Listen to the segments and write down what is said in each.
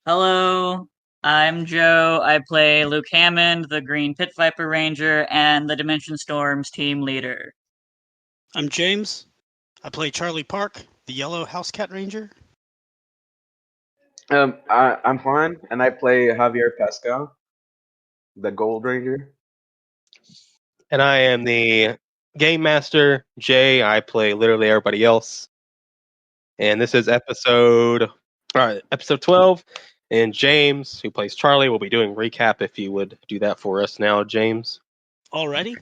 Hello, I'm Joe. I play Luke Hammond, the Green Pit Viper Ranger, and the Dimension Storm's team leader. I'm James. I play Charlie Park, the yellow house cat ranger. I'm Juan, and I play Javier Pascal, the Gold Ranger. And I am the game master, Jay. I play literally everybody else. And this is episode 12. And James, who plays Charlie, will be doing recap if you would do that for us now, James. Already?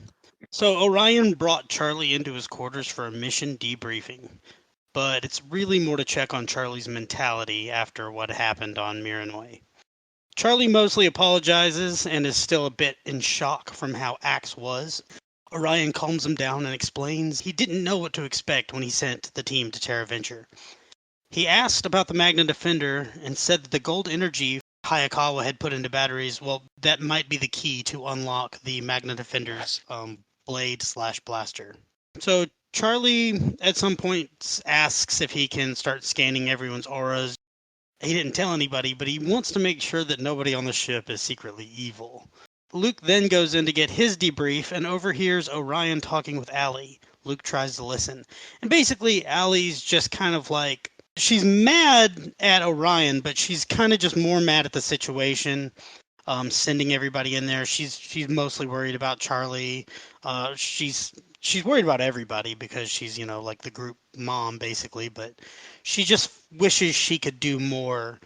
So Orion brought Charlie into his quarters for a mission debriefing, but it's really more to check on Charlie's mentality after what happened on Miranoi. Charlie mostly apologizes and is still a bit in shock from how Axe was. Orion calms him down and explains he didn't know what to expect when he sent the team to Terra Venture. He asked about the Magna Defender and said that the gold energy Hayakawa had put into batteries, well, that might be the key to unlock the Magna Defender's blade slash blaster. So Charlie at some point asks if he can start scanning everyone's auras. He didn't tell anybody, but he wants to make sure that nobody on the ship is secretly evil. Luke then goes in to get his debrief and overhears Orion talking with Allie. Luke tries to listen. And basically, Allie's just kind of like, she's mad at Orion, but she's kind of just more mad at the situation. Sending everybody in there. She's mostly worried about Charlie. She's worried about everybody because she's like the group mom basically. But she just wishes she could do more.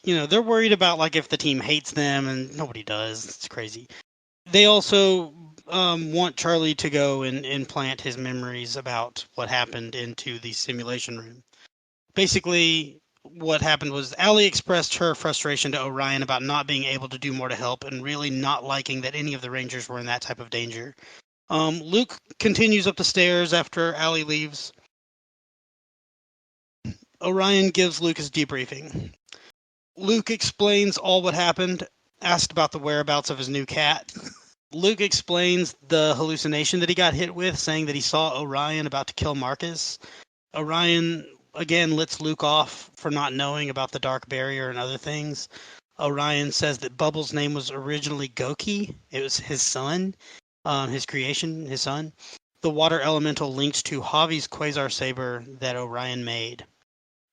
They're worried about like if the team hates them, and nobody does. It's crazy. They also want Charlie to go and implant his memories about what happened into the simulation room. Basically, what happened was Allie expressed her frustration to Orion about not being able to do more to help and really not liking that any of the Rangers were in that type of danger. Luke continues up the stairs after Allie leaves. Orion gives Luke his debriefing. Luke explains all what happened, asked about the whereabouts of his new cat. Luke explains the hallucination that he got hit with, saying that he saw Orion about to kill Marcus. Orion again lets Luke off for not knowing about the dark barrier and other things. Orion says that Bubbles' name was originally Goki. It was his son, his creation, his son. The water elemental linked to Javi's quasar saber that Orion made.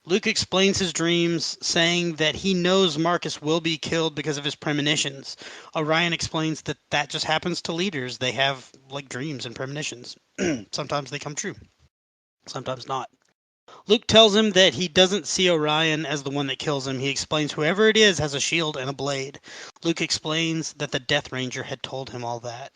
Luke explains his dreams, saying that he knows Marcus will be killed because of his premonitions. Orion explains that that just happens to leaders. They have like dreams and premonitions. Sometimes they come true, sometimes not. Luke tells him that he doesn't see Orion as the one that kills him. He explains whoever it is has a shield and a blade. Luke explains that the Death Ranger had told him all that.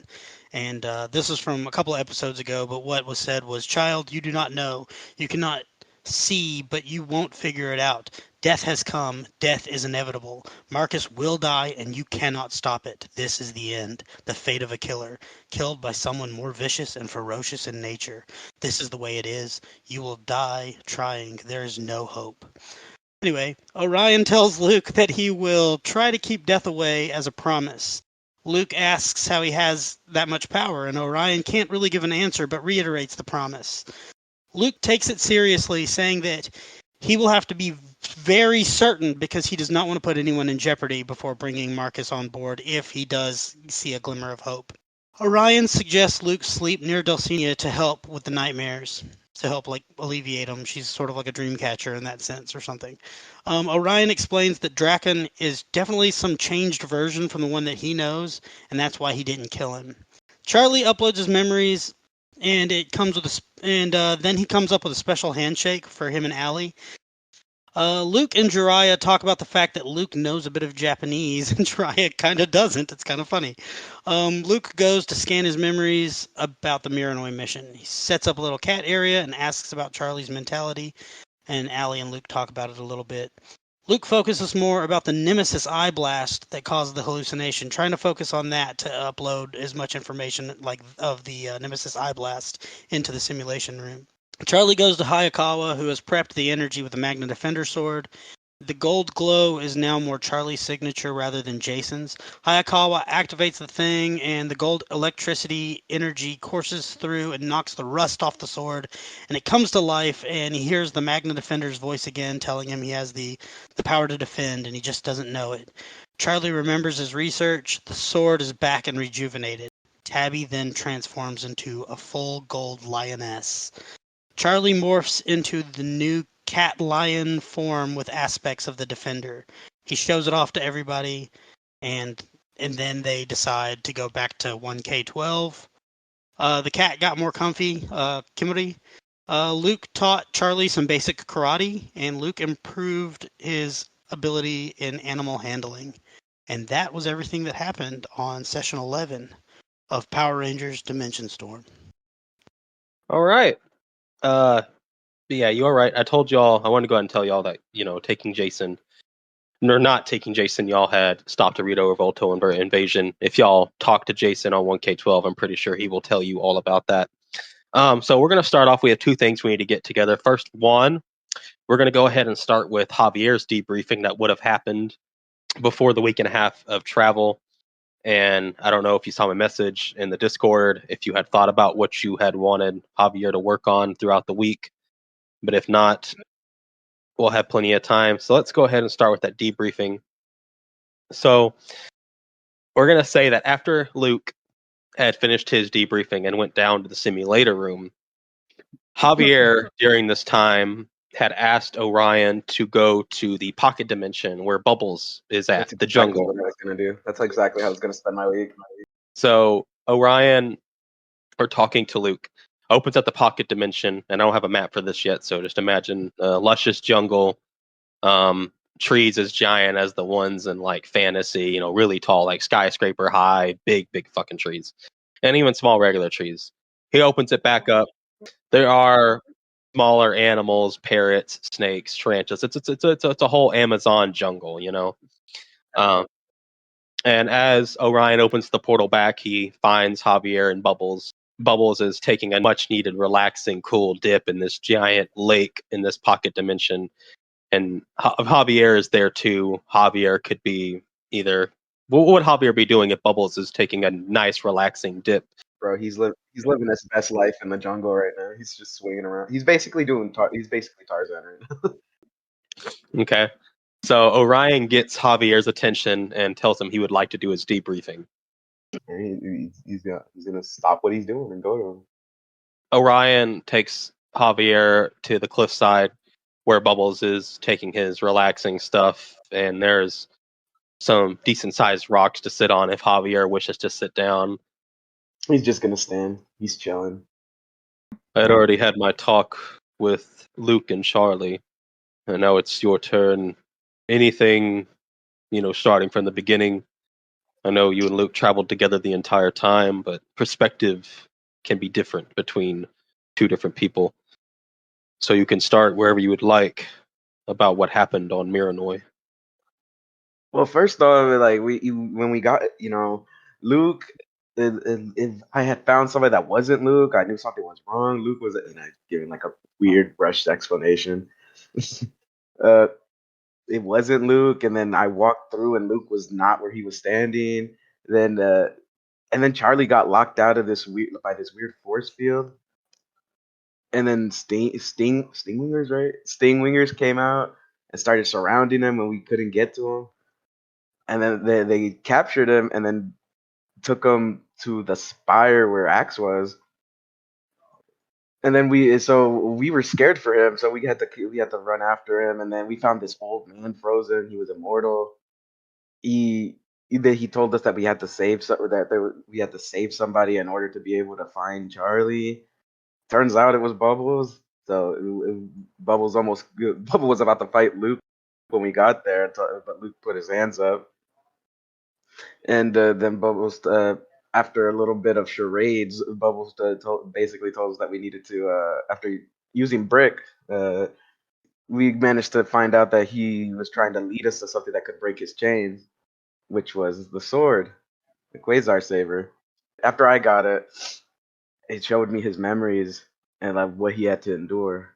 And this was from a couple of episodes ago, but what was said was, "Child, you do not know. You cannot see, but you won't figure it out. Death has come. Death is inevitable. Marcus will die, and you cannot stop it. This is the end. The fate of a killer, killed by someone more vicious and ferocious in nature. This is the way it is. You will die trying. There is no hope." Anyway, Orion tells Luke that he will try to keep death away as a promise. Luke asks how he has that much power, and Orion can't really give an answer but reiterates the promise. Luke takes it seriously, saying that he will have to be very certain because he does not want to put anyone in jeopardy before bringing Marcus on board if he does see a glimmer of hope. Orion suggests Luke sleep near Dulcinea to help with the nightmares, to help like alleviate them. She's sort of like a dream catcher in that sense or something. Orion explains that Draken is definitely some changed version from the one that he knows, and that's why he didn't kill him. Charlie uploads his memories, and it comes with then he comes up with a special handshake for him and Allie. Luke and Jiraiya talk about the fact that Luke knows a bit of Japanese and Jiraiya kind of doesn't. It's kind of funny. Luke goes to scan his memories about the Miranoi mission. He sets up a little cat area and asks about Charlie's mentality, and Allie and Luke talk about it a little bit. Luke focuses more about the Nemesis eye blast that caused the hallucination, trying to focus on that to upload as much information like of the Nemesis eye blast into the simulation room. Charlie goes to Hayakawa, who has prepped the energy with the Magna Defender sword. The gold glow is now more Charlie's signature rather than Jason's. Hayakawa activates the thing, and the gold electricity energy courses through and knocks the rust off the sword. And it comes to life, and he hears the Magna Defender's voice again telling him he has the power to defend, and he just doesn't know it. Charlie remembers his research. The sword is back and rejuvenated. Tabby then transforms into a full gold lioness. Charlie morphs into the new cat lion form with aspects of the Defender. He shows it off to everybody, and then they decide to go back to 1K12. The cat got more comfy. Kimuri. Luke taught Charlie some basic karate, and Luke improved his ability in animal handling. And that was everything that happened on session 11 of Power Rangers Dimension Storm. All right. Yeah, you are right. I told y'all, I wanted to go ahead and tell y'all that, taking Jason, or not taking Jason, y'all had stopped a Rito Revolto invasion. If y'all talk to Jason on 1K12, I'm pretty sure he will tell you all about that. So we're going to start off. We have two things we need to get together. First, one, we're going to go ahead and start with Javier's debriefing that would have happened before the week and a half of travel. And I don't know if you saw my message in the Discord, if you had thought about what you had wanted Javier to work on throughout the week. But if not, we'll have plenty of time. So let's go ahead and start with that debriefing. So we're going to say that after Luke had finished his debriefing and went down to the simulator room, Javier, during this time, had asked Orion to go to the pocket dimension where Bubbles is at, That's the exactly jungle. what I was gonna do. That's exactly how I was gonna spend my week. So Orion, or talking to Luke, opens up the pocket dimension, and I don't have a map for this yet, so just imagine a luscious jungle, trees as giant as the ones in like fantasy, really tall, like skyscraper high, big fucking trees, and even small regular trees. He opens it back up. There are smaller animals, parrots, snakes, tarantulas. It's a whole Amazon jungle. Um, and as Orion opens the portal back, he finds Javier and Bubbles. Bubbles is taking a much needed, relaxing, cool dip in this giant lake in this pocket dimension. And Javier is there too. Javier could be either. What would Javier be doing if Bubbles is taking a nice, relaxing dip? Bro, he's living his best life in the jungle right now. He's just swinging around. He's basically he's basically Tarzan right now. Okay. So Orion gets Javier's attention and tells him he would like to do his debriefing. He's gonna stop what he's doing and go to him. Orion takes Javier to the cliffside where Bubbles is taking his relaxing stuff, and there's some decent sized rocks to sit on if Javier wishes to sit down. He's just gonna stand. He's chilling. I had already had my talk with Luke and Charlie, and now it's your turn. Anything, starting from the beginning. I know you and Luke traveled together the entire time, but perspective can be different between two different people. So you can start wherever you would like about what happened on Miranoi. Well, first off, like when we got, Luke. If I had found somebody that wasn't Luke, I knew something was wrong. Luke was, giving like a weird rushed explanation. uh, it wasn't Luke, and then I walked through, and Luke was not where he was standing. Then, and then Charlie got locked out of this weird force field, and then Stingwingers, right? Stingwingers came out and started surrounding him, and we couldn't get to him. And then they captured him, and then took him to the spire where Axe was. And then we were scared for him, so we had to run after him, and then we found this old man frozen. He was immortal. He told us that we had to we had to save somebody in order to be able to find Charlie. Turns out it was Bubbles. So Bubble was about to fight Luke when we got there, but Luke put his hands up, and then Bubbles. After a little bit of charades, Bubbles basically told us that we needed to, after using Brick, we managed to find out that he was trying to lead us to something that could break his chains, which was the sword, the Quasar Saber. After I got it, it showed me his memories and like what he had to endure.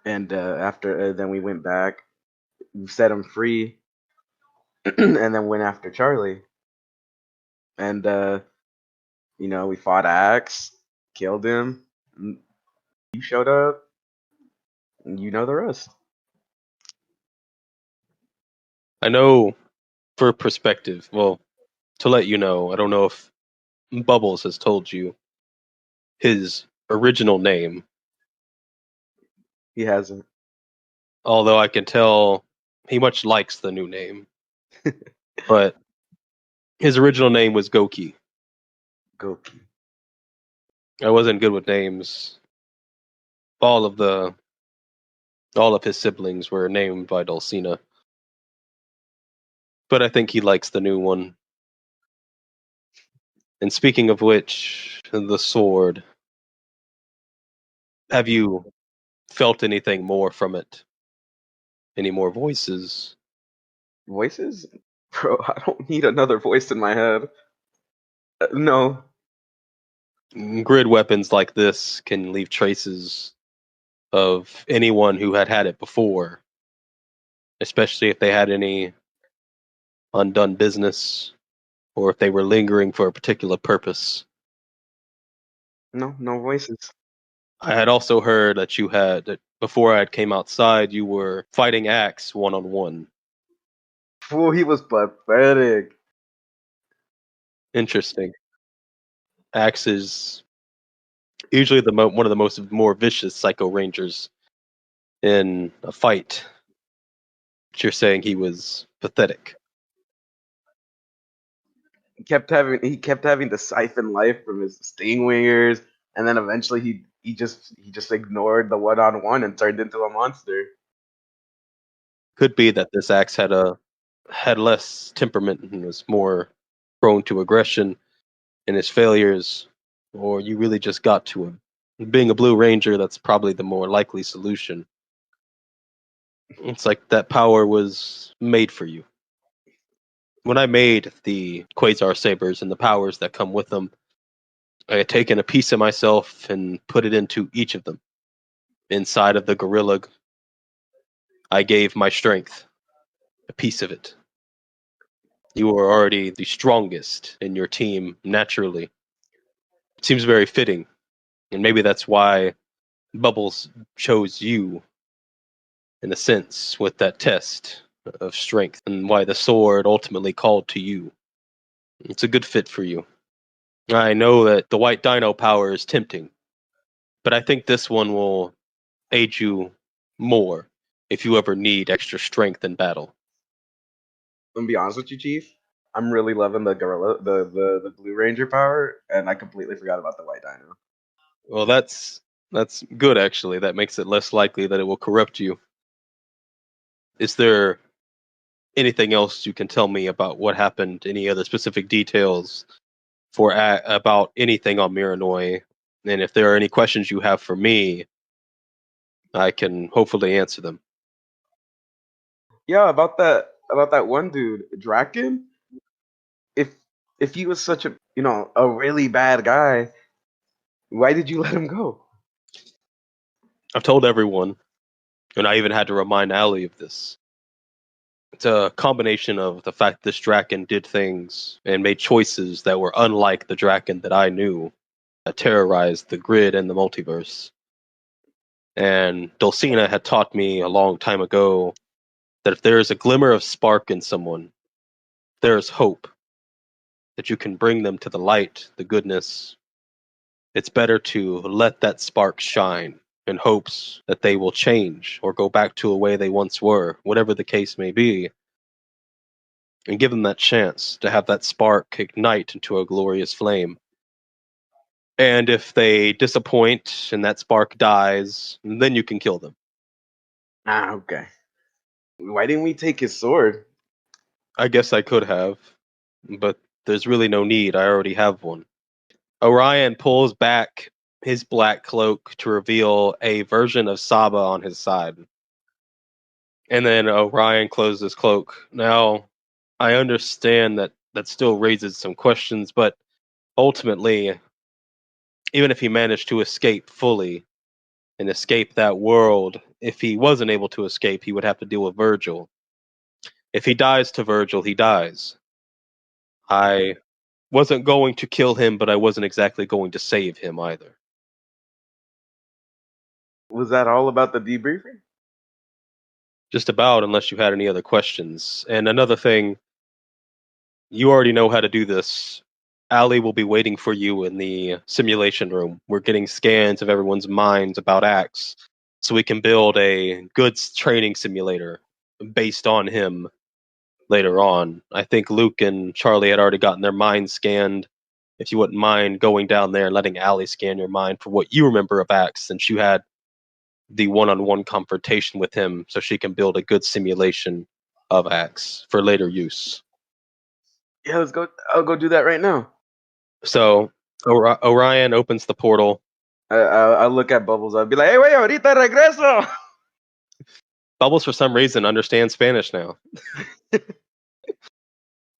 And after then we went back, set him free, and then went after Charlie. And we fought Axe, killed him. And you showed up, and you know the rest. I know for perspective, well, to let you know, I don't know if Bubbles has told you his original name, He hasn't. although I can tell he much likes the new name. But his original name was Goki. Goki. I wasn't good with names. All of his siblings were named by Dulcina. But I think he likes the new one. And speaking of which, the sword. Have you felt anything more from it? Any more voices? Voices? Bro, I don't need another voice in my head. No. Grid weapons like this can leave traces of anyone who had it before, especially if they had any undone business or if they were lingering for a particular purpose. No, no voices. I had also heard that before I came outside, you were fighting Axe one on one. Fool, he was pathetic. Interesting. Axe is usually one of the more vicious Psycho Rangers in a fight. But you're saying he was pathetic. He kept having to siphon life from his stingwingers, and then eventually he just ignored the one-on-one and turned into a monster. Could be that this Axe had less temperament and was more prone to aggression in his failures, or you really just got to him. Being a Blue Ranger, that's probably the more likely solution. It's like that power was made for you. When I made the Quasar Sabers and the powers that come with them, I had taken a piece of myself and put it into each of them. Inside of the gorilla, I gave my strength, a piece of it. You were already the strongest in your team naturally. It seems very fitting, and maybe that's why Bubbles chose you, in a sense, with that test of strength, and why the sword ultimately called to you. It's a good fit for you. I know that the white dino power is tempting, but I think this one will aid you more if you ever need extra strength in battle. I'm gonna be honest with you, Chief. I'm really loving the gorilla, the Blue Ranger power, and I completely forgot about the White Dino. Well, that's good actually. That makes it less likely that it will corrupt you. Is there anything else you can tell me about what happened? Any other specific details about anything on Miranoi? And if there are any questions you have for me, I can hopefully answer them. Yeah, about that one dude, Draken. If if he was such a really bad guy, why did you let him go? I've told everyone, and I even had to remind Allie of this. It's a combination of the fact this Draken did things and made choices that were unlike the Draken that I knew, that terrorized the grid and the multiverse. And Dulcina had taught me a long time ago that if there is a glimmer of spark in someone, there is hope, that you can bring them to the light, the goodness. It's better to let that spark shine in hopes that they will change or go back to a way they once were, whatever the case may be, and give them that chance to have that spark ignite into a glorious flame. And if they disappoint and that spark dies, then you can kill them. Ah, okay. Why didn't we take his sword? I guess I could have, but there's really no need. I already have one. Orion pulls back his black cloak to reveal a version of Saba on his side. And then Orion closes his cloak. Now, I understand that still raises some questions, but ultimately, even if he managed to escape fully and escape that world, if he wasn't able to escape, he would have to deal with Virgil. If he dies to Virgil, he dies. I wasn't going to kill him, but I wasn't exactly going to save him either. Was that all about the debriefing? Just about, unless you had any other questions. And another thing, you already know how to do this. Allie will be waiting for you in the simulation room. We're getting scans of everyone's minds about Axe, so we can build a goods training simulator based on him later on. I think Luke and Charlie had already gotten their minds scanned. If you wouldn't mind going down there and letting Allie scan your mind for what you remember of Axe, since you had the one-on-one confrontation with him, so she can build a good simulation of Axe for later use. Yeah, let's go. I'll go do that right now. So Orion opens the portal. I'll look at Bubbles. I'll be like, "Hey, wait, ahorita regreso." Bubbles, for some reason, understands Spanish now.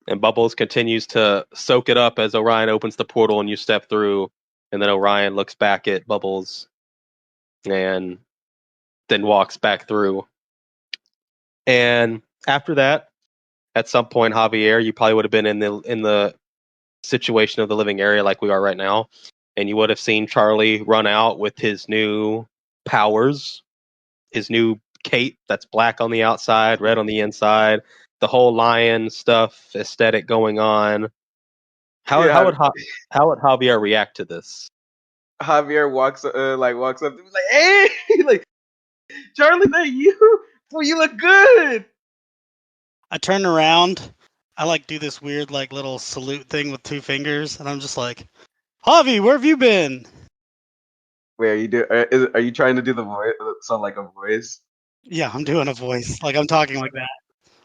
And Bubbles continues to soak it up as Orion opens the portal and you step through. And then Orion looks back at Bubbles and then walks back through. And after that, at some point, Javier, you probably would have been in the situation of the living area like we are right now, and you would have seen Charlie run out with his new powers, his new cape that's black on the outside, red on the inside, the whole lion stuff aesthetic going on. How would Javier react to this? Javier walks walks up to me like, "Hey, like Charlie, that you? Well, you look good." I turn around. I do this weird little salute thing with two fingers, and I'm just like, Javi, where have you been? Wait, are you trying to do the voice? Sound like a voice? Yeah, I'm doing a voice. I'm talking like that.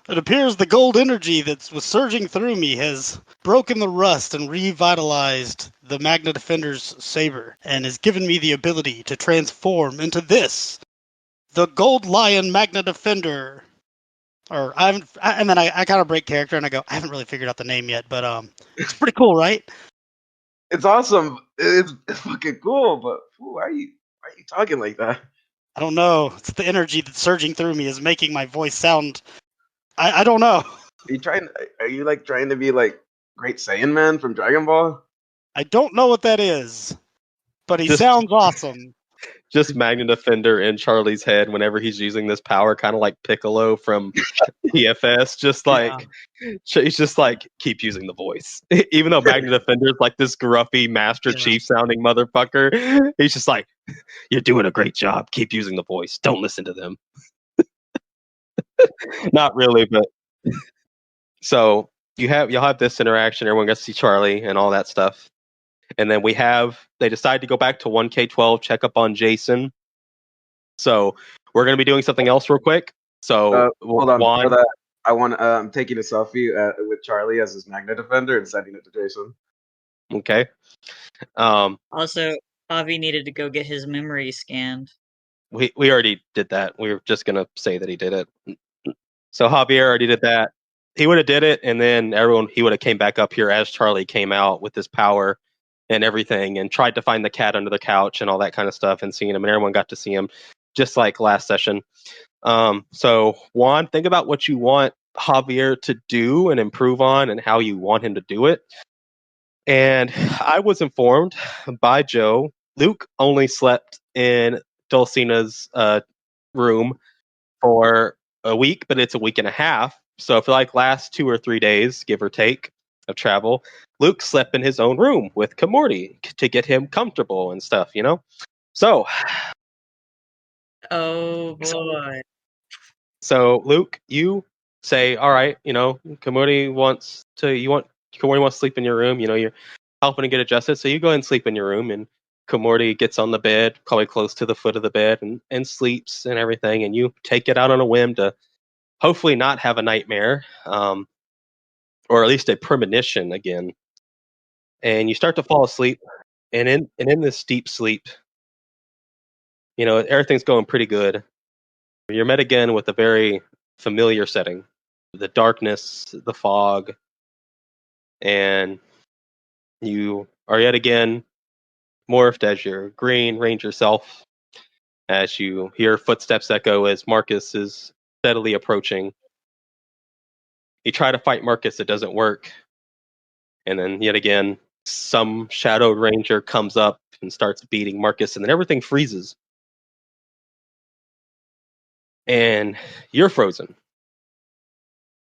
It appears the gold energy that was surging through me has broken the rust and revitalized the Magna Defender's saber, and has given me the ability to transform into this, the Gold Lion Magna Defender. And then I kind of break character and I go, I haven't really figured out the name yet, but it's pretty cool, right? It's awesome. It's fucking cool. But why are you talking like that? I don't know. It's the energy that's surging through me is making my voice sound. I don't know. Are you trying to be like Great Saiyan Man from Dragon Ball? I don't know what that is, but he Just- sounds awesome. Just Magna Defender in Charlie's head whenever he's using this power, kind of like Piccolo from TFS. Just like he's just like, keep using the voice, even though Magna Defender is like this gruffy Master Chief sounding motherfucker. He's just like, you're doing a great job. Keep using the voice. Don't listen to them. Not really, but so you'll have this interaction. Everyone gets to see Charlie and all that stuff. And then they decide to go back to 1K12, check up on Jason. So we're going to be doing something else real quick. So hold on. Juan, Before that, I'm taking a selfie with Charlie as his Magna Defender and sending it to Jason. okay. Also, Javi needed to go get his memory scanned. We already did that. We were just going to say that he did it. So Javier already did that. He would have did it, and then he would have came back up here as Charlie came out with his power and everything, and tried to find the cat under the couch and all that kind of stuff, and seeing him, and everyone got to see him, just like last session. So Juan, think about what you want Javier to do and improve on, and how you want him to do it. And I was informed by Joe, Luke only slept in Dulcina's room for a week, but it's a week and a half. So for last 2 or 3 days, give or take, of travel, Luke slept in his own room with Kamorti to get him comfortable and stuff, So, Oh boy. so Luke, you say, all right, Kamorti wants to sleep in your room. You're helping to get adjusted, so you go ahead and sleep in your room, and Kamorti gets on the bed, probably close to the foot of the bed, and sleeps and everything, and you take it out on a whim to hopefully not have a nightmare, or at least a premonition again. And you start to fall asleep, and in this deep sleep, everything's going pretty good. You're met again with a very familiar setting, the darkness, the fog, and you are yet again morphed as your Green Ranger self. as you hear footsteps echo as Marcus is steadily approaching. You try to fight Marcus, it doesn't work. And then yet again, some shadowed ranger comes up and starts beating Marcus, and then everything freezes. And you're frozen.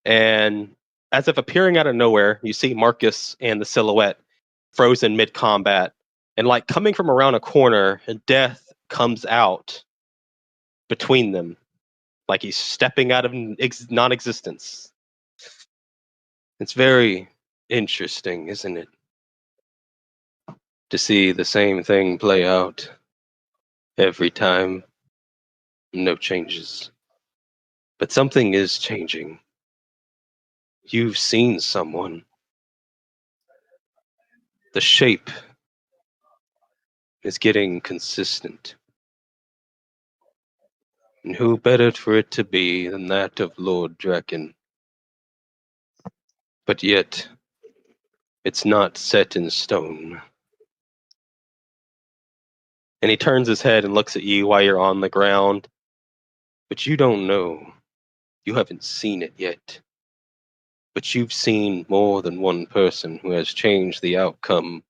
And as if appearing out of nowhere, you see Marcus and the silhouette frozen mid-combat. And like coming from around a corner, death comes out between them. Like he's stepping out of non-existence. It's very interesting, isn't it? To see the same thing play out every time. No changes. But something is changing. You've seen someone. The shape is getting consistent. And who better for it to be than that of Lord Draken? But yet, it's not set in stone. And he turns his head and looks at you while you're on the ground. But you don't know. You haven't seen it yet. But you've seen more than one person who has changed the outcome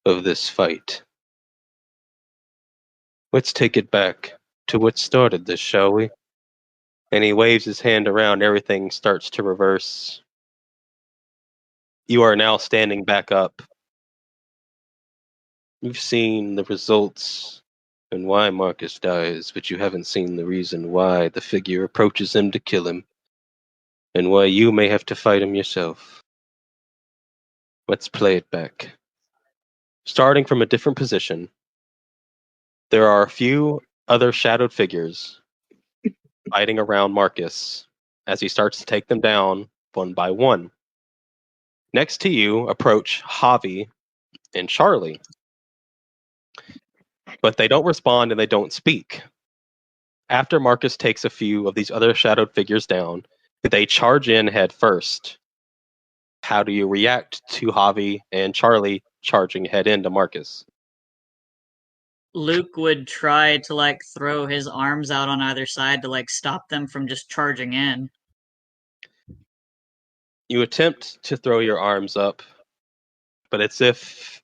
of this fight. Let's take it back to what started this, shall we? And he waves his hand around, everything starts to reverse. You are now standing back up. You've seen the results and why Marcus dies, but you haven't seen the reason why the figure approaches him to kill him, and why you may have to fight him yourself. Let's play it back. Starting from a different position, there are a few other shadowed figures fighting around Marcus as he starts to take them down one by one. Next to you approach Javi and Charlie, but they don't respond and they don't speak. After Marcus takes a few of these other shadowed figures down, they charge in head first. How do you react to Javi and Charlie charging head into Marcus? Luke would try to like throw his arms out on either side to like stop them from just charging in. You attempt to throw your arms up, but it's if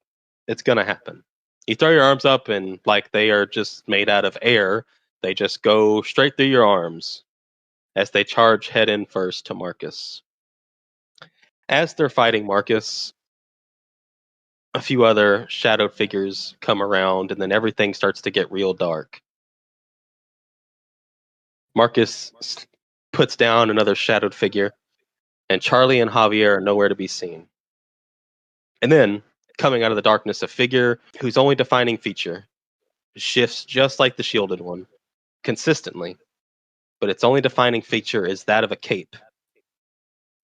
it's gonna happen. You throw your arms up and like they are just made out of air, they just go straight through your arms as they charge head in first to Marcus. As they're fighting Marcus, a few other shadowed figures come around, and then everything starts to get real dark. Marcus puts down another shadowed figure, and Charlie and Javier are nowhere to be seen. And then, coming out of the darkness, a figure whose only defining feature shifts just like the shielded one, consistently, but its only defining feature is that of a cape,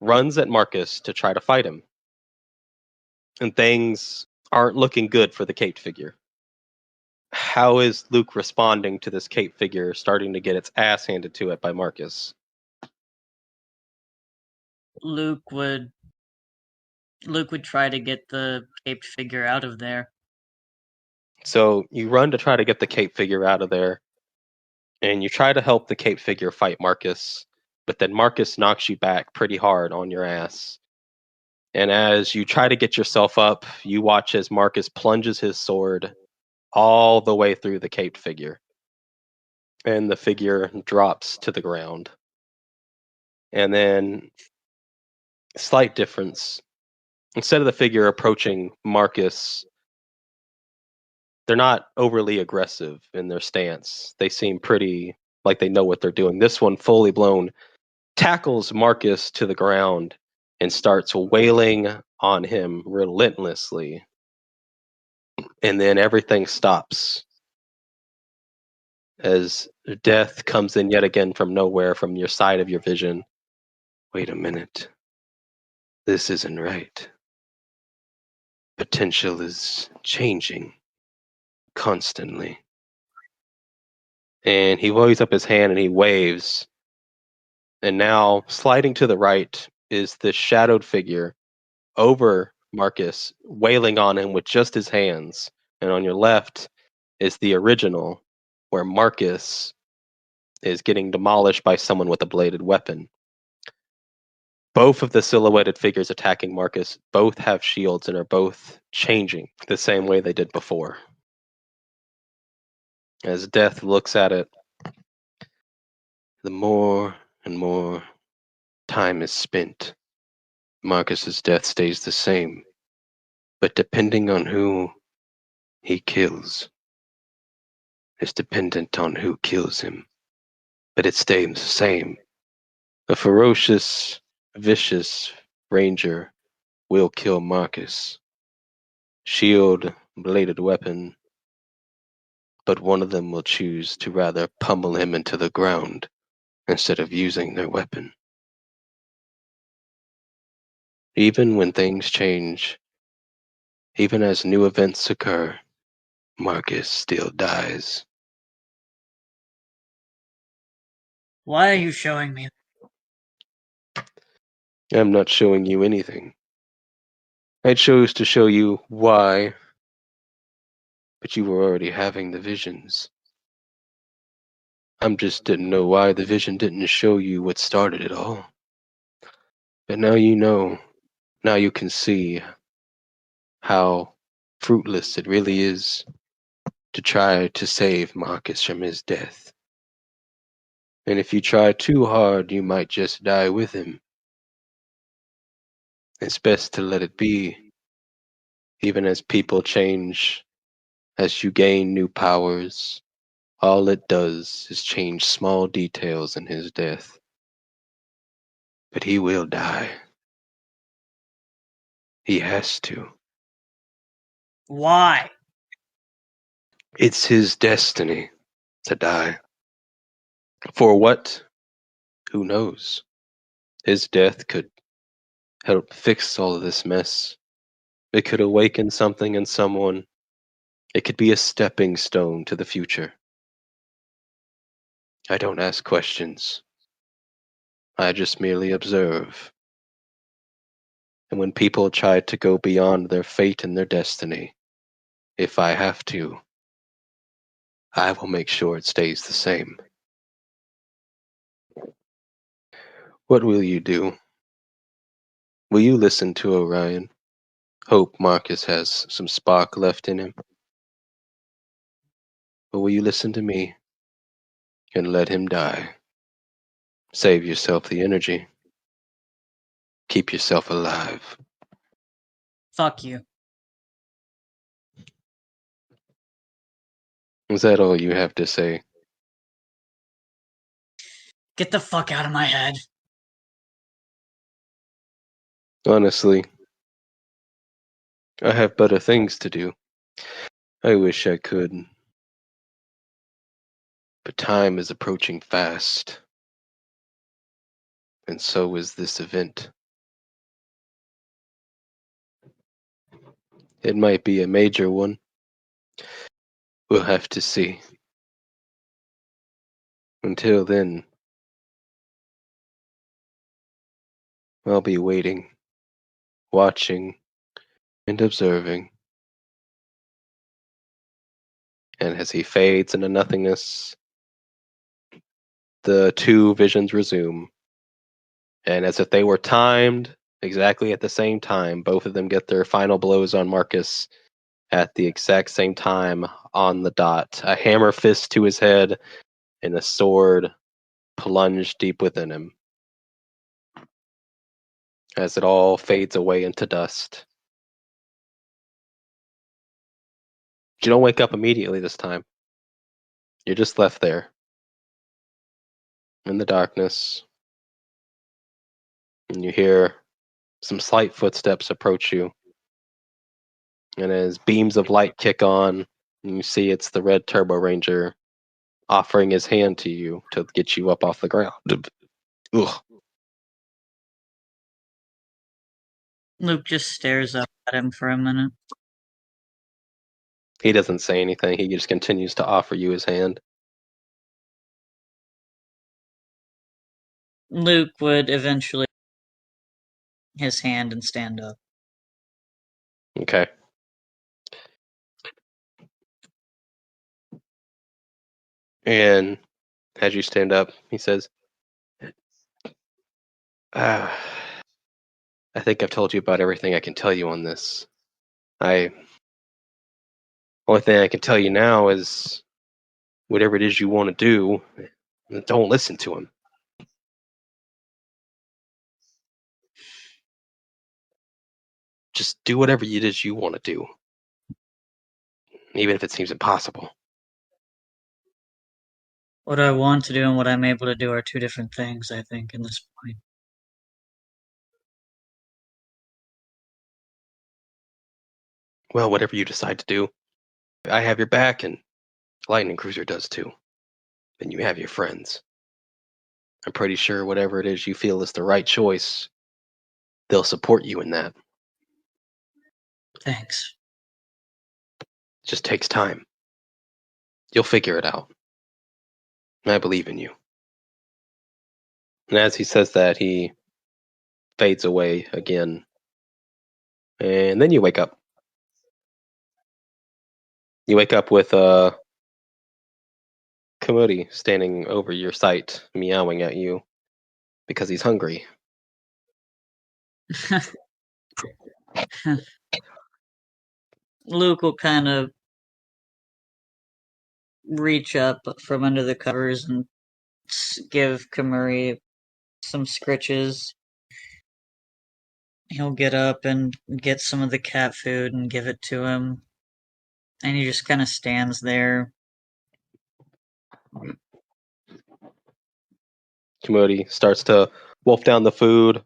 runs at Marcus to try to fight him. And things aren't looking good for the caped figure. How is Luke responding to this cape figure starting to get its ass handed to it by Marcus? Luke would try to get the caped figure out of there. So you run to try to get the cape figure out of there, and you try to help the cape figure fight Marcus, but then Marcus knocks you back pretty hard on your ass. And as you try to get yourself up, you watch as Marcus plunges his sword all the way through the caped figure. And the figure drops to the ground. And then, slight difference. Instead of the figure approaching Marcus, they're not overly aggressive in their stance. They seem pretty like they know what they're doing. This one, fully blown, tackles Marcus to the ground and starts wailing on him relentlessly. And then everything stops as death comes in yet again from nowhere, from your side of your vision. Wait a minute. This isn't right. Potential is changing constantly. And he waves up his hand and he waves. And now, sliding to the right, is this shadowed figure over Marcus, wailing on him with just his hands. And on your left is the original where Marcus is getting demolished by someone with a bladed weapon. Both of the silhouetted figures attacking Marcus both have shields and are both changing the same way they did before. As Death looks at it, the more and more time is spent, Marcus's death stays the same, but depending on who he kills is dependent on who kills him, but it stays the same. A ferocious, vicious ranger will kill Marcus. Shield, bladed weapon, but one of them will choose to rather pummel him into the ground instead of using their weapon. Even when things change, even as new events occur, Marcus still dies. Why are you showing me? I'm not showing you anything. I chose to show you why, but you were already having the visions. Just didn't know why the vision didn't show you what started it all. But now you know. Now you can see how fruitless it really is to try to save Marcus from his death. And if you try too hard, you might just die with him. It's best to let it be. Even as people change, as you gain new powers, all it does is change small details in his death. But he will die. He has to. Why? It's his destiny to die. For what? Who knows? His death could help fix all of this mess. It could awaken something in someone. It could be a stepping stone to the future. I don't ask questions. I just merely observe. And when people try to go beyond their fate and their destiny, if I have to, I will make sure it stays the same. What will you do? Will you listen to Orion? Hope Marcus has some spark left in him? Or will you listen to me and let him die? Save yourself the energy. Keep yourself alive. Fuck you. Is that all you have to say? Get the fuck out of my head. Honestly, I have better things to do. I wish I could. But time is approaching fast. And so is this event. It might be a major one. We'll have to see. Until then, I'll be waiting, watching, and observing. And as he fades into nothingness, the two visions resume. And as if they were timed exactly at the same time, both of them get their final blows on Marcus at the exact same time on the dot. A hammer fist to his head and a sword plunged deep within him. As it all fades away into dust. You don't wake up immediately this time. You're just left there. In the darkness. And you hear some slight footsteps approach you. And as beams of light kick on, you see it's the Red Turbo Ranger offering his hand to you to get you up off the ground. Ugh. Luke just stares up at him for a minute. He doesn't say anything. He just continues to offer you his hand. Luke would eventually his hand and stand up. Okay. And as you stand up, he says, I think I've told you about everything I can tell you on this. Only thing I can tell you now is whatever it is you want to do, don't listen to him. Just do whatever it is you want to do, even if it seems impossible. What I want to do and what I'm able to do are two different things, I think, in this point. Well, whatever you decide to do, I have your back, and Lightning Cruiser does too. And you have your friends. I'm pretty sure whatever it is you feel is the right choice, they'll support you in that. Thanks. It just takes time. You'll figure it out. I believe in you. And as he says that, he fades away again. And then you wake up. You wake up with Commodity standing over your sight, meowing at you because he's hungry. Luke will kind of reach up from under the covers and give Kamuri some scritches. He'll get up and get some of the cat food and give it to him. And he just kind of stands there. Commodity starts to wolf down the food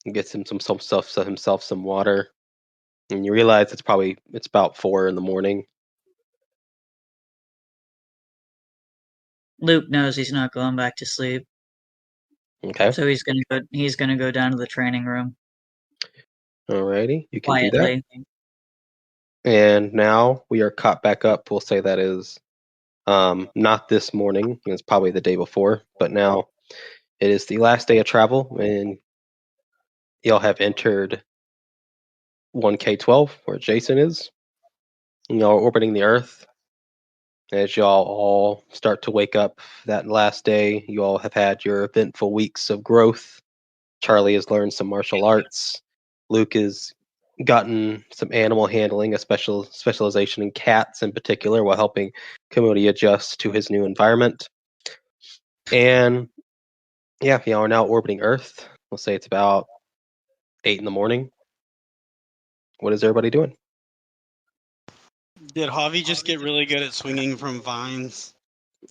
and gets him some stuff, himself some water. And you realize it's about 4 in the morning. Luke knows he's not going back to sleep. Okay. So he's gonna go down to the training room. Alrighty, you can do that. Quietly. And now we are caught back up. We'll say that is not this morning. It's probably the day before. But now it is the last day of travel, and y'all have entered 1K12, where Jason is. Y'all are orbiting the Earth. As y'all all start to wake up that last day, you all have had your eventful weeks of growth. Charlie has learned some martial arts. Luke has gotten some animal handling, a specialization in cats in particular, while helping Commodity adjust to his new environment. And yeah, y'all are now orbiting Earth. We'll say it's about 8 in the morning. What is everybody doing? Did Javi just get really good at swinging from vines?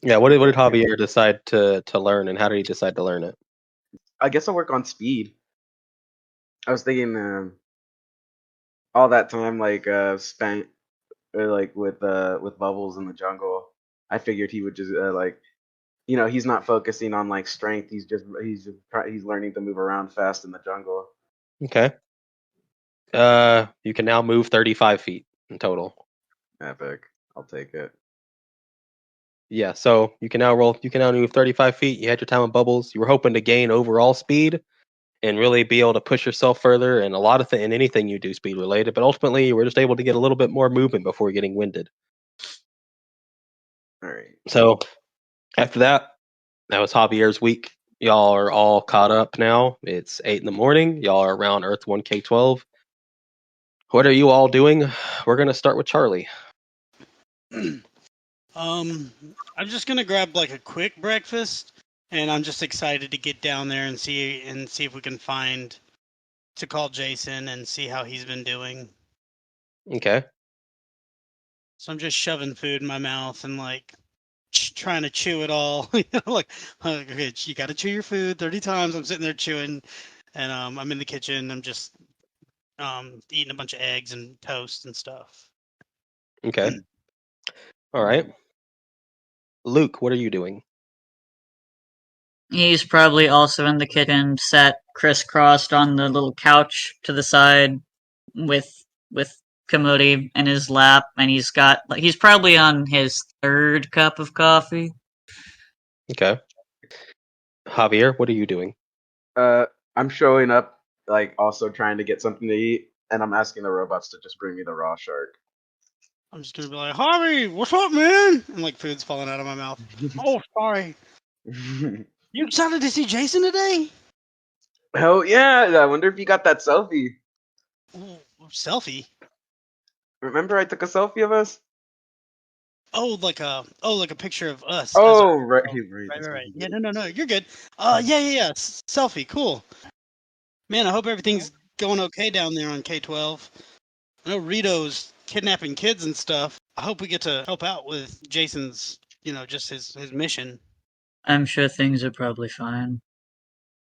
Yeah, what did Javier decide to learn, and how did he decide to learn it? I guess I'll work on speed. I was thinking all that time spent like with Bubbles in the jungle. I figured he would just he's not focusing on like strength. He's learning to move around fast in the jungle. Okay. You can now move 35 feet in total. Epic. I'll take it. Yeah, so you can now move 35 feet. You had your time with Bubbles. You were hoping to gain overall speed and really be able to push yourself further, and in anything you do speed related, but ultimately you were just able to get a little bit more movement before getting winded. All right. So after that was Javier's week. Y'all are all caught up now. It's 8 in the morning. Y'all are around Earth 1K12. What are you all doing? We're going to start with Charlie. I'm just gonna grab like a quick breakfast, and I'm just excited to get down there and see if we can find to call Jason and see how he's been doing. Okay. So I'm just shoving food in my mouth and like trying to chew it all. Like, okay, you got to chew your food 30 times. I'm sitting there chewing, and I'm in the kitchen. I'm just eating a bunch of eggs and toast and stuff. Okay. All right. Luke, what are you doing? He's probably also in the kitchen, sat crisscrossed on the little couch to the side with Kamudi in his lap, and he's probably on his third cup of coffee. Okay. Javier, what are you doing? I'm showing up, like also trying to get something to eat, and I'm asking the robots to just bring me the raw shark. I'm just gonna be like, Javi, what's up, man? And like food's falling out of my mouth. Oh, sorry. You excited to see Jason today? Hell yeah! I wonder if you got that selfie. Ooh, selfie. Remember I took a selfie of us? Oh, like a picture of us. Oh, right, Oh, right. right, That's right, what right. he Yeah, did. no, you're good. Yeah. Selfie, cool. Man, I hope everything's going okay down there on K-12. I know Rito's kidnapping kids and stuff. I hope we get to help out with Jason's, just his mission. I'm sure things are probably fine.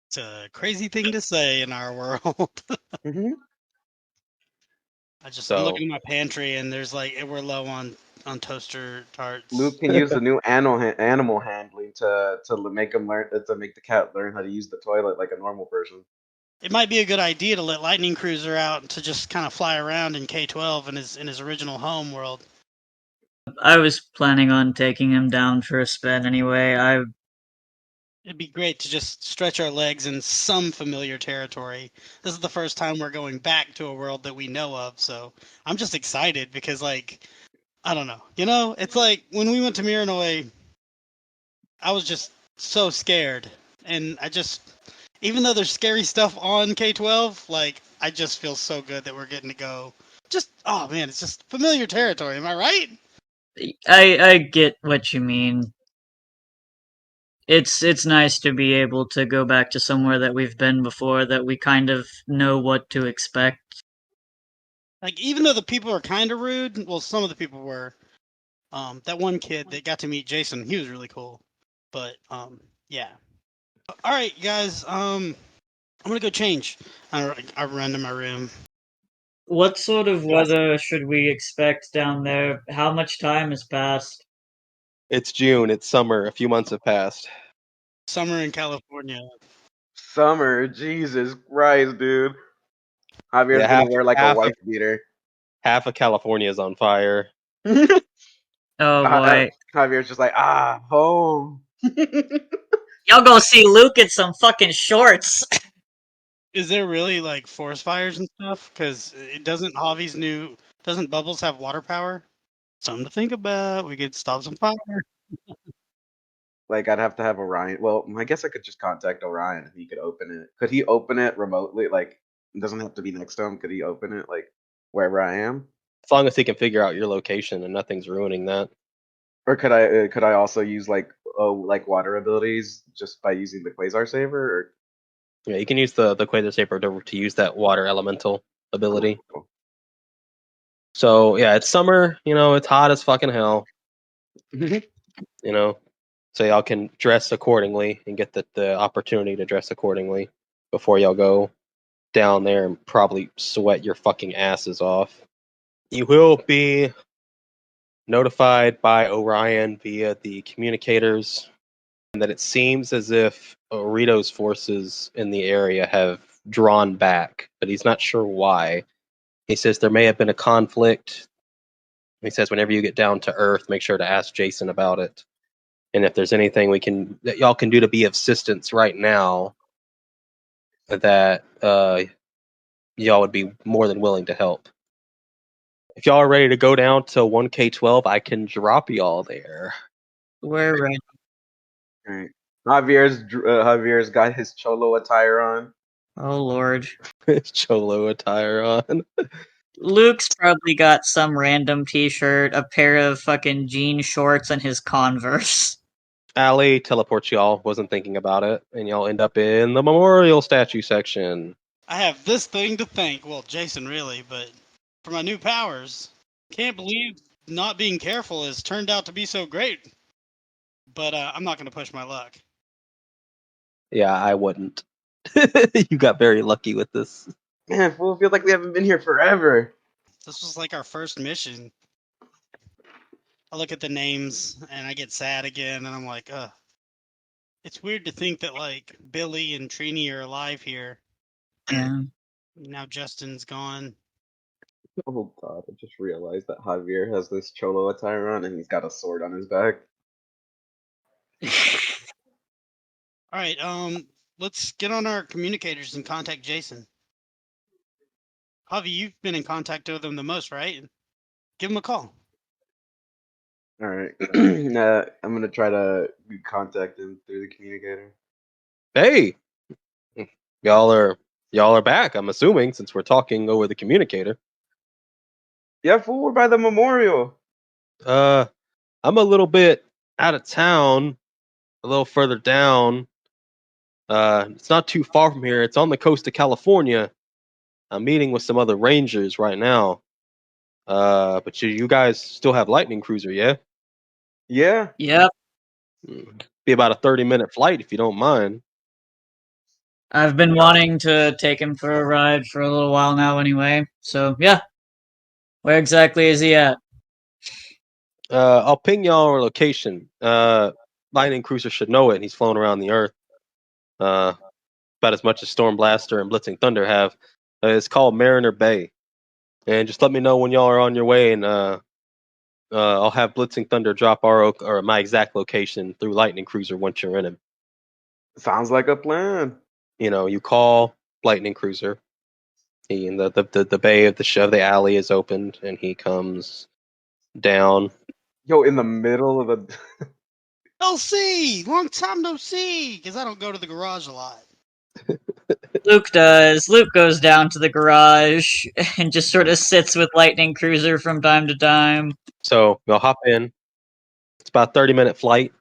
It's a crazy thing to say in our world. Hmm. I'm So looking in my pantry and there's like we're low on toaster tarts. Luke can use the new animal handling to make him learn to make the cat learn how to use the toilet like a normal person. It might be a good idea to let Lightning Cruiser out to just kind of fly around in K-12 in his original home world. I was planning on taking him down for a spin anyway. It'd be great to just stretch our legs in some familiar territory. This is the first time we're going back to a world that we know of, so I'm just excited because, like, I don't know. It's like when we went to Miranoi, I was just so scared. And even though there's scary stuff on K-12, like, I just feel so good that we're getting to go. Oh man, it's just familiar territory. Am I right? I get what you mean. It's nice to be able to go back to somewhere that we've been before, that we kind of know what to expect. Like, even though the people are kind of rude, well, some of the people were. That one kid that got to meet Jason, he was really cool. But yeah. All right, guys. I'm gonna go change. I run to my room. What sort of weather should we expect down there? How much time has passed? it's June. It's summer. A few months have passed. Summer in California. Summer, Jesus Christ, dude. Javier's Yeah, gonna wear like a half of wife beater. half of California is on fire. Oh boy. Javier's just like home. Y'all go see Luke in some fucking shorts. Is there really like forest fires and stuff? Because it doesn't Bubbles have water power? Something to think about. We could stop some fire. Like I'd have to have Orion. Well, I guess I could just contact Orion if he could open it. Could he open it remotely? Like it doesn't have to be next to him. Could he open it like wherever I am? As long as he can figure out your location and nothing's ruining that. Or could I also use like water abilities just by using the Quasar Saver? Or Yeah, you can use the Quasar Saber to use that water elemental cool, ability. cool. So yeah, it's summer. It's hot as fucking hell. You know, so y'all can dress accordingly and get the opportunity to dress accordingly before y'all go down there and probably sweat your fucking asses off. You will be notified by Orion via the communicators that it seems as if Orito's forces in the area have drawn back, but he's not sure why. He says there may have been a conflict. He says whenever you get down to Earth, make sure to ask Jason about it. And if there's anything that y'all can do to be of assistance right now, that y'all would be more than willing to help. If y'all are ready to go down to 1K12, I can drop y'all there. We're ready. Right. Javier's got his cholo attire on. Oh lord. Cholo attire on. Luke's probably got some random t-shirt, a pair of fucking jean shorts, and his Converse. Allie teleports y'all, wasn't thinking about it, and y'all end up in the memorial statue section. I have this thing to thank. Well, Jason, really, but for my new powers. Can't believe not being careful has turned out to be so great. But I'm not going to push my luck. Yeah, I wouldn't. You got very lucky with this. Man, fool, feels like we haven't been here forever. This was like our first mission. I look at the names and I get sad again, and I'm like, ugh. It's weird to think that like Billy and Trini are alive here. Yeah. Now Justin's gone. Oh god, I just realized that Javier has this cholo attire on and he's got a sword on his back. All right, let's get on our communicators and contact Jason. Javi, you've been in contact with him the most, right? Give him a call. All right. I'm gonna try to contact him through the communicator. Hey, y'all are y'all are back. I'm assuming since we're talking over the communicator. Yeah, fool, we're by the memorial. Uh, I'm a little bit out of town, a little further down. It's not too far from here. It's on the coast of California. I'm meeting with some other rangers right now. But you guys still have Lightning Cruiser, yeah? Yeah. Yep, Be about a 30-minute flight if you don't mind. I've been wanting to take him for a ride for a little while now anyway. So, yeah. Where exactly is he at? I'll ping y'all our location. Lightning Cruiser should know it. He's flown around the Earth. Uh, about as much as Storm Blaster and Blitzing Thunder have. It's called Mariner Bay. And just let me know when y'all are on your way, and I'll have Blitzing Thunder drop or my exact location through Lightning Cruiser once you're in him. Sounds like a plan. You know, you call Lightning Cruiser. He and the bay of the alley is opened, and he comes down. Yo, in the middle of the. LC, long time no see, because I don't go to the garage a lot. Luke does. Luke goes down to the garage and just sort of sits with Lightning Cruiser from time to time. So y'all hop in. It's about a 30-minute flight.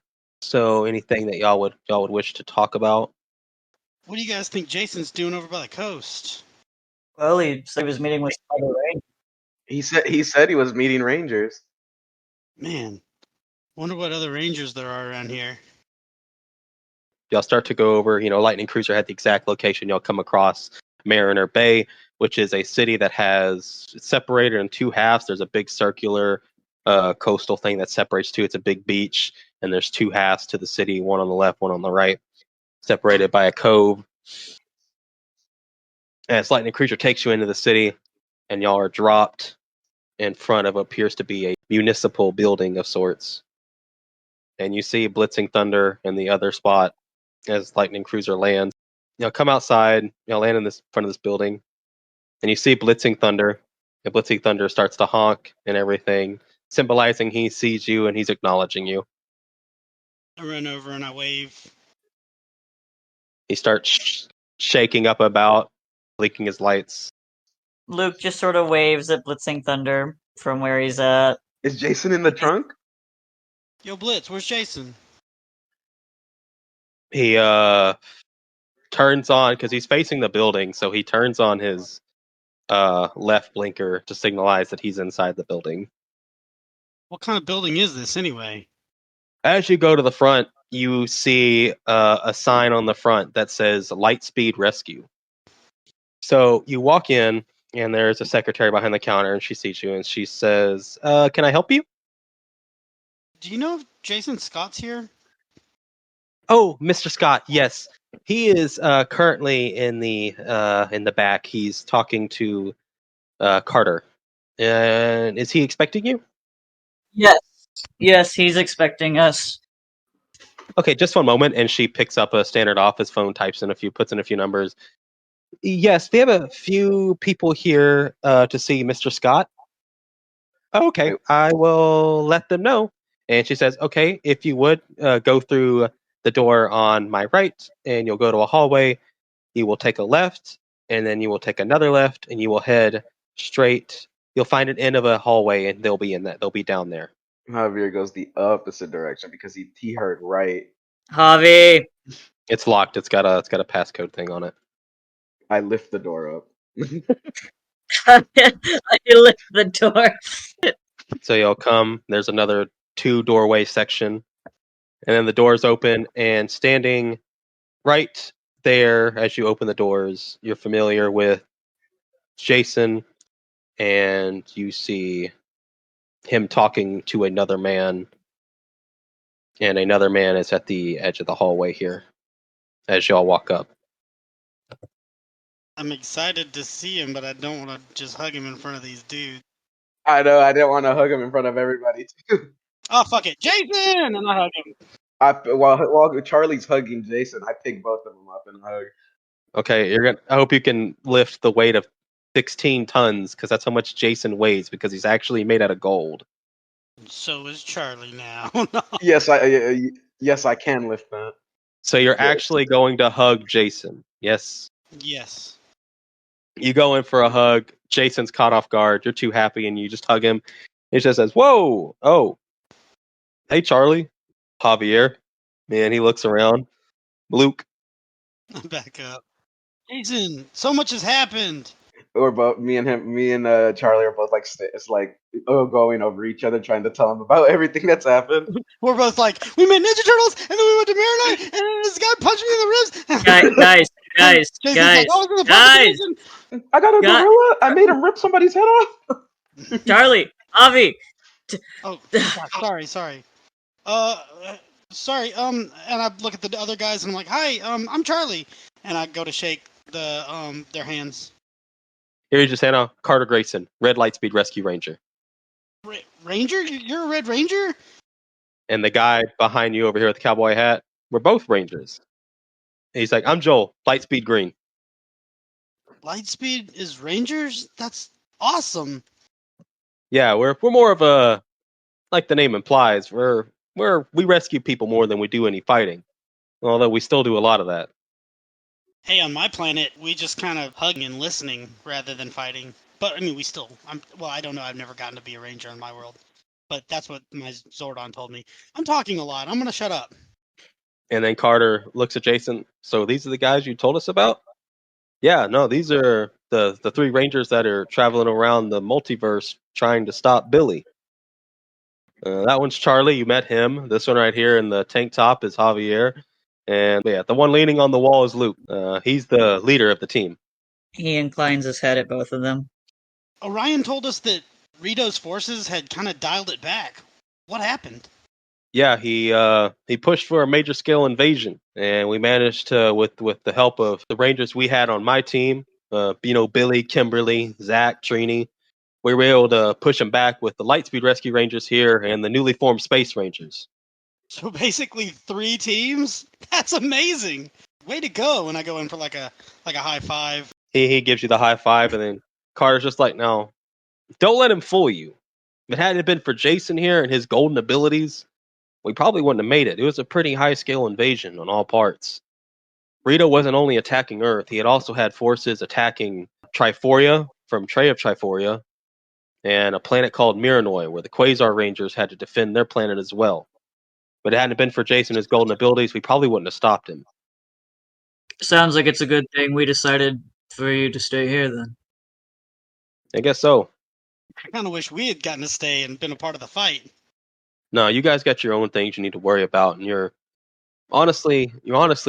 So anything that y'all would wish to talk about? What do you guys think Jason's doing over by the coast? Well, he said he was meeting with Spider Ray. He said he was meeting rangers. Man, wonder what other rangers there are around here. Y'all start to go over. Lightning Cruiser had the exact location. Y'all come across Mariner Bay, which is a city that it's separated in two halves. There's a big circular coastal thing that separates two. It's a big beach, and there's two halves to the city, one on the left, one on the right, separated by a cove. As Lightning Cruiser takes you into the city, and y'all are dropped in front of what appears to be a municipal building of sorts. And you see Blitzing Thunder in the other spot as Lightning Cruiser lands. Come outside, land in this front of this building, and you see Blitzing Thunder. And Blitzing Thunder starts to honk and everything, symbolizing he sees you and he's acknowledging you. I run over and I wave. He starts shaking up about, blinking his lights. Luke just sort of waves at Blitzing Thunder from where he's at. Is Jason in the trunk? Yo, Blitz, where's Jason? He turns on, because he's facing the building, so he turns on his left blinker to signalize that he's inside the building. What kind of building is this anyway? As you go to the front, you see a sign on the front that says Lightspeed Rescue. So you walk in, and there's a secretary behind the counter, and she sees you, and she says, "Can I help you?" Do you know if Jason Scott's here? Oh, Mr. Scott, yes, he is currently in the back. He's talking to Carter. And is he expecting you? Yes. Yes, he's expecting us. Okay, just one moment. And she picks up a standard office phone, puts in a few numbers. Yes, we have a few people here to see Mr. Scott. Okay, I will let them know. And she says, okay, if you would go through the door on my right, and you'll go to a hallway. You will take a left, and then you will take another left, and you will head straight. You'll find an end of a hallway, and they'll be in that. They'll be down there. Javier goes the opposite direction because he heard right. Javi. It's locked. It's got a passcode thing on it. I lift the door up. I lift the door. So you'll come. There's another 2 doorway section, and then the doors open. And standing right there, as you open the doors, you're familiar with Jason, and you see him talking to another man, and another man is at the edge of the hallway here. As y'all walk up. I'm excited to see him, but I don't want to just hug him in front of these dudes. I know. I didn't want to hug him in front of everybody too. Oh, fuck it. Jason! And I hug him. While Charlie's hugging Jason, I pick both of them up and hug. Okay, I hope you can lift the weight of 16 tons, because that's how much Jason weighs, because he's actually made out of gold. So is Charlie now. Yes, yes, I can lift that. So you're Yes. actually going to hug Jason. Yes. Yes. You go in for a hug. Jason's caught off guard. You're too happy, and you just hug him. He just says, "Whoa, oh, hey, Charlie, Javier." Man, he looks around. Luke. Back up. Jason, so much has happened. Or both me and Charlie are both like it's like going over each other, trying to tell him about everything that's happened. We're both like, we made Ninja Turtles, and then we went to Marinite, and then this guy punched me in the ribs. Guys, guys, Jason's guys, like, oh, this is a perfect guys, division. I got a Got- gorilla. I made him rip somebody's head off. Charlie, Javi. Oh, gosh, sorry. Uh, sorry. And I look at the other guys, and I'm like, hi, I'm Charlie, and I go to shake their hands. Here you just hand out Carter Grayson, Red Lightspeed Rescue Ranger. Ranger? You're a Red Ranger? And the guy behind you over here with the cowboy hat, we're both Rangers. And he's like, I'm Joel, Lightspeed Green. Lightspeed is Rangers? That's awesome. Yeah, we're more of a, like the name implies, we rescue people more than we do any fighting. Although we still do a lot of that. Hey, on my planet, we just kind of hugging and listening rather than fighting. But I mean, I don't know. I've never gotten to be a ranger in my world, but that's what my Zordon told me. I'm talking a lot. I'm gonna shut up. And then Carter looks at Jason. So these are the guys you told us about? Yeah, no, these are the three Rangers that are traveling around the multiverse trying to stop Billy. That one's Charlie. You met him. This one right here in the tank top is Javier. And yeah, the one leaning on the wall is Luke. He's the leader of the team. He inclines his head at both of them. Orion told us that Rito's forces had kind of dialed it back. What happened? Yeah, he pushed for a major scale invasion, and we managed to, with the help of the Rangers we had on my team, Billy, Kimberly, Zach, Trini, we were able to push him back with the Lightspeed Rescue Rangers here and the newly formed Space Rangers. So basically 3 teams? That's amazing. Way to go. And I go in for like a high five. He gives you the high five, and then Carter's just like, no, don't let him fool you. If it hadn't been for Jason here and his golden abilities, we probably wouldn't have made it. It was a pretty high scale invasion on all parts. Rito wasn't only attacking Earth, he had also had forces attacking Triforia from Trey of Triforia and a planet called Miranoi, where the Quasar Rangers had to defend their planet as well. But it hadn't been for Jason and his golden abilities, we probably wouldn't have stopped him. Sounds like it's a good thing we decided for you to stay here then. I guess so. I kind of wish we had gotten to stay and been a part of the fight. No, you guys got your own things you need to worry about, and you're honestly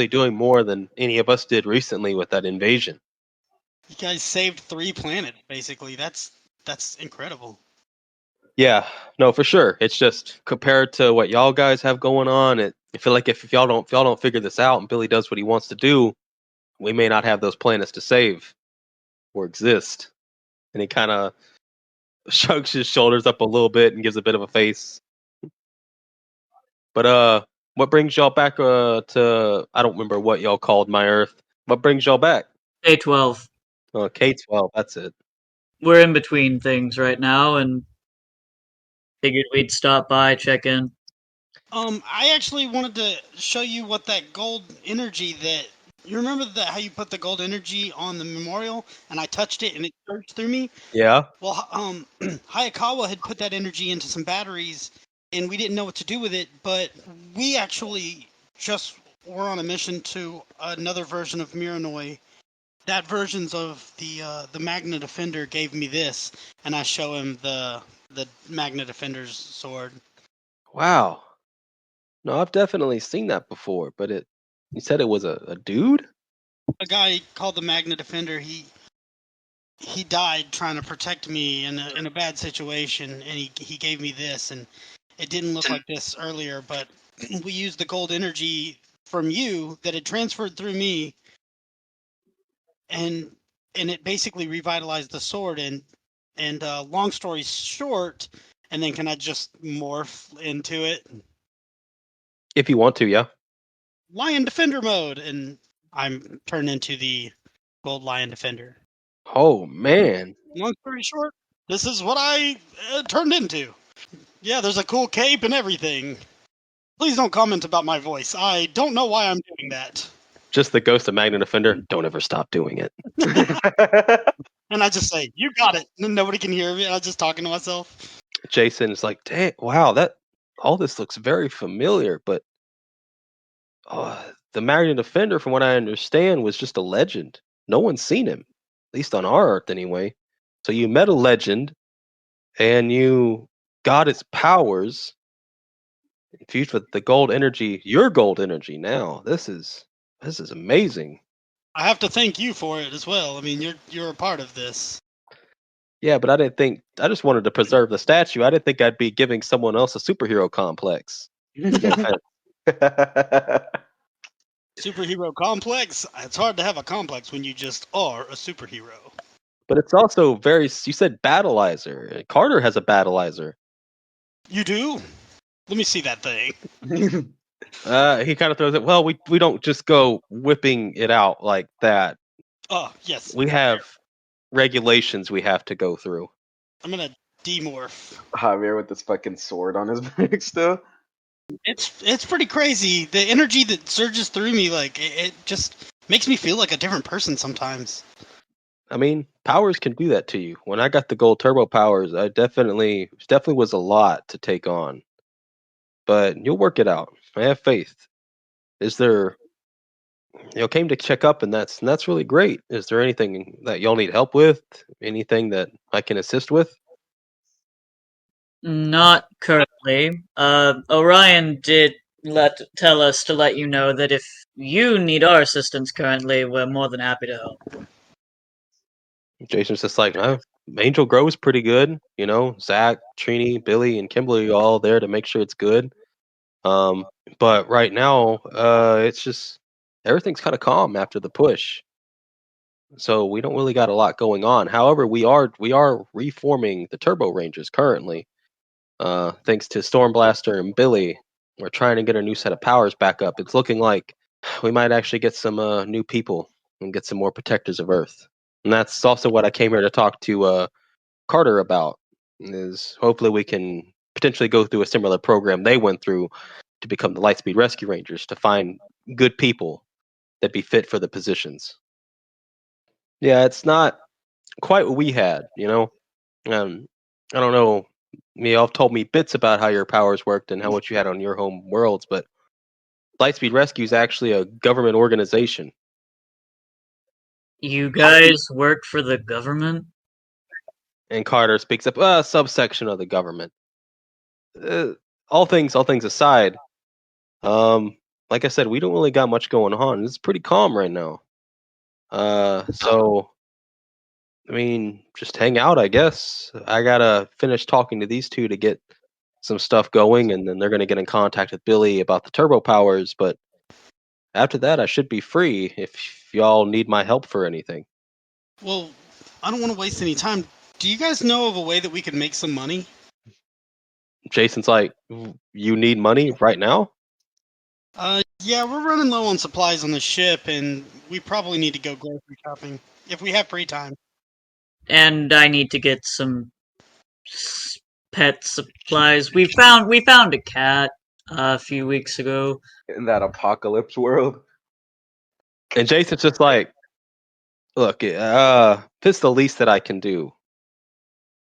doing more than any of us did recently with that invasion. You guys saved 3 planets, basically. That's incredible. Yeah, no, for sure. It's just compared to what y'all guys have going on. I feel like if y'all don't figure this out and Billy does what he wants to do, we may not have those planets to save or exist. And he kind of shrugs his shoulders up a little bit and gives a bit of a face. But what brings y'all back to, I don't remember what y'all called my Earth. What brings y'all back? K-12. Oh, K-12, that's it. We're in between things right now and figured we'd stop by, check in. I actually wanted to show you what that gold energy that you remember that how you put the gold energy on the memorial and I touched it and it surged through me. Yeah. Well, Hayakawa had put that energy into some batteries and we didn't know what to do with it, but we actually just were on a mission to another version of Miranoi. That version's of the Magna Defender gave me this, and I show him the Magna Defender's sword. Wow. No, I've definitely seen that before, but you said it was a dude? A guy called the Magna Defender. He died trying to protect me in a bad situation, and he gave me this, and it didn't look like this earlier, but we used the gold energy from you that had transferred through me, and it basically revitalized the sword. And long story short, and then can I just morph into it? If you want to, yeah. Lion Defender mode, and I'm turned into the Gold Lion Defender. Oh man. Long story short, this is what I turned into. Yeah, there's a cool cape and everything. Please don't comment about my voice. I don't know why I'm doing that. Just the ghost of Magnet Offender. Don't ever stop doing it. And I just say, you got it. And nobody can hear me. I'm just talking to myself. Jason is like, dang, wow, that all this looks very familiar, but the Magnet Offender, from what I understand, was just a legend. No one's seen him, at least on our Earth anyway. So you met a legend, and you got its powers infused with the gold energy, your gold energy. Now this is amazing. I have to thank you for it as well. I mean, you're a part of this. Yeah, but I didn't think. I just wanted to preserve the statue. I didn't think I'd be giving someone else a superhero complex. No offense. Superhero complex? It's hard to have a complex when you just are a superhero. But it's also very. You said battleizer. Carter has a battleizer. You do? Let me see that thing. He kind of throws it. Well, we don't just go whipping it out like that. Oh, yes. We have regulations we have to go through. I'm gonna demorph. Javier with this fucking sword on his back still. It's pretty crazy. The energy that surges through me, like, it just makes me feel like a different person sometimes. I mean, powers can do that to you. When I got the gold turbo powers, I definitely was a lot to take on. But you'll work it out. I have faith. Is there came to check up, and that's really great. Is there anything that y'all need help with? Anything that I can assist with? Not currently. Orion did tell us to let you know that if you need our assistance currently, we're more than happy to help. Jason's just like, Angel Grove's pretty good. You know, Zach, Trini, Billy, and Kimberly are all there to make sure it's good. But right now, it's just everything's kind of calm after the push. So we don't really got a lot going on. However, we are reforming the Turbo Rangers currently. Thanks to Stormblaster and Billy, we're trying to get a new set of powers back up. It's looking like we might actually get some new people and get some more protectors of Earth. And that's also what I came here to talk to Carter about. Is hopefully we can potentially go through a similar program they went through to become the Lightspeed Rescue Rangers, to find good people that be fit for the positions. Yeah, it's not quite what we had, you know. I don't know. Y'all told me bits about how your powers worked and how what you had on your home worlds, but Lightspeed Rescue is actually a government organization. You guys work for the government? And Carter speaks up, a subsection of the government. All things aside, like I said, we don't really got much going on. It's pretty calm right now. So I mean, just hang out, I guess. I gotta finish talking to these two to get some stuff going, and then they're gonna get in contact with Billy about the turbo powers. But after that, I should be free if y'all need my help for anything. Well, I don't want to waste any time. Do you guys know of a way that we could make some money? Jason's like, you need money right now? Yeah, we're running low on supplies on the ship, and we probably need to go grocery shopping if we have free time. And I need to get some pet supplies. We found a cat a few weeks ago. In that apocalypse world. And Jason's just like, look, it's the least that I can do.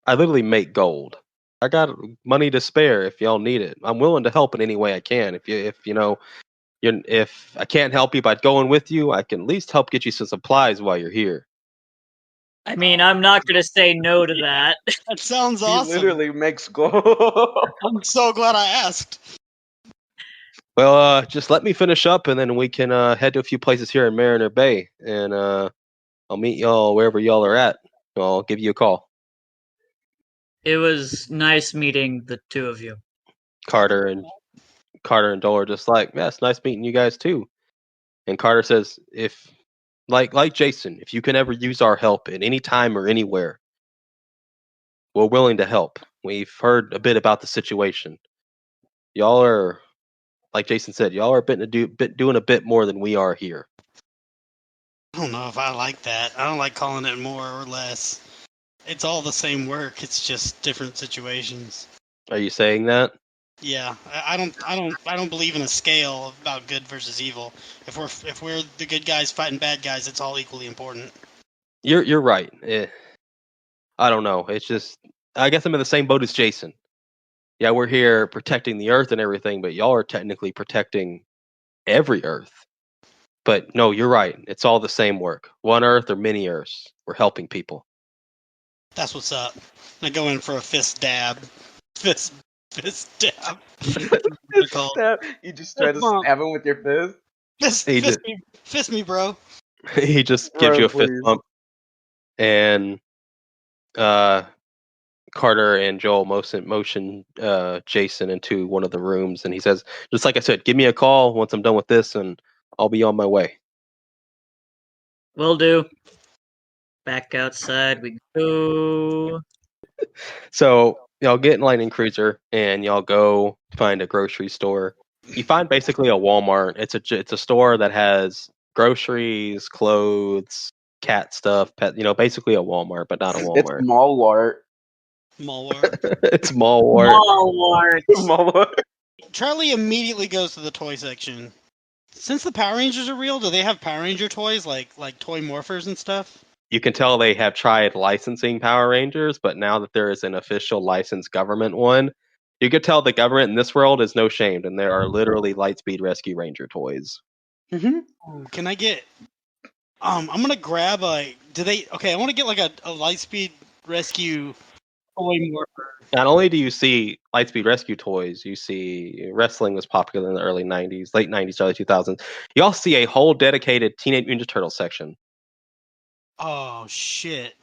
I literally make gold. I got money to spare if y'all need it. I'm willing to help in any way I can. If I can't help you by going with you, I can at least help get you some supplies while you're here. I mean, I'm not gonna say no to that. That sounds He awesome. literally makes gold. I'm so glad I asked. Well, just let me finish up, and then we can head to a few places here in Mariner Bay, and I'll meet y'all wherever y'all are at. I'll give you a call. It was nice meeting the two of you. Carter and Dole are just like, yeah, it's nice meeting you guys too. And Carter says, if like Jason, if you can ever use our help at any time or anywhere, we're willing to help. We've heard a bit about the situation. Y'all are, like Jason said, y'all are doing a bit more than we are here. I don't know if I like that. I don't like calling it more or less. It's all the same work. It's just different situations. Are you saying that? Yeah, I don't believe in a scale about good versus evil. If we're the good guys fighting bad guys, it's all equally important. You're right. I don't know. It's just I guess I'm in the same boat as Jason. Yeah, we're here protecting the Earth and everything, but y'all are technically protecting every Earth. But no, you're right. It's all the same work. One Earth or many Earths. We're helping people. That's what's up. I go in for a fist dab. Fist dab. You just try to Bump. stab him with your fist. Fist me, bro. He just gives Bro, you a fist please. bump, and Carter and Joel motion Jason into one of the rooms, and he says, "Just like I said, give me a call once I'm done with this, and I'll be on my way." Will do. Back outside we go. So y'all get in Lightning Cruiser, and y'all go find a grocery store. You find basically a Walmart. It's a store that has groceries, clothes, cat stuff, pet. Basically a Walmart, but not a It's Walmart. Malwart. Malwart. It's Malwart. Walmart. Malwart. Charlie immediately goes to the toy section. Since the Power Rangers are real, do they have Power Ranger toys like toy morphers and stuff? You can tell they have tried licensing Power Rangers, but now that there is an official licensed government one, you could tell the government in this world is no shamed, and there are literally Lightspeed Rescue Ranger toys. Ooh, can I get? I'm gonna grab a. Do they? Okay, I want to get like a Lightspeed Rescue toy morpher. Not only do you see Lightspeed Rescue toys, you see wrestling was popular in the early 90s, late 90s, early 2000s. You also see a whole dedicated Teenage Mutant Ninja Turtles section. Oh shit!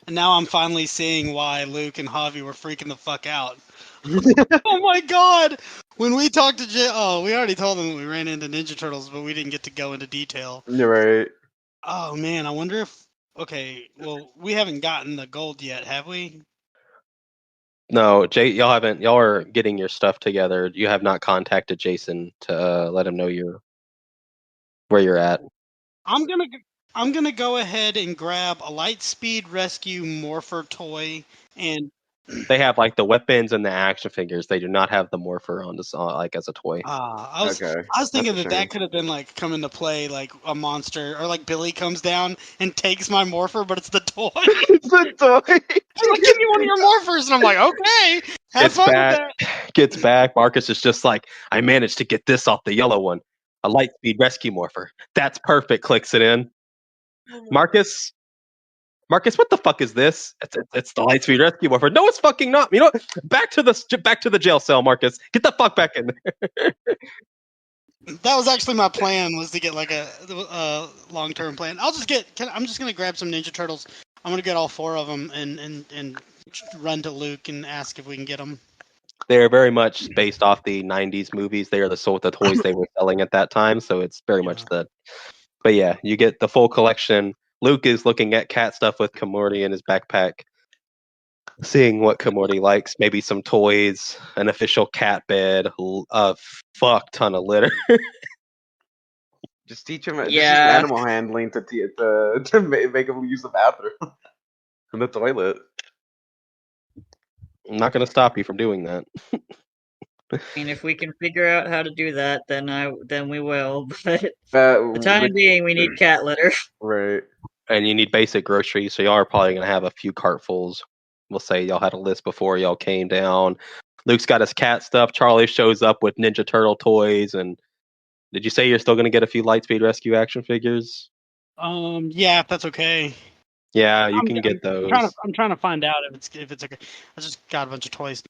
And now I'm finally seeing why Luke and Javi were freaking the fuck out. Oh my god! When we talked to we already told them we ran into Ninja Turtles, but we didn't get to go into detail. You're right. Oh man, I wonder if. Okay, well, we haven't gotten the gold yet, have we? No, y'all haven't. Y'all are getting your stuff together. You have not contacted Jason to let him know where you're at. I'm gonna go ahead and grab a Lightspeed Rescue Morpher toy, and They have like the weapons and the action figures. They do not have the morpher on this like as a toy. I was Okay. thinking That's a that shame. could have been like come into play like a monster, or like Billy comes down and takes my Morpher, but it's the toy. It's a toy. He's like, give me one of your Morphers, and I'm like, okay, have Gets fun with back, that. gets back. Marcus is just like, I managed to get this off the yellow one. A Lightspeed Rescue Morpher. That's perfect. Clicks it in. Marcus, what the fuck is this? It's the Lightspeed Rescue Morpher. No, it's fucking not. You know what? Back to the jail cell, Marcus. Get the fuck back in there. That was actually my plan, was to get like a long-term plan. I'm just gonna grab some Ninja Turtles. I'm gonna get all 4 of them and run to Luke and ask if we can get them. They're very much based off the '90s movies. They are the toys they were selling at that time, so it's very much the. But yeah, you get the full collection. Luke is looking at cat stuff with Kamorti in his backpack, seeing what Kamorti likes. Maybe some toys, an official cat bed, a fuck ton of litter. Just teach him. Just use Yeah, animal handling to make him use the bathroom and the toilet. I'm not going to stop you from doing that. I mean, if we can figure out how to do that, then we will. But for the Which, time being, we need cat litter. right. And you need basic groceries, so y'all are probably going to have a few cartfuls. We'll say y'all had a list before y'all came down. Luke's got his cat stuff. Charlie shows up with Ninja Turtle toys. And did you say you're still going to get a few Lightspeed Rescue action figures? Yeah, if that's okay. Yeah, you can get those. I'm trying to find out if it's okay. I just got a bunch of toys.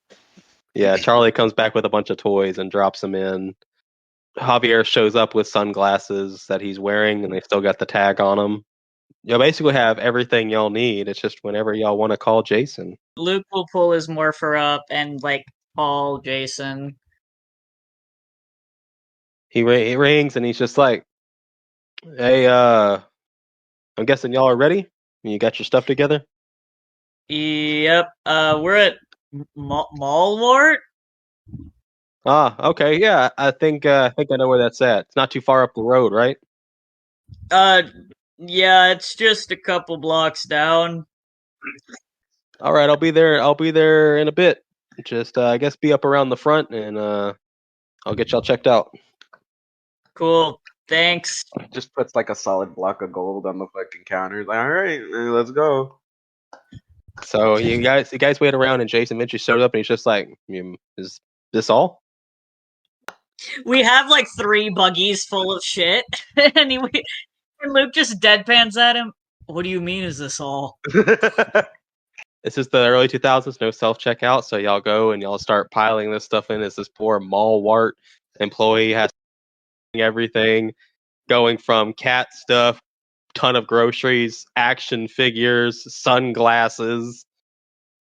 Yeah, Charlie comes back with a bunch of toys and drops them in. Javier shows up with sunglasses that he's wearing, and they still got the tag on them. You'll basically have everything y'all need. It's just whenever y'all want to call Jason. Luke will pull his morpher up and call Jason. He rings and he's just like, "Hey, I'm guessing y'all are ready. You got your stuff together." Yep. We're at Malwart. Ah, okay, yeah. I think I know where that's at. It's not too far up the road, right? Yeah, it's just a couple blocks down. All right, I'll be there. I'll be there in a bit. just I guess be up around the front, and I'll get y'all checked out. Cool. Thanks. Just puts like a solid block of gold on the fucking counter. Like, all right, let's go. So you guys wait around, and Jason eventually showed up, and he's just like, "Is this all?" We have like 3 buggies full of shit, and, and Luke just deadpans at him. What do you mean? Is this all? This is the early 2000s, no self checkout, so y'all go and y'all start piling this stuff in. As this poor Malwart employee has everything, going from cat stuff, ton of groceries, action figures, sunglasses,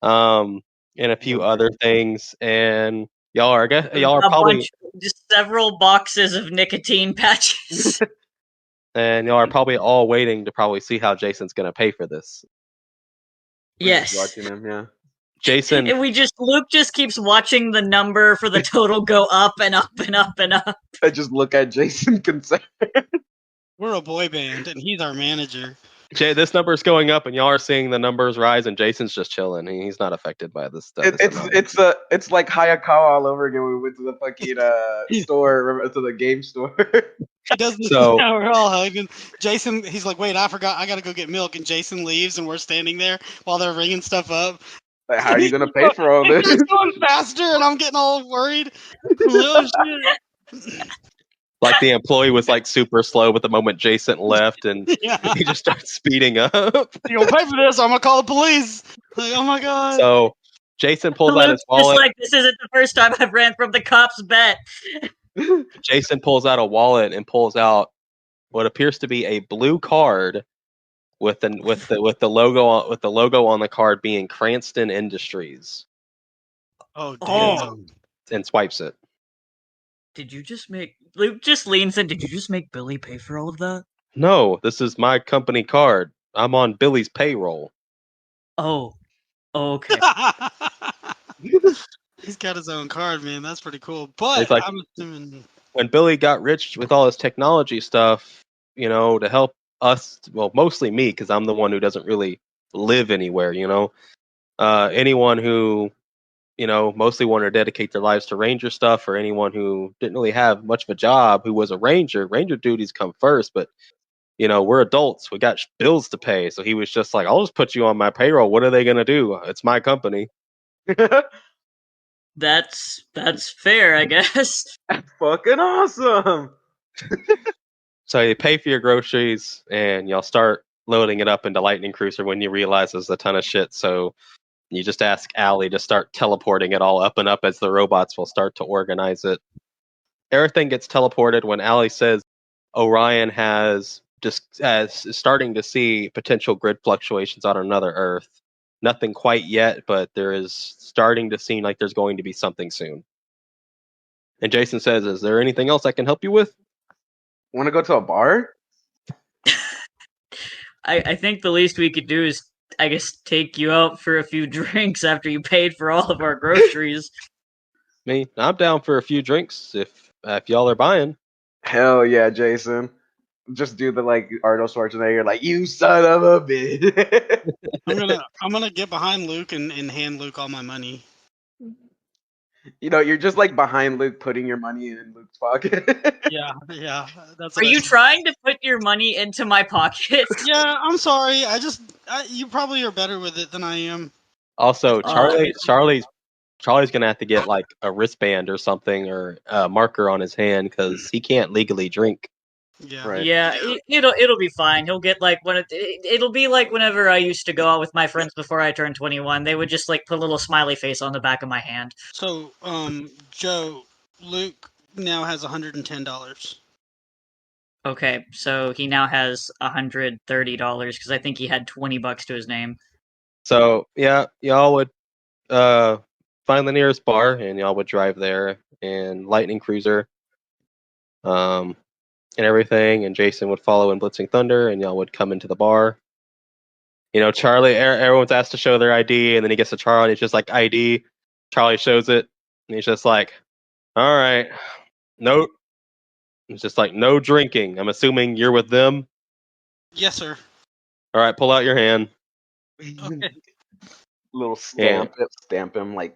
and a few other things. And y'all are probably just several boxes of nicotine patches. and y'all are probably all waiting to probably see how Jason's gonna pay for this. Yes. Watching him, yeah. Jason, And Luke just keeps watching the number for the total go up and up and up and up. I just look at Jason concerned. We're a boy band, and he's our manager. this number's going up, and y'all are seeing the numbers rise, and Jason's just chilling. He's not affected by this. It's like Hayakawa all over again. We went to the fucking store, to the game store. He does this. So- Yeah, we're all hugging. Jason, he's like, wait, I forgot. I got to go get milk. And Jason leaves, and we're standing there while they're ringing stuff up. Like, how are you gonna pay for all this? It's going faster, and I'm getting all worried. Oh, shit. Like the employee was like super slow, but the moment Jason left, and Yeah. he just starts speeding up. You gonna pay for this? I'm gonna call the police. Like, oh my god. So Jason pulls out his Luke's just wallet. like, this isn't the first time I've ran from the cops bet. Jason pulls out a wallet and pulls out what appears to be a blue card with the logo on the card being Cranston Industries, Oh damn. Oh. and swipes it. Did you just make... Luke just leans in. Did you just make Billy pay for all of that? No, this is my company card. I'm on Billy's payroll. Oh. Okay. He's got his own card, man. That's pretty cool. But It's like- I'm assuming. When Billy got rich with all his technology stuff, to help us, well, mostly me, because I'm the one who doesn't really live anywhere, anyone who, mostly wanted to dedicate their lives to ranger stuff, or anyone who didn't really have much of a job who was a ranger duties come first, but, we're adults. We got bills to pay. So he was just like, I'll just put you on my payroll. What are they going to do? It's my company. That's fair, I guess. Fucking awesome. So you pay for your groceries, and y'all start loading it up into Lightning Cruiser when you realize there's a ton of shit. So you just ask Allie to start teleporting it all up and up as the robots will start to organize it. Everything gets teleported when Allie says Orion is starting to see potential grid fluctuations on another Earth. Nothing quite yet, but there is starting to seem like there's going to be something soon. And Jason says, is there anything else I can help you with? Want to go to a bar? I think the least we could do is, I guess, take you out for a few drinks after you paid for all of our groceries. I'm down for a few drinks if y'all are buying. Hell yeah, Jason. Just do the like Arnold Schwarzenegger, like, you son of a bitch. I'm gonna get behind Luke and hand Luke all my money. You're just like behind Luke, putting your money in Luke's pocket. Yeah. That's. Are you trying to put your money into my pocket? Yeah, I'm sorry. You probably are better with it than I am. Also, Charlie's gonna have to get like a wristband or something, or a marker on his hand, because he can't legally drink. Yeah. Right. Yeah, it'll be fine. He'll get like it'll be like whenever I used to go out with my friends before I turned 21. They would just like put a little smiley face on the back of my hand. So, Joe, Luke now has $110. Okay, so he now has $130 because I think he had $20 to his name. So yeah, y'all would find the nearest bar, and y'all would drive there in Lightning Cruiser, and everything. And Jason would follow in Blitzing Thunder, and y'all would come into the bar. Charlie, everyone's asked to show their ID, and then he gets to Charlie, and he's just like, ID. Charlie shows it, and he's just like, all right, no. It's just like, no drinking. I'm assuming you're with them. Yes, sir. All right, pull out your hand. Okay. Little stamp him like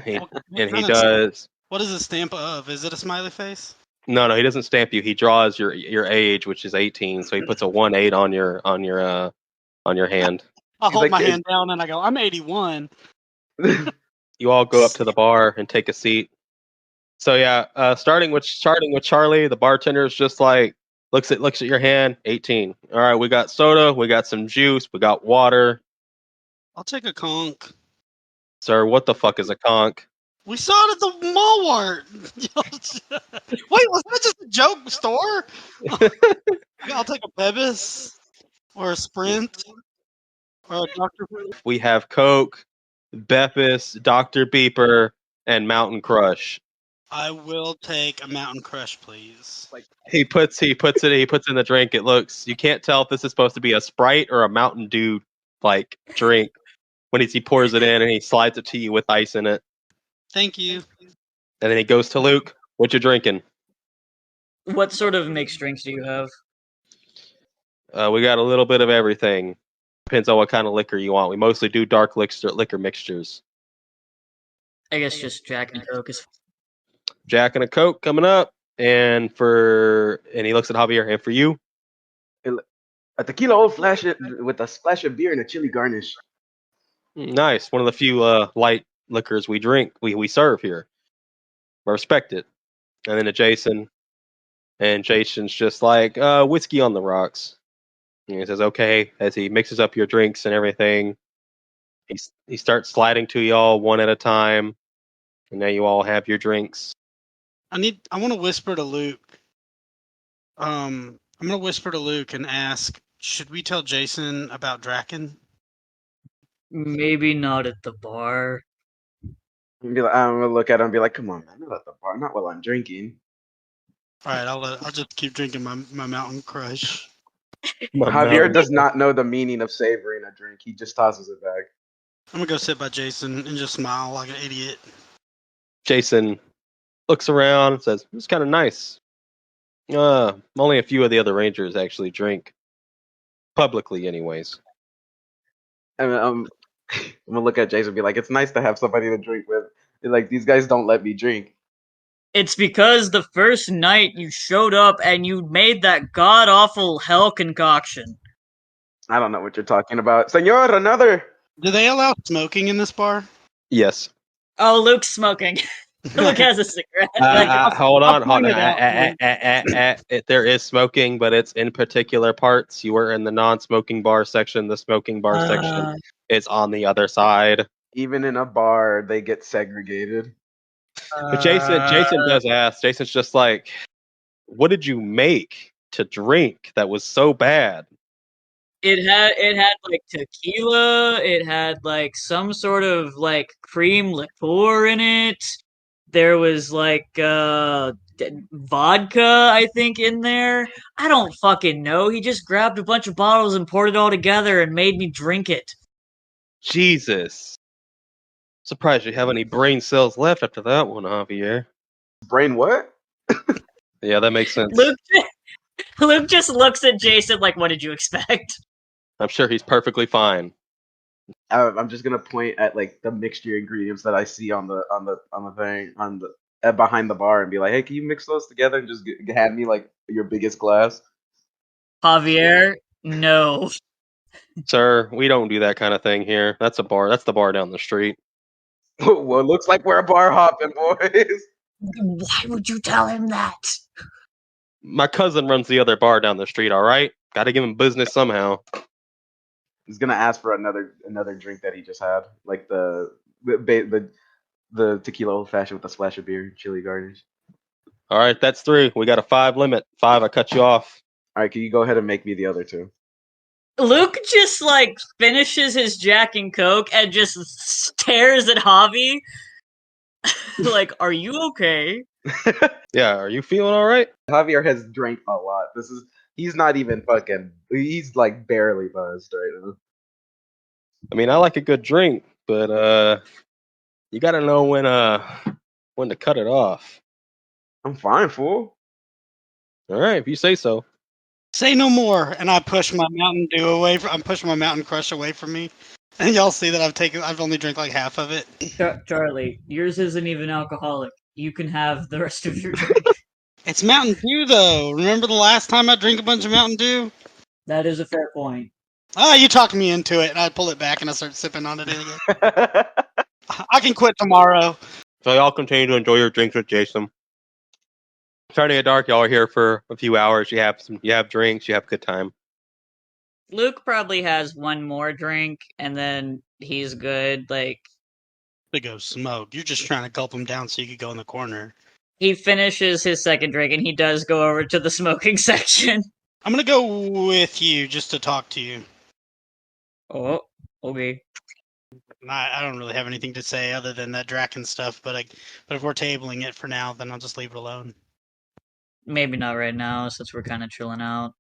He, What and he kind of- does. What is a stamp of? Is it a smiley face? No, he doesn't stamp you. He draws your age, which is 18. So he puts a 1-8 on your hand. I He's hold like, my hand down and I go, I'm 81. You all go up to the bar and take a seat. So yeah, starting with Charlie, the bartender is just like looks at your hand, 18. All right, we got soda, we got some juice, we got water. I'll take a conch. Sir, what the fuck is a conch? We saw it at the Walmart. Wait, was that just a joke store? I'll take a Bebis or a Sprint or a Dr. We have Coke, Beppis, Dr. Beeper, and Mountain Crush. I will take a Mountain Crush, please. He puts in the drink. It looks, you can't tell if this is supposed to be a Sprite or a Mountain Dew like drink when he pours it in and he slides it to you with ice in it. Thank you. And then he goes to Luke, what you drinking? What sort of mixed drinks do you have? We got a little bit of everything. Depends on what kind of liquor you want. We mostly do dark liquor mixtures. I guess just Jack and Coke is. Jack and a Coke coming up. And he looks at Javier, and for you? a tequila old flash with a splash of beer and a chili garnish. Nice. One of the few light liquors we drink, we serve here. I respect it. And then to Jason. And Jason's just like, whiskey on the rocks. And he says, okay, as he mixes up your drinks and everything. He starts sliding to y'all one at a time. And now you all have your drinks. I want to whisper to Luke. I'm gonna whisper to Luke and ask, should we tell Jason about Draken? Maybe not at the bar. I'm gonna look at him and be like, "Come on, man, not at the bar, not while I'm drinking." All right, I'll just keep drinking my Mountain Crush. Javier does not know the meaning of savoring a drink. He just tosses it back. I'm gonna go sit by Jason and just smile like an idiot. Jason looks around and says, it's kind of nice. Only a few of the other Rangers actually drink. Publicly, anyways. And I'm gonna look at Jason and be like, "It's nice to have somebody to drink with. Like, these guys don't let me drink." It's because the first night you showed up and you made that god awful hell concoction. I don't know what you're talking about. Senor, another. Do they allow smoking in this bar? Yes. Oh, Luke's smoking. Luke has a cigarette. Hold on. point it out. There is smoking, but it's in particular parts. You were in the non-smoking bar section. The smoking bar section is on the other side. Even in a bar, they get segregated. But Jason does ask. Jason's just like, what did you make to drink that was so bad? It had like tequila. It had like some sort of like cream liqueur in it. There was like vodka, I think, in there. I don't fucking know. He just grabbed a bunch of bottles and poured it all together and made me drink it. Jesus. Surprised you have any brain cells left after that one, Javier. Brain what? Yeah, that makes sense. Luke just looks at Jason like, what did you expect? I'm sure he's perfectly fine. I'm just gonna point at like the mixture ingredients that I see on the thing on the behind the bar and be like, "Hey, can you mix those together and just hand me like your biggest glass?" Javier, no. Sir, we don't do that kind of thing here. That's a bar. That's the bar down the street. Well, it looks like we're a bar hopping, boys. Why would you tell him that? My cousin runs the other bar down the street, all right? Got to give him business somehow. He's gonna ask for another drink that he just had, like the tequila old fashioned with a splash of beer and chili garnish. All right, that's 3. We got a 5 limit. 5, I cut you off. All right, can you go ahead and make me the other 2? Luke just like finishes his Jack and Coke and just stares at Javi. Like, are you okay? Yeah, are you feeling all right? Javier has drank a lot. He's not even fucking. He's like barely buzzed right now. I mean, I like a good drink, but you got to know when to cut it off. I'm fine, fool. All right, if you say so. Say no more, and I push my Mountain Dew away. I'm pushing my Mountain Crush away from me. And y'all see that I've only drank like half of it. Charlie, yours isn't even alcoholic. You can have the rest of your drink. It's Mountain Dew though. Remember the last time I drank a bunch of Mountain Dew? That is a fair point. Ah, you talked me into it, and I pull it back and I start sipping on it again. I can quit tomorrow. So y'all continue to enjoy your drinks with Jason. Starting at dark, y'all are here for a few hours. You have drinks, you have a good time. Luke probably has one more drink, and then he's good. Like, To go smoke. You're just trying to gulp him down so you could go in the corner. he finishes his second drink, and he does go over to the smoking section. I'm gonna go with you just to talk to you. Oh, okay. I don't really have anything to say other than that Draken stuff, but if we're tabling it for now, then I'll just leave it alone. Maybe not right now, since we're kind of chilling out.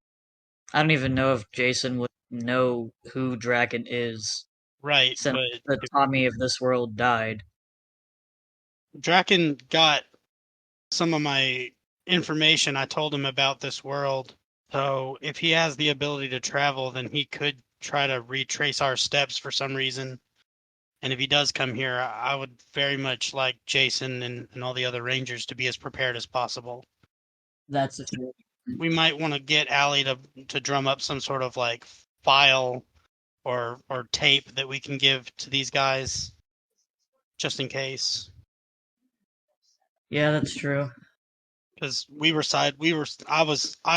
I don't even know if Jason would know who Draken is, Right, since but the Tommy of this world died. Draken got some of my information. I told him about this world. So if he has the ability to travel, then he could try to retrace our steps for some reason. And if he does come here, I would very much like Jason and all the other Rangers to be as prepared as possible. That's a fair. We might want to get Allie to drum up some sort of like file or tape that we can give to these guys just in case. Yeah, that's true. Because I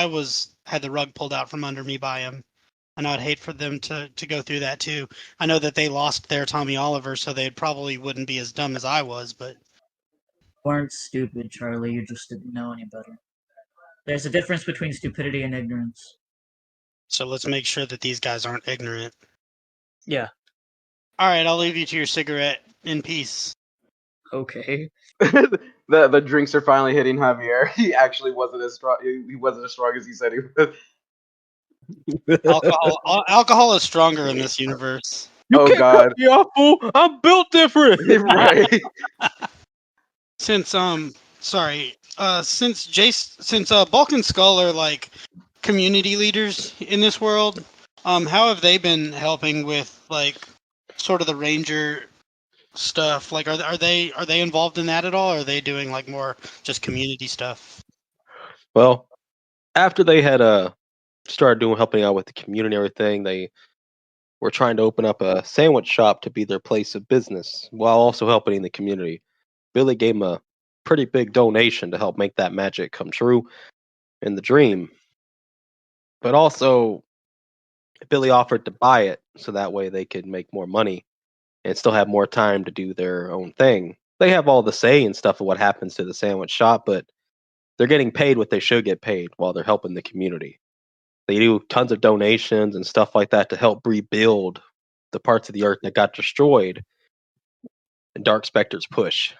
was had the rug pulled out from under me by him, and I'd hate for them to go through that too. I know that they lost their Tommy Oliver, so they probably wouldn't be as dumb as I was, but You weren't stupid, Charlie. You just didn't know any better. There's a difference between stupidity and ignorance. so let's make sure that these guys aren't ignorant. Yeah. All right, I'll leave you to your cigarette in peace. Okay. The drinks are finally hitting Javier. He actually wasn't as strong. He wasn't as strong as he said he was. Alcohol is stronger in this universe. You Oh, can't God. cut me off, fool! I'm built different. Right. Since since Bulk and Skull are like community leaders in this world, how have they been helping with like sort of the ranger stuff? Like, are they involved in that at all? Or are they doing like more just community stuff? Well, after they had started helping out with the community and everything, they were trying to open up a sandwich shop to be their place of business while also helping the community. Billy gave him a pretty big donation to help make that magic come true in the dream. But also, Billy offered to buy it so that way they could make more money and still have more time to do their own thing. They have all the say and stuff of what happens to the sandwich shop, but they're getting paid what they should get paid while they're helping the community. They do tons of donations and stuff like that to help rebuild the parts of the earth that got destroyed in Dark Spectre's push.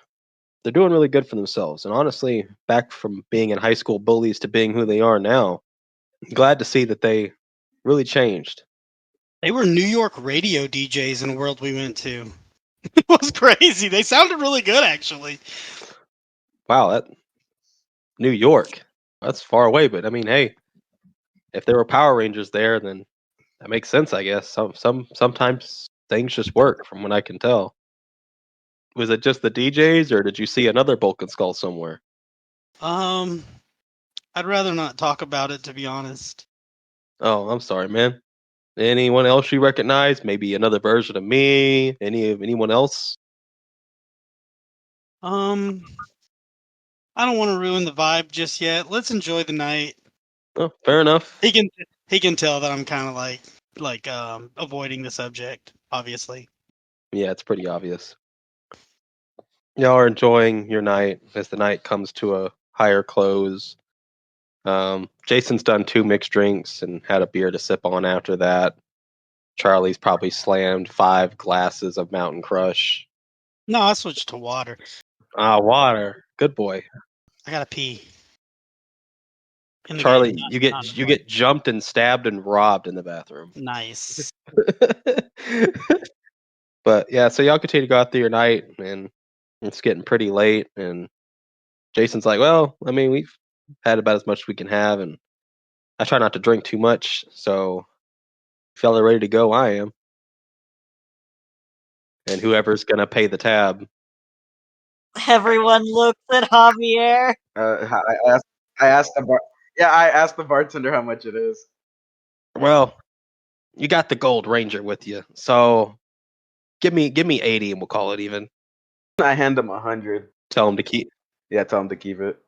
They're doing really good for themselves. And honestly, back from being in high school bullies to being who they are now, I'm glad to see that they really changed. They were New York radio DJs in a world we went to. It was crazy. They sounded really good, actually. Wow, that New York. That's far away, but I mean, hey, if there were Power Rangers there, then that makes sense, I guess. Sometimes things just work, from what I can tell. Was it just the DJs, or did you see another Bulk and Skull somewhere? I'd rather not talk about it, to be honest. Oh, I'm sorry, man. Anyone else you recognize? Maybe another version of me? Anyone else? I don't want to ruin the vibe just yet. Let's enjoy the night. Oh, fair enough. He can tell that I'm kind of like avoiding the subject, obviously. Yeah, it's pretty obvious. Y'all are enjoying your night as the night comes to a higher close. Jason's done 2 mixed drinks and had a beer to sip on after that. Charlie's probably slammed 5 glasses of Mountain Crush. No, I switched to water. Water. Good boy. I gotta pee. In the Charlie, game, you not in the get play. jumped and stabbed and robbed in the bathroom. Nice. But yeah, so y'all continue to go out through your night, and it's getting pretty late. And Jason's like, "Well, I mean, we've had about as much as we can have, and I try not to drink too much. So if y'all are ready to go, I am." and whoever's gonna pay the tab. Everyone looks at Javier. I asked I asked the bartender how much it is. Well, you got the Gold Ranger with you, so give me 80 and we'll call it even. I hand him 100. Tell him to keep. Yeah, tell him to keep it.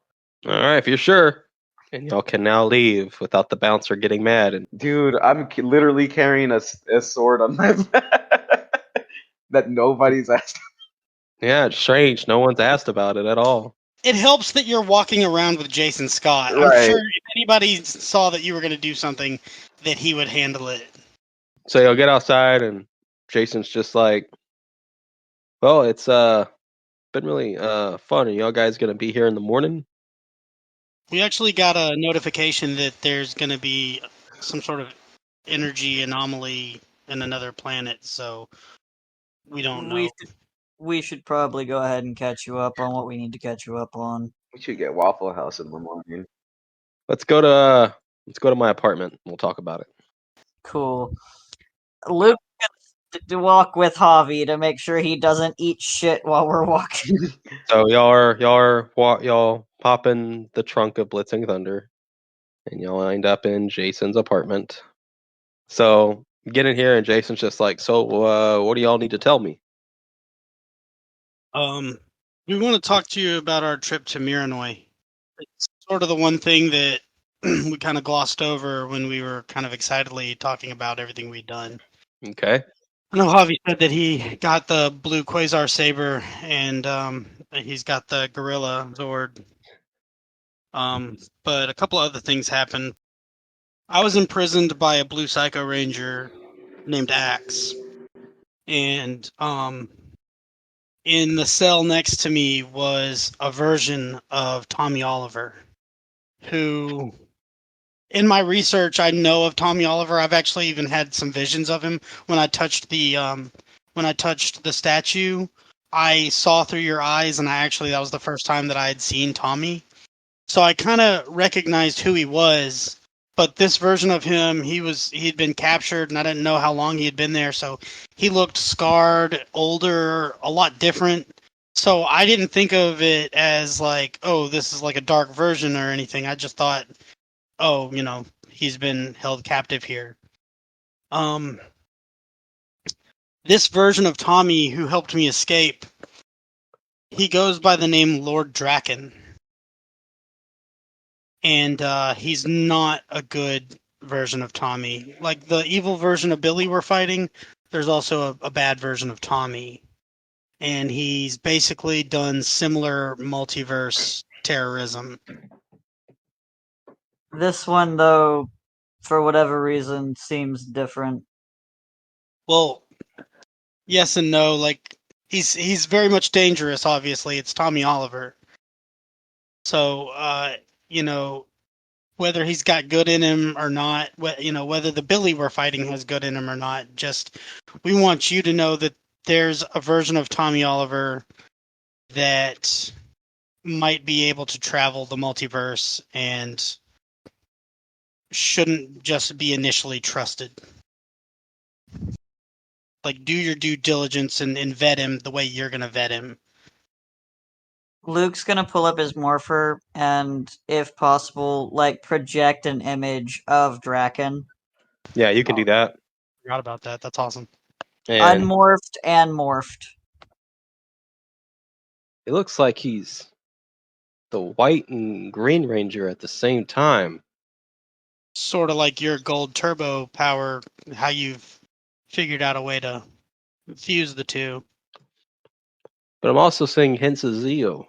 All right, if you're sure, and y'all can now leave without the bouncer getting mad. And Dude, I'm literally carrying a sword on my back that nobody's asked. yeah, it's strange. No one's asked about it at all. It helps that you're walking around with Jason Scott. I'm Right. sure if anybody saw that you were going to do something, that he would handle it. So y'all get outside, and Jason's just like, "Well, it's been really fun. Are y'all guys gonna be here in the morning?" We actually got a notification that there's going to be some sort of energy anomaly in another planet, so we don't know. We should probably go ahead and catch you up on what we need to catch you up on. We should get Waffle House in the morning. Let's go to my apartment. We'll talk about it. Cool. Luke to walk with Javi to make sure he doesn't eat shit while we're walking. So y'all pop in the trunk of Blitzing Thunder, and y'all end up in Jason's apartment. So get in here, and Jason's just like, "So, what do y'all need to tell me?" We want to talk to you about our trip to Miranoi. It's sort of the one thing that we kind of glossed over when we were kind of excitedly talking about everything we'd done. Okay. I know Javi said that he got the blue Quasar Saber and he's got the Gorilla Zord. But a couple other things happened. I was imprisoned by a blue Psycho Ranger named Axe. And in the cell next to me was a version of Tommy Oliver, who, in my research, I know of Tommy Oliver. I've actually even had some visions of him when I touched the statue. I saw through your eyes, and that was the first time that I had seen Tommy. So I kind of recognized who he was. But this version of him, he'd been captured, and I didn't know how long he had been there. So he looked scarred, older, a lot different. So I didn't think of it as like, oh, this is like a dark version or anything. I just thought, oh, he's been held captive here. This version of Tommy who helped me escape, he goes by the name Lord Draken. And he's not a good version of Tommy. Like the evil version of Billy we're fighting, there's also a bad version of Tommy. And he's basically done similar multiverse terrorism. This one, though, for whatever reason, seems different. Well, yes and no. Like he's very much dangerous. Obviously, it's Tommy Oliver. So whether he's got good in him or not, whether the Billy we're fighting has good in him or not. Just we want you to know that there's a version of Tommy Oliver that might be able to travel the multiverse and shouldn't just be initially trusted. Like, do your due diligence and vet him the way you're going to vet him. Luke's gonna pull up his morpher and, if possible, project an image of Draken. Yeah, you can do that. Forgot about that. That's awesome. And Unmorphed and morphed. it looks like he's the white and green ranger at the same time. Sort of like your gold turbo power, how you've figured out a way to fuse the two. But I'm also seeing hints of Zeo.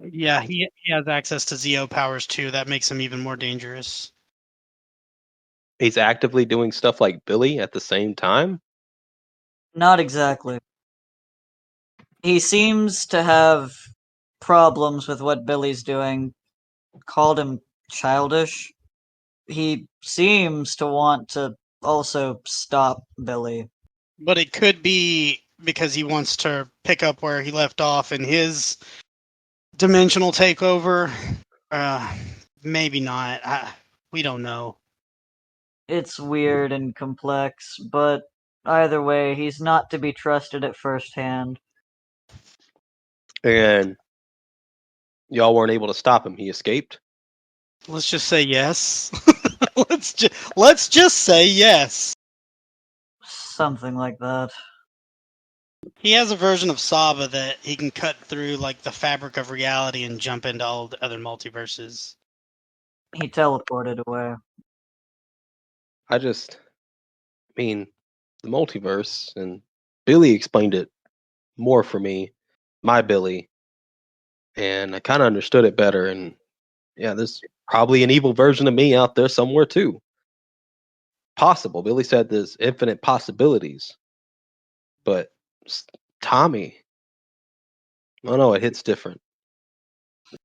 Yeah, he has access to Zeo powers too. That makes him even more dangerous. He's actively doing stuff like Billy at the same time. Not exactly. He seems to have problems with what Billy's doing. Called him childish. He seems to want to also stop Billy. But it could be because he wants to pick up where he left off in his dimensional takeover. Maybe not. We don't know. It's weird and complex, but Either way, he's not to be trusted at first hand. And y'all weren't able to stop him. He escaped. Let's just say yes. let's just say yes. Something like that. He has a version of Saba that he can cut through like the fabric of reality and jump into all the other multiverses. He teleported away. I mean, the multiverse, and Billy explained it more for me, my Billy, and I kind of understood it better. And yeah, there's probably an evil version of me out there somewhere too. Possible. Billy said there's infinite possibilities, but Tommy, I don't know, it hits different.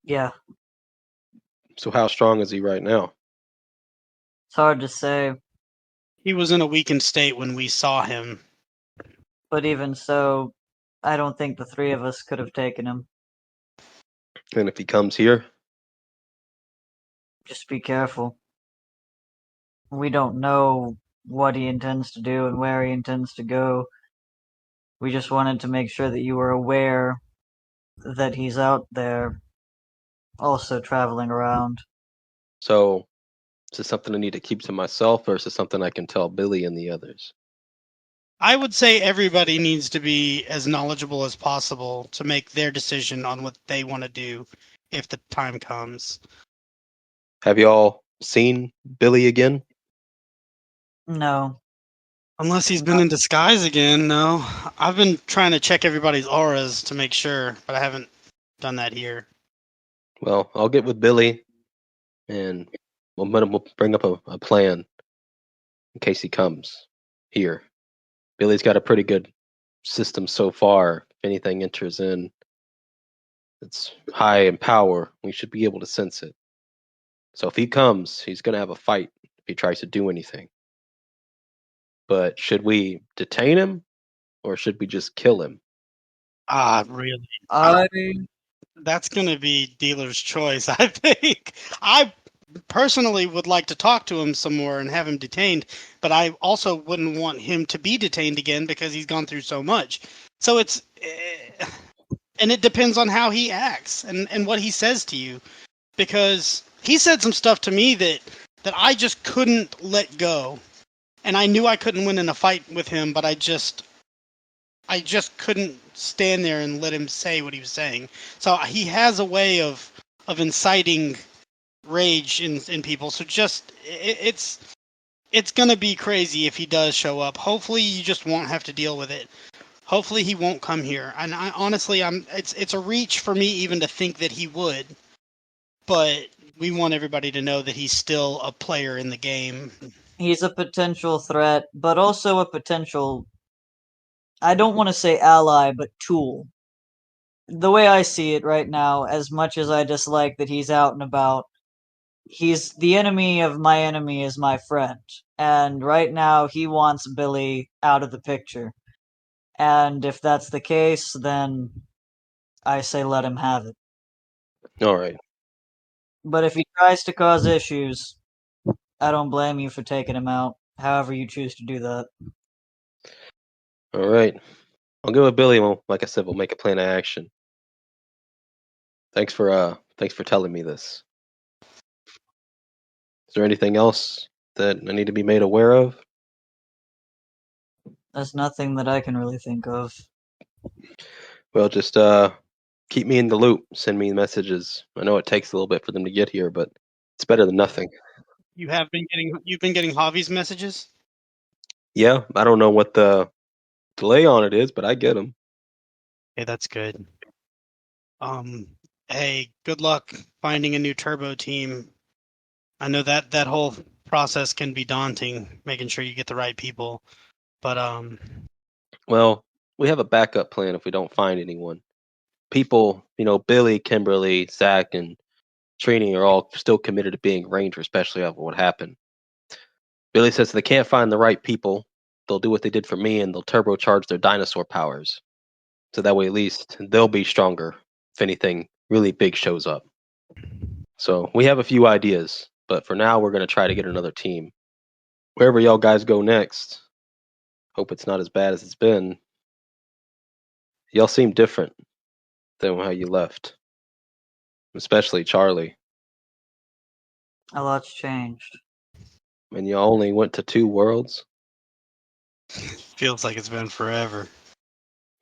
Yeah, So how strong is he right now? it's hard to say, He was in a weakened state when we saw him. but even so, I don't think the three of us could have taken him. And if he comes here, Just be careful. We don't know what he intends to do and where he intends to go. We just wanted to make sure that you were aware that he's out there, also traveling around. so is this something I need to keep to myself, or is this something I can tell Billy and the others? I would say everybody needs to be as knowledgeable as possible to make their decision on what they want to do if the time comes. Have y'all seen Billy again? No. Unless he's been in disguise again, no. I've been trying to check everybody's auras to make sure, but I haven't done that here. Well, I'll get with Billy, and we'll bring up a plan in case he comes here. Billy's got a pretty good system so far. If anything enters in that's high in power, we should be able to sense it. So if he comes, he's going to have a fight if he tries to do anything. But should we detain him, or should we just kill him? Really? I That's going to be dealer's choice, I think. I personally would like to talk to him some more and have him detained, but I also wouldn't want him to be detained again because he's gone through so much. So it's and it depends on how he acts and what he says to you, because he said some stuff to me that I just couldn't let go, and I knew I couldn't win in a fight with him, but I just couldn't stand there and let him say what he was saying. So he has a way of inciting rage in people. So just it's gonna be crazy if he does show up. Hopefully you just won't have to deal with it. Hopefully he won't come here. And I honestly, it's a reach for me even to think that he would. But we want everybody to know that he's still a player in the game. he's a potential threat, but also a potential, I don't want to say ally, but tool. The way I see it right now, as much as I dislike that he's out and about, he's the enemy of my enemy is my friend. And right now he wants Billy out of the picture. And if that's the case, then I say let him have it. All right. But if he tries to cause issues, I don't blame you for taking him out, however you choose to do that. All right. I'll go with Billy. Well, like I said, we'll make a plan of action. Thanks for telling me this. Is there anything else that I need to be made aware of? There's nothing that I can really think of. Well, just keep me in the loop. Send me messages. I know it takes a little bit for them to get here, but it's better than nothing. You've been getting Javi's messages? Yeah, I don't know what the delay on it is, but I get them. Okay, that's good. Hey, good luck finding a new turbo team. I know that whole process can be daunting, making sure you get the right people. But Well, we have a backup plan if we don't find anyone. People, Billy, Kimberly, Zach, and Trini are all still committed to being Ranger, especially after what happened. Billy says if they can't find the right people, they'll do what they did for me and they'll turbocharge their dinosaur powers. So that way, at least, they'll be stronger if anything really big shows up. So we have a few ideas, but for now, we're going to try to get another team. Wherever y'all guys go next, Hope it's not as bad as it's been. Y'all seem different than how you left. Especially Charlie. A lot's changed. And you only went to 2 worlds. Feels like it's been forever.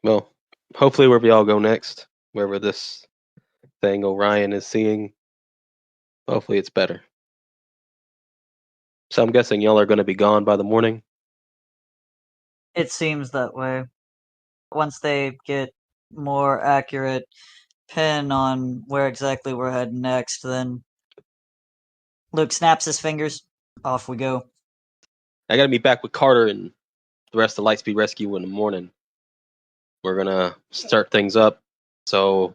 Well, hopefully wherever y'all go next, wherever this thing Orion is seeing, hopefully it's better. So I'm guessing y'all are going to be gone by the morning. It seems that way. Once they get more accurate pin on where exactly we're heading next, then Luke snaps his fingers. Off we go. I got to be back with Carter and the rest of Lightspeed Rescue in the morning. We're going to start things up. So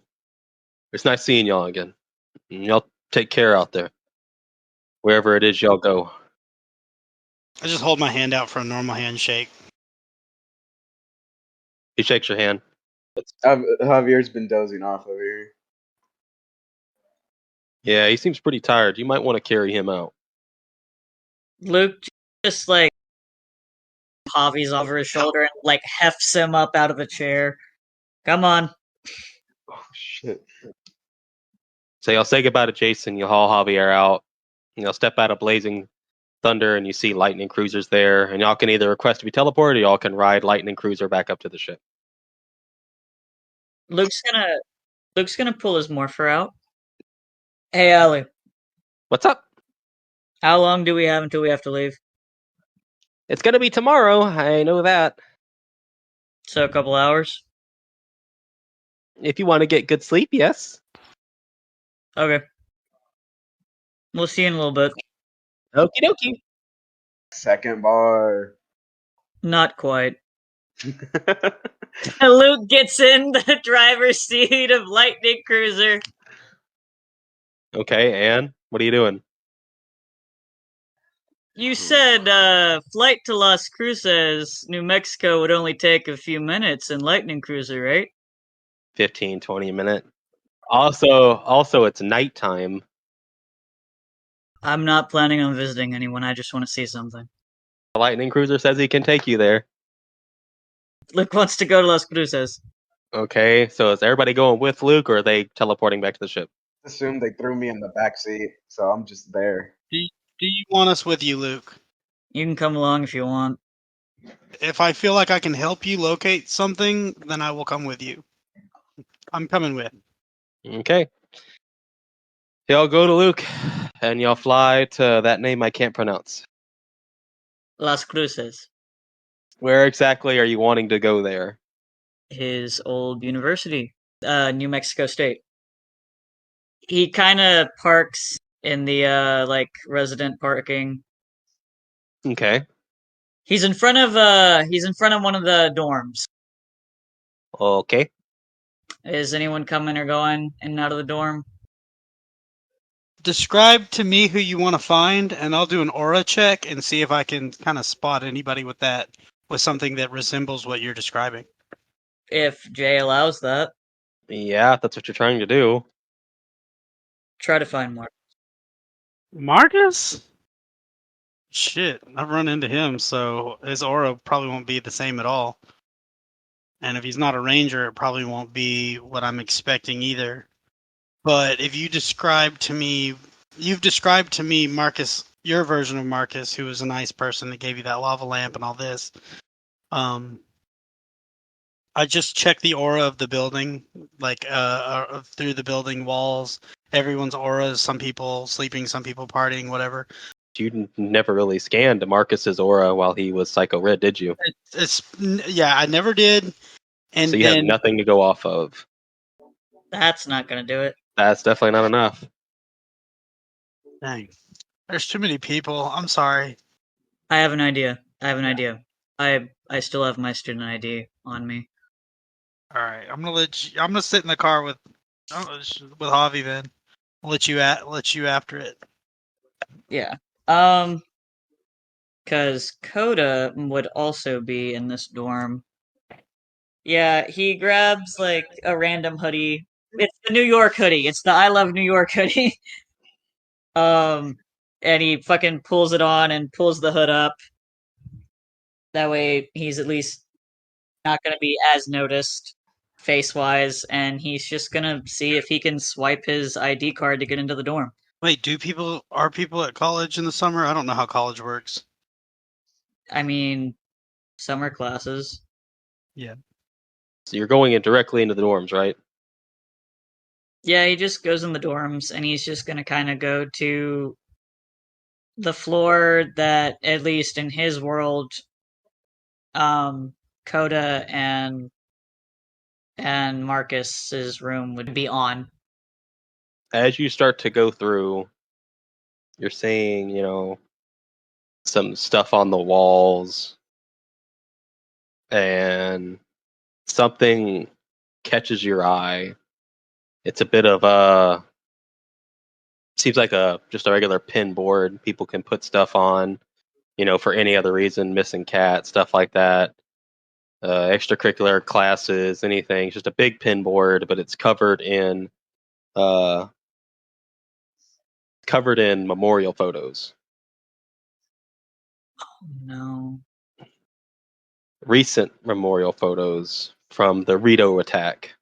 it's nice seeing y'all again. And y'all take care out there. Wherever it is y'all go. I just hold my hand out for a normal handshake. He shakes your hand. Javier's been dozing off over here. Yeah, he seems pretty tired. You might want to carry him out. Luke just like Javi's over his shoulder and like hefts him up out of a chair. Come on. Oh shit! So y'all say goodbye to Jason. You haul Javier out. Y'all step out of Blazing Thunder and you see Lightning Cruisers there. And y'all can either request to be teleported or y'all can ride Lightning Cruiser back up to the ship. Luke's gonna pull his morpher out. Hey Allie, What's up? how long do we have until we have to leave? It's going to be tomorrow. I know that. So a couple hours? If you want to get good sleep, yes. Okay. We'll see you in a little bit. Okie dokie. Second bar. Not quite. Luke gets in the driver's seat of Lightning Cruiser. Okay, and what are you doing? You said flight to Las Cruces, New Mexico would only take a few minutes in Lightning Cruiser, right? 15, 20 minute. Also, it's nighttime. I'm not planning on visiting anyone. I just want to see something. The Lightning Cruiser says he can take you there. Luke wants to go to Las Cruces. Okay, so is everybody going with Luke, or are they teleporting back to the ship? Assume they threw me in the back seat, so I'm just there. Do you want us with you, Luke? You can come along if you want. If I feel like I can help you locate something, then I will come with you. I'm coming with. Okay. Y'all go to Luke, and y'all fly to that name I can't pronounce. Las Cruces, Where exactly are you wanting to go there? his old university, New Mexico State. He kind of parks in the like resident parking. Okay. He's in front of one of the dorms. Okay. Is anyone coming or going in and out of the dorm? Describe to me who you want to find, and I'll do an aura check and see if I can kind of spot anybody with something that resembles what you're describing. If Jay allows that. Yeah, if that's what you're trying to do. Try to find more. Marcus? Shit, I've run into him, so his aura probably won't be the same at all. And if he's not a ranger, it probably won't be what I'm expecting either. But if you describe to me, you've described to me Marcus, your version of Marcus, who was a nice person that gave you that lava lamp and all this. I just checked the aura of the building, like through the building walls. Everyone's auras. Some people sleeping, some people partying, whatever. You never really scanned Marcus's aura while he was Psycho Red, did you? Yeah, I never did. And so you have nothing to go off of. That's not gonna do it. That's definitely not enough. Dang. There's too many people. I'm sorry. I have an idea. I still have my student ID on me. All right, I'm gonna sit in the car with Javi then. I'll let you after it. Yeah. Cause Coda would also be in this dorm. Yeah, he grabs like a random hoodie. It's the New York hoodie. It's the I Love New York hoodie. And he fucking pulls it on and pulls the hood up. That way, he's at least not going to be as noticed face-wise, and he's just going to see if he can swipe his ID card to get into the dorm. Wait, are people at college in the summer? I don't know how college works. I mean, summer classes. Yeah. So you're going in directly into the dorms, right? Yeah, he just goes in the dorms, and he's just going to kind of go to the floor that, at least in his world, Coda and Marcus's room would be on. As you start to go through, you're seeing, some stuff on the walls, and something catches your eye. It's a bit of seems like just a regular pin board people can put stuff on, for any other reason, missing cat, stuff like that. Extracurricular classes, anything. It's just a big pin board, but it's covered in memorial photos. No. Recent memorial photos from the Rito attack.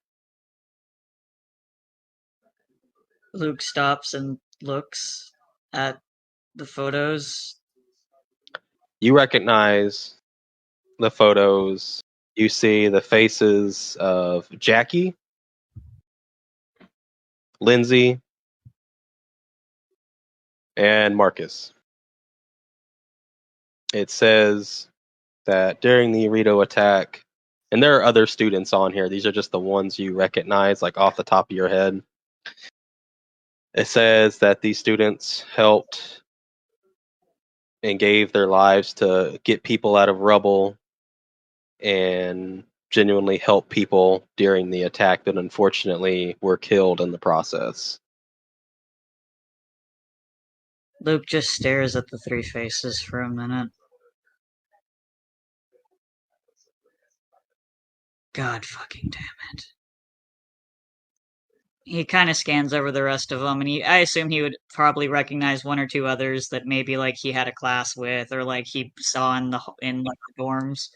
Luke stops and looks at the photos. You recognize the photos. You see the faces of Jackie, Lindsay, and Marcus. It says that during the Rito attack, and there are other students on here, these are just the ones you recognize, like off the top of your head. It says that these students helped and gave their lives to get people out of rubble and genuinely help people during the attack, but unfortunately were killed in the process. Luke just stares at the three faces for a minute. God fucking damn it. He kind of scans over the rest of them, and I assume he would probably recognize one or two others that maybe like he had a class with, or like he saw in like the dorms.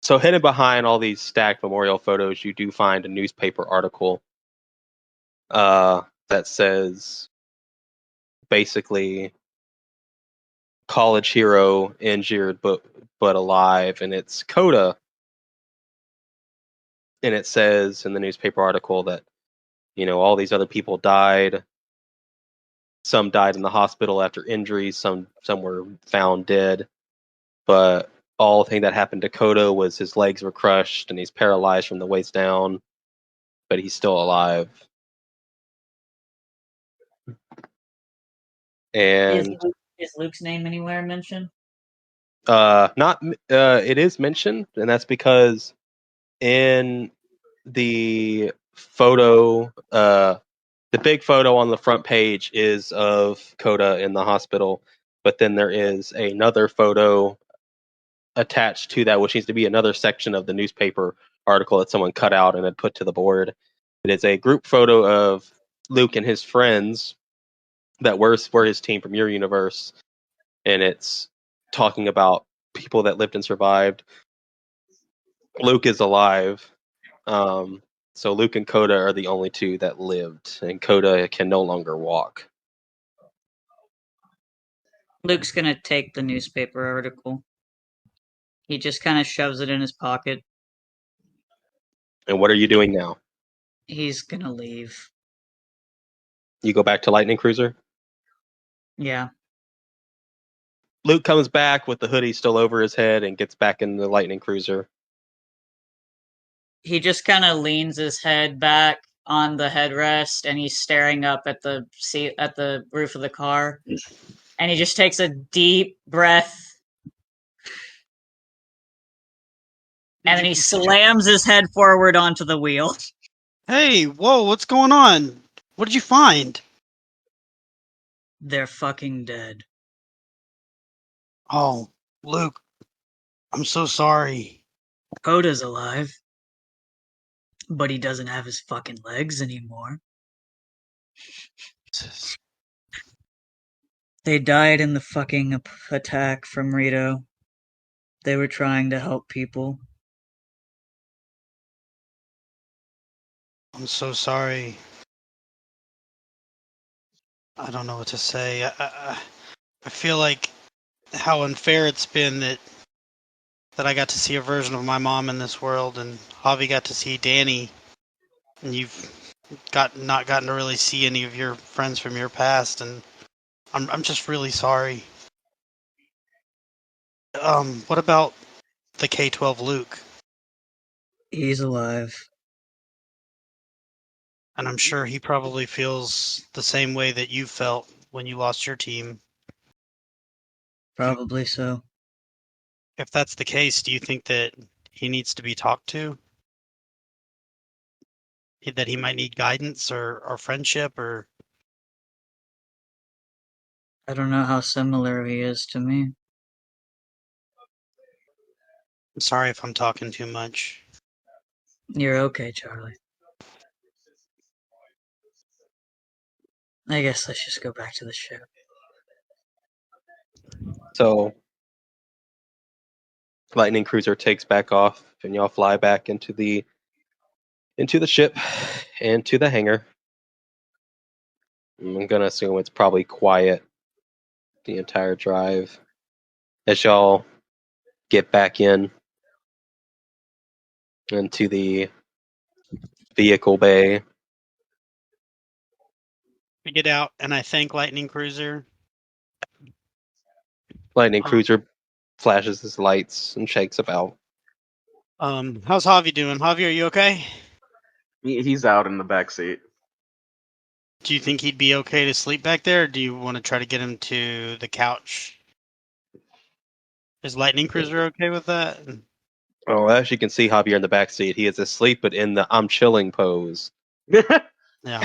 So hidden behind all these stacked memorial photos, you do find a newspaper article that says basically college hero injured but alive, and it's Coda. And it says in the newspaper article that all these other people died. Some died in the hospital after injuries. Some were found dead. But all thing that happened to Coda was his legs were crushed and he's paralyzed from the waist down, but he's still alive. And is Luke's name anywhere mentioned? not it is mentioned, and that's because in the photo, the big photo on the front page is of Coda in the hospital, but then there is another photo attached to that, which needs to be another section of the newspaper article that someone cut out and had put to the board. It is a group photo of Luke and his friends that were his team from your universe, and it's talking about people that lived and survived. Luke is alive. So Luke and Coda are the only two that lived, and Coda can no longer walk. Luke's gonna take the newspaper article. He just kind of shoves it in his pocket. And what are you doing now? He's gonna leave. You go back to Lightning Cruiser? Yeah. Luke comes back with the hoodie still over his head and gets back in the Lightning Cruiser. He just kind of leans his head back on the headrest, and he's staring up at the roof of the car. And he just takes a deep breath, and then he slams his head forward onto the wheel. Hey, whoa, what's going on? What did you find? They're fucking dead. Oh, Luke, I'm so sorry. Coda's alive, but he doesn't have his fucking legs anymore. They died in the fucking attack from Rito. They were trying to help people. I'm so sorry. I don't know what to say. I feel like how unfair it's been that I got to see a version of my mom in this world, and Javi got to see Danny, and you've not gotten to really see any of your friends from your past, and I'm just really sorry. What about the K-12 Luke? He's alive. And I'm sure he probably feels the same way that you felt when you lost your team. Probably so. If that's the case, do you think that he needs to be talked to? That he might need guidance or friendship or I don't know how similar he is to me. I'm sorry if I'm talking too much. You're okay, Charlie. I guess let's just go back to the ship. So, Lightning Cruiser takes back off, and y'all fly back into the ship and to the hangar. I'm gonna assume it's probably quiet the entire drive as y'all get back into the vehicle bay. I get out and I thank Lightning Cruiser. Lightning Um, Cruiser flashes his lights and shakes about. How's Javi doing? Javi, are you okay? He's out in the back seat. Do you think he'd be okay to sleep back there, or do you want to try to get him to the couch? Is Lightning Cruiser okay with that? Oh, as you can see, Javier in the back seat, he is asleep, but in the I'm chilling pose. Yeah.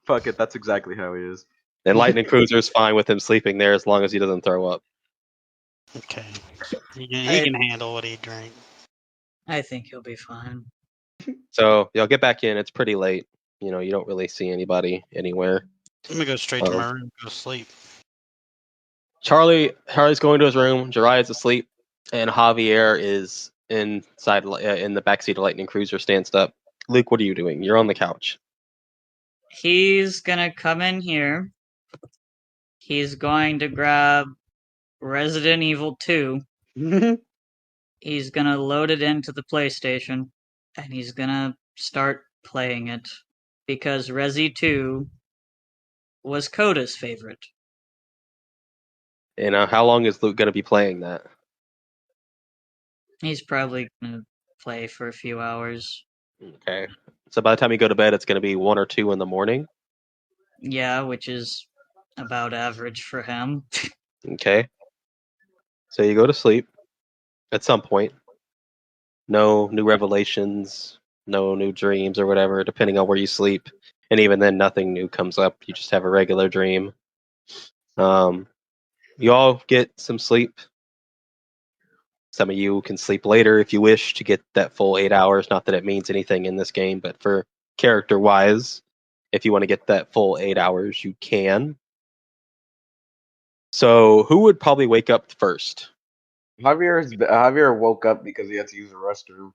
Fuck it, that's exactly how he is. And Lightning Cruiser is fine with him sleeping there as long as he doesn't throw up. Okay. He can handle what he drank. I think he'll be fine. So y'all get back in. It's pretty late. You know, you don't really see anybody anywhere. I'm gonna go straight to my room and go sleep. Charlie's going to his room. Jiraiya's asleep, and Javier is inside in the backseat of Lightning Cruiser, stands up. Luke, what are you doing? You're on the couch. He's gonna come in here. He's going to grab Resident Evil 2. He's gonna load it into the PlayStation, and he's gonna start playing it. Because Resi 2 was Coda's favorite. And how long is Luke going to be playing that? He's probably gonna play for a few hours. Okay. So by the time you go to bed, it's going to be 1 or 2 in the morning. Yeah, which is about average for him. Okay. So you go to sleep at some point. No new revelations, no new dreams or whatever, depending on where you sleep. And even then, nothing new comes up. You just have a regular dream. You all get some sleep. Some of you can sleep later if you wish to get that full 8 hours. Not that it means anything in this game, but for character wise, if you want to get that full 8 hours, you can. So, who would probably wake up first? Javier woke up because he had to use the restroom.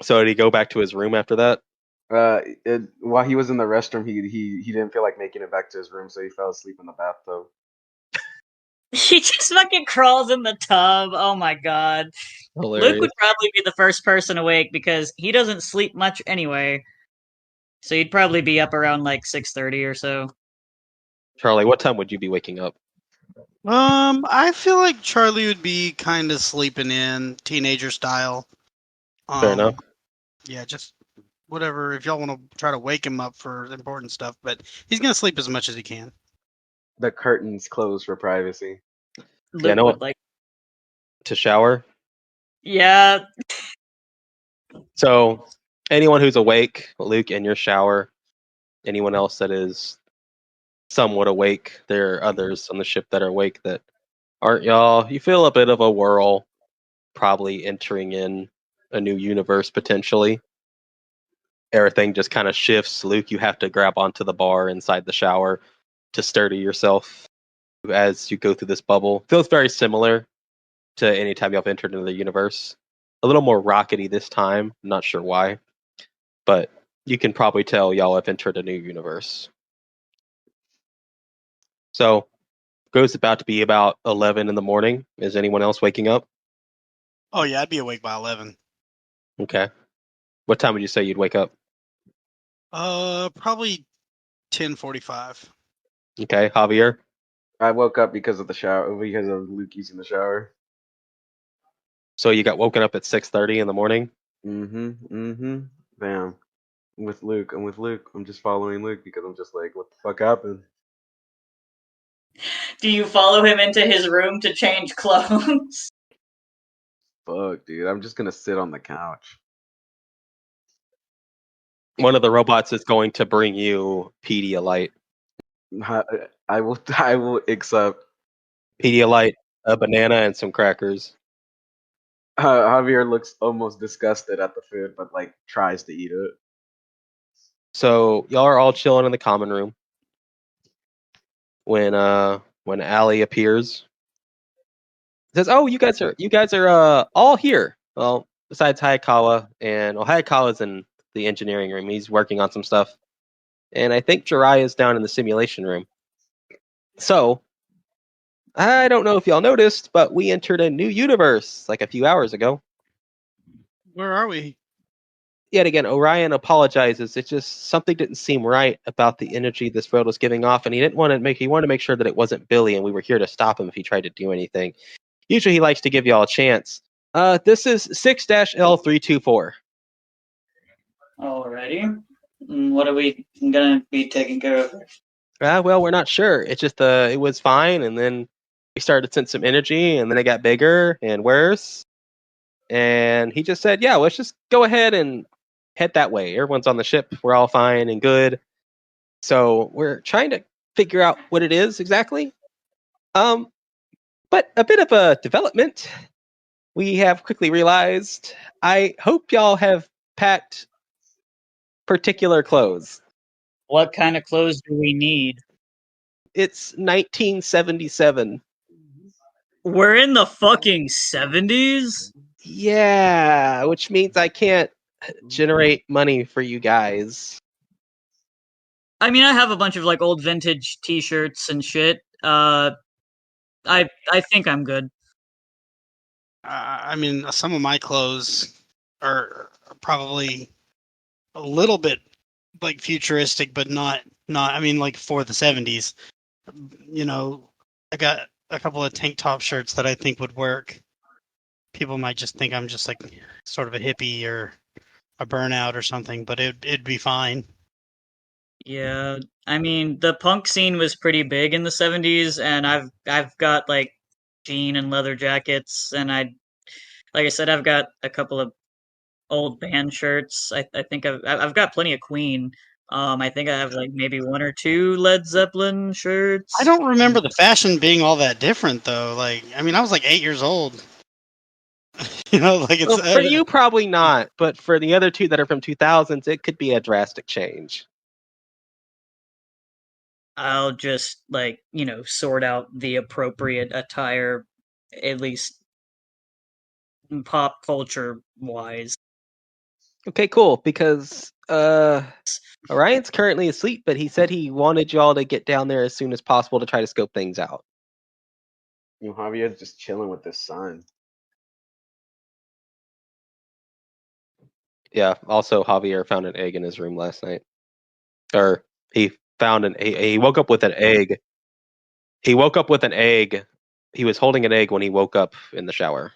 So, did he go back to his room after that? While he was in the restroom, he didn't feel like making it back to his room, so he fell asleep in the bathtub. He just fucking crawls in the tub. Oh my god. Hilarious. Luke would probably be the first person awake because he doesn't sleep much anyway. So he'd probably be up around like 6:30 or so. Charlie, what time would you be waking up? I feel like Charlie would be kind of sleeping in teenager style. Fair enough. Yeah, just whatever. If y'all want to try to wake him up for important stuff, but he's gonna sleep as much as he can. The curtains closed for privacy. Luke no would one- like. To shower? Yeah. So, anyone who's awake, Luke, in your shower, anyone else that is somewhat awake, there are others on the ship that are awake that aren't y'all. You feel a bit of a whirl, probably entering in a new universe potentially. Everything just kind of shifts. Luke, you have to grab onto the bar inside the shower to sturdy yourself as you go through this bubble. Feels very similar to any time y'all have entered into the universe. A little more rockety this time. Not sure why, but you can probably tell y'all have entered a new universe. So, goes about to be about 11 in the morning. Is anyone else waking up? Oh yeah, I'd be awake by 11. Okay. What time would you say you'd wake up? Probably 10:45. Okay, Javier. I woke up because of the shower, because of Luke using the shower. So you got woken up at 6:30 in the morning. Bam. I'm with Luke. I'm just following Luke because I'm just like, what the fuck happened? Do you follow him into his room to change clothes? Fuck, dude. I'm just gonna sit on the couch. One of the robots is going to bring you Pedialyte. I will. I will accept. Pedialyte, a banana, and some crackers. Javier looks almost disgusted at the food, but like tries to eat it. So y'all are all chilling in the common room when Allie appears. Says, "Oh, you guys are all here." Well, besides Hayakawa, and Hayakawa's in the engineering room. He's working on some stuff, and I think Jiraiya's down in the simulation room. So I don't know if y'all noticed, but we entered a new universe like a few hours ago. Where are we? Yet again, Orion apologizes. It's just something didn't seem right about the energy this world was giving off, and he wanted to make sure that it wasn't Billy, and we were here to stop him if he tried to do anything. Usually, he likes to give y'all a chance. This is 6-L324. Alrighty. What are we gonna be taking care of? Well, we're not sure. It's just it was fine, and then we started to sense some energy, and then it got bigger and worse. And he just said, "Yeah, let's just go ahead and head that way. Everyone's on the ship. We're all fine and good." So we're trying to figure out what it is exactly. But a bit of a development. We have quickly realized. I hope y'all have packed particular clothes. What kind of clothes do we need? It's 1977. We're in the fucking 70s? Yeah, which means I can't generate money for you guys. I mean, I have a bunch of like old vintage t-shirts and shit. I think I'm good. I mean, some of my clothes are probably a little bit like futuristic, but not. I mean, like for the 70s. You know, I got a couple of tank top shirts that I think would work. People might just think I'm just like sort of a hippie or a burnout or something, but it'd be fine. Yeah, I mean, the punk scene was pretty big in the 70s, and I've got like jean and leather jackets, and like I said, I've got a couple of old band shirts. I think I've got plenty of Queen. I think I have like maybe one or two Led Zeppelin shirts. I don't remember the fashion being all that different though. Like, I mean, I was like 8 years old. Like it's Well, for you, probably not, but for the other two that are from 2000s, it could be a drastic change. I'll just like, sort out the appropriate attire, at least pop culture wise. Okay, cool, because Orion's currently asleep, but he said he wanted y'all to get down there as soon as possible to try to scope things out. Javier's just chilling with this sun. Yeah, also Javier found an egg in his room last night. Or he found he woke up with an egg. He woke up with an egg. He was holding an egg when he woke up in the shower.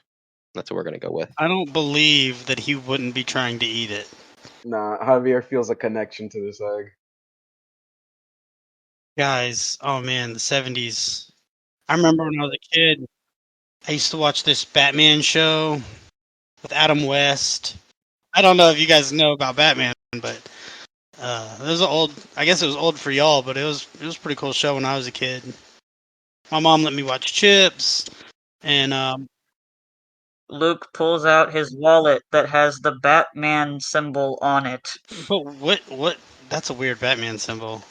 That's what we're gonna go with. I don't believe that he wouldn't be trying to eat it. Nah, Javier feels a connection to this egg. Guys, oh man, the 70s. I remember when I was a kid, I used to watch this Batman show with Adam West. I don't know if you guys know about Batman, but it was old. I guess it was old for y'all, but it was a pretty cool show when I was a kid. My mom let me watch Chips, and Luke pulls out his wallet that has the Batman symbol on it. but what? That's a weird Batman symbol.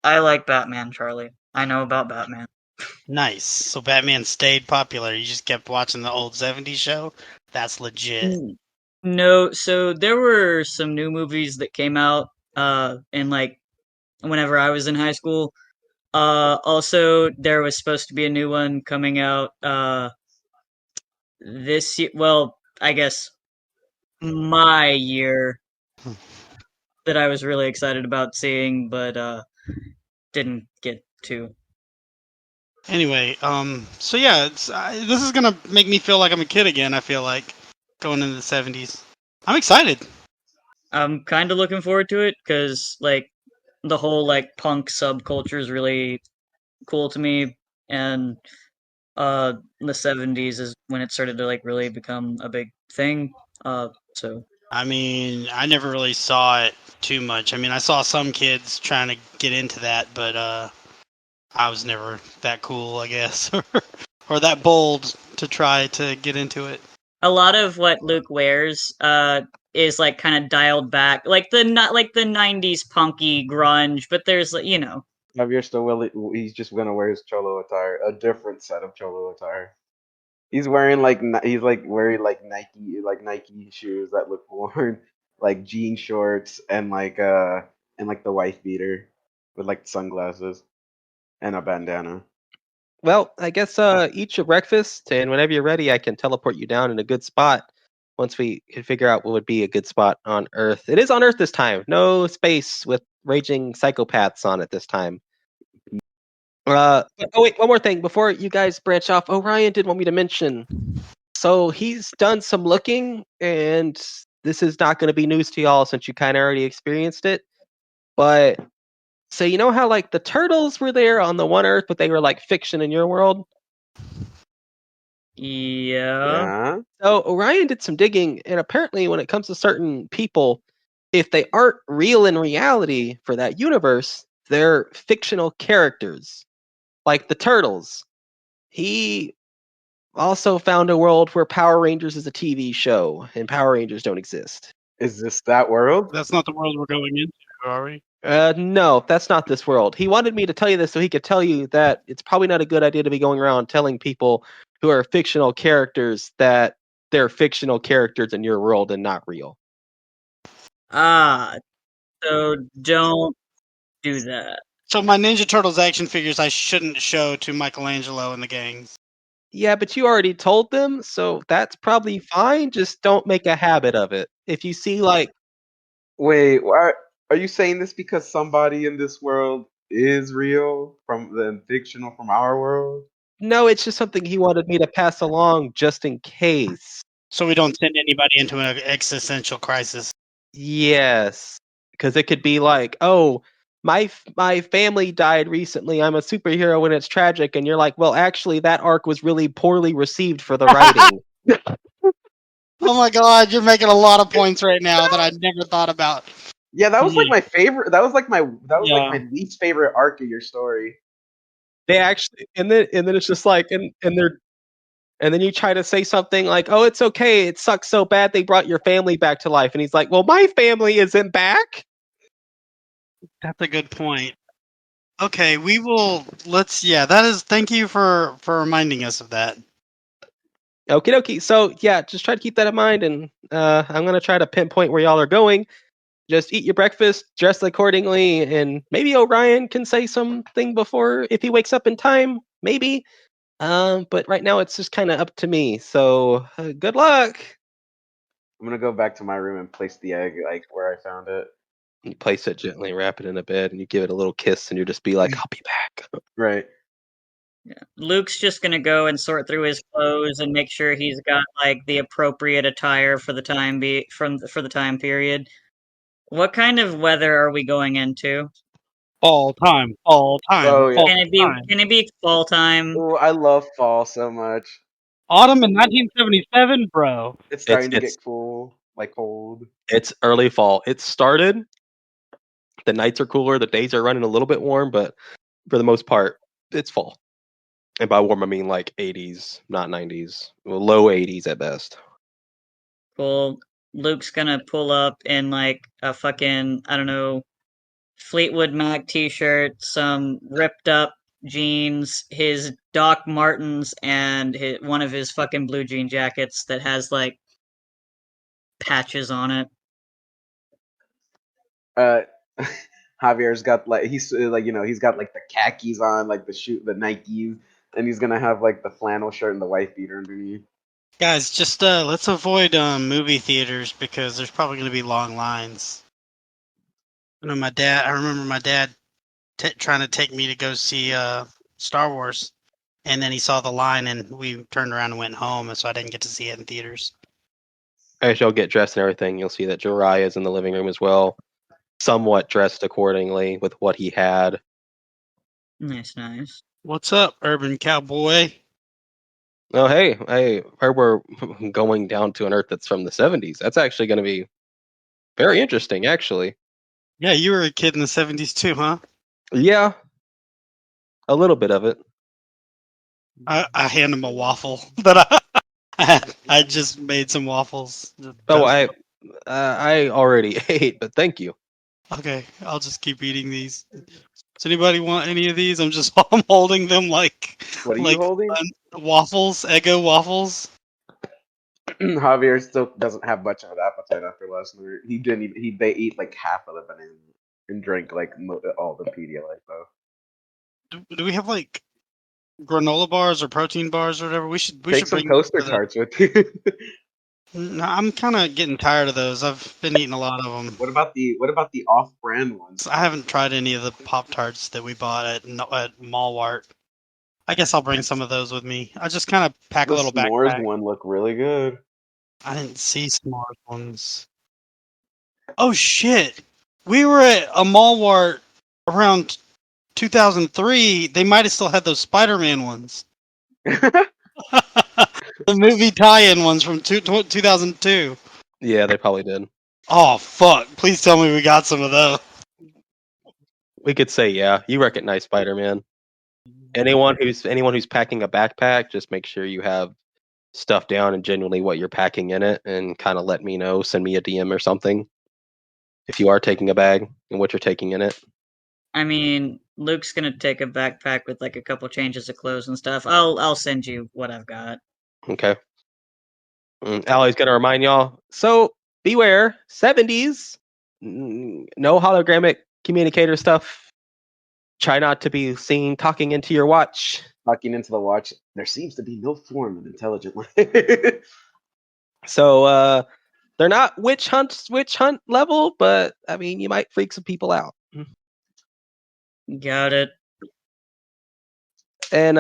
I like Batman, Charlie. I know about Batman. Nice. So Batman stayed popular. You just kept watching the old '70s show. That's legit. No, so there were some new movies that came out in like whenever I was in high school. Also there was supposed to be a new one coming out this year, well, I guess my year, that I was really excited about seeing, but didn't get to. Anyway, so yeah, this is gonna make me feel like I'm a kid again. I feel like going into the '70s. I'm excited. I'm kind of looking forward to it because like the whole like punk subculture is really cool to me, and the '70s is when it started to like really become a big thing. So I mean, I never really saw it too much. I mean, I saw some kids trying to get into that, but I was never that cool, I guess, or that bold to try to get into it. a lot of what Luke wears is like kind of dialed back, like the not like the '90s punky grunge, but there's like Javier still will. He's just gonna wear his cholo attire, a different set of cholo attire. He's wearing like he's like wearing like Nike shoes that look worn, like jean shorts and like the wife beater with like sunglasses and a bandana. Well, I guess eat your breakfast, and whenever you're ready, I can teleport you down in a good spot. Once we can figure out what would be a good spot on Earth, it is on Earth this time. No space with raging psychopaths on it this time. Oh wait, one more thing before you guys branch off. Orion did want me to mention. So he's done some looking, and this is not going to be news to y'all since you kind of already experienced it. But so you know how like the turtles were there on the one Earth, but they were like fiction in your world. yeah. Yeah. So Orion did some digging, and apparently, when it comes to certain people, if they aren't real in reality for that universe, they're fictional characters, like the turtles. He also found a world where Power Rangers is a TV show, and Power Rangers don't exist. Is this that world? That's not the world we're going into, are we? No, that's not this world. He wanted me to tell you this so he could tell you that it's probably not a good idea to be going around telling people who are fictional characters that they're fictional characters in your world and not real. Ah, so don't do that. So my Ninja Turtles action figures I shouldn't show to Michelangelo and the gang. Yeah, but you already told them, so that's probably fine. Just don't make a habit of it. If you see like, Wait, why are you saying this because somebody in this world is real from the fictional from our world? no, it's just something he wanted me to pass along just in case. So we don't send anybody into an existential crisis. Yes, because it could be like, oh, my family died recently. I'm a superhero when it's tragic, and you're like, well, actually, that arc was really poorly received for the writing. Oh my god, you're making a lot of points right now that I never thought about. Yeah, that was like my favorite. That was like Yeah. my least favorite arc of your story. They actually, and then it's just like, and then you try to say something like, oh, it's okay. It sucks so bad they brought your family back to life, and he's like, well, my family isn't back. That's a good point. Okay, we will that is thank you for reminding us of that. Okie dokie. So yeah, just try to keep that in mind, and I'm gonna try to pinpoint where y'all are going. Just eat your breakfast, dress accordingly, and maybe Orion can say something before if he wakes up in time. Maybe. But right now it's just kind of up to me. So good luck. I'm gonna go back to my room and place the egg like where I found it. You place it gently, wrap it in a bed, and you give it a little kiss, and you just be like, "I'll be back." Right. Yeah. Luke's just gonna go and sort through his clothes and make sure he's got like the appropriate attire for the for the time period. What kind of weather are we going into? All time, Oh yeah. Can it be fall time? Oh, I love fall so much. Autumn in 1977, bro. It's It's starting to it's get cool, like cold. it's early fall. It started. The nights are cooler. The days are running a little bit warm, but for the most part, it's fall. And by warm, I mean like 80s, not 90s. Well, low 80s at best. Cool. Luke's gonna pull up in like a fucking, I don't know, Fleetwood Mac t-shirt, some ripped up jeans, his Doc Martens, and one of his fucking blue jean jackets that has like patches on it. Uh, Javier's got like he's like he's got like the khakis on, like the Nikes, and he's gonna have like the flannel shirt and the wife beater underneath. Guys, just let's avoid movie theaters because there's probably going to be long lines. I remember my dad trying to take me to go see Star Wars, and then he saw the line, and we turned around and went home, and so I didn't get to see it in theaters. As y'all get dressed and everything, you'll see that Jiraiya is in the living room as well, somewhat dressed accordingly with what he had. Nice, nice. What's up, urban cowboy? Oh, hey, I heard we're going down to an Earth that's from the 70s. That's actually going to be very interesting, actually. Yeah, you were a kid in the 70s too, huh? Yeah, a little bit of it. I hand him a waffle that I just made some waffles. Oh, I already ate, but thank you. Okay, I'll just keep eating these. Does anybody want any of these? I'm holding them like What are you holding? waffles, Eggo waffles. Javier still doesn't have much of an appetite after last night. He didn't. They ate like half of the banana and drank like all the Pedialyte though. Do we have like granola bars or protein bars or whatever? We should Take some bring toaster tarts with you. No, I'm kind of getting tired of those. I've been eating a lot of them. What about the off-brand ones? I haven't tried any of the Pop Tarts that we bought at Malwart. I guess I'll bring some of those with me. I just kind of pack The a little s'mores backpack. one looked really good. I didn't see s'mores ones. Oh shit! We were at a Malwart around 2003. They might have still had those Spider-Man ones. The movie tie-in ones from 2002. Yeah, they probably did. Oh fuck! Please tell me we got some of those. We could say, yeah, you recognize Spider-Man. Anyone who's packing a backpack, just make sure you have stuff down and genuinely what you're packing in it, and kind of let me know. Send me a DM or something if you are taking a bag and what you're taking in it. I mean, Luke's gonna take a backpack with like a couple changes of clothes and stuff. I'll send you what I've got. Okay. Allie's gonna remind y'all. So beware, 70s. No hologramic communicator stuff. Try not to be seen talking into your watch. Talking into the watch, there seems to be no form of intelligent life. So they're not witch hunt level, but I mean you might freak some people out. Got it. And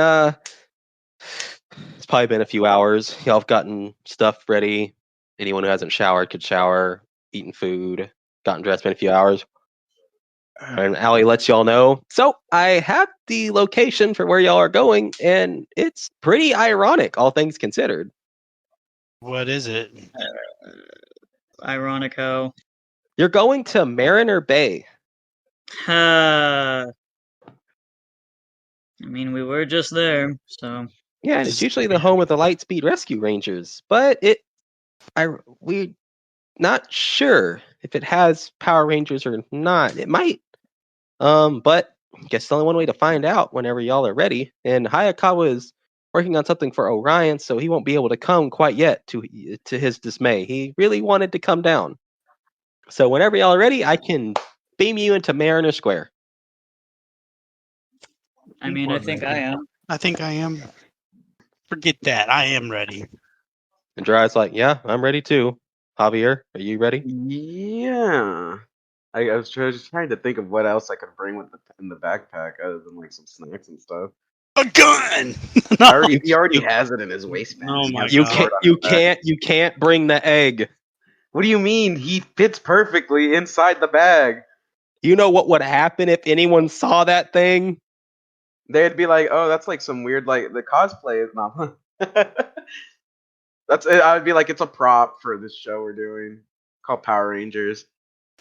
it's probably been a few hours. Y'all have gotten stuff ready. Anyone who hasn't showered could shower, eaten food, gotten dressed, been a few hours. And Allie lets y'all know. So I have the location for where y'all are going, and it's pretty ironic, all things considered. What is it? Ironico. You're going to Mariner Bay. I mean, we were just there, so. Yeah, and it's usually the home of the Lightspeed Rescue Rangers, but we're not sure if it has Power Rangers or not. It might. But I guess the only one way to find out whenever y'all are ready. And Hayakawa is working on something for Orion, so he won't be able to come quite yet. To his dismay, he really wanted to come down. So whenever y'all are ready, I can beam you into Mariner Square. I mean, I think I am. I think I am. Forget that. I am ready. And Jiraiya's like, yeah, I'm ready too. Javier, are you ready? Yeah. I was just trying to think of what else I could bring in the backpack other than like some snacks and stuff. A gun. He already has it in his waistband. Oh my You God. can't bring the egg. What do you mean? He fits perfectly inside the bag. You know what would happen if anyone saw that thing? They'd be like, "Oh, that's like some weird like the cosplay is not." That's it. I'd be like, "It's a prop for this show we're doing called Power Rangers."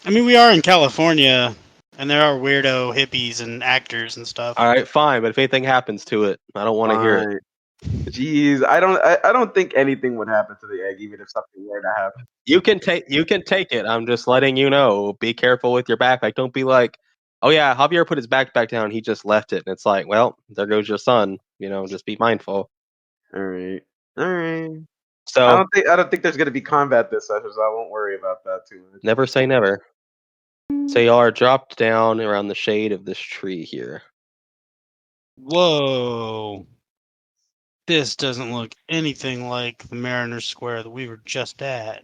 I mean, we are in California, and there are weirdo hippies and actors and stuff. All right, fine, but if anything happens to it, I don't want to hear it. Jeez, I don't think anything would happen to the egg, even if something were to happen. You can take it. I'm just letting you know. Be careful with your backpack. Don't be like, Oh yeah, Javier put his backpack down. He just left it, and it's like, well, there goes your son. Just be mindful. All right. All right. So I don't think there's gonna be combat this session, so I won't worry about that too much. never say never. So y'all are dropped down around the shade of this tree here. Whoa. This doesn't look anything like the Mariners Square that we were just at.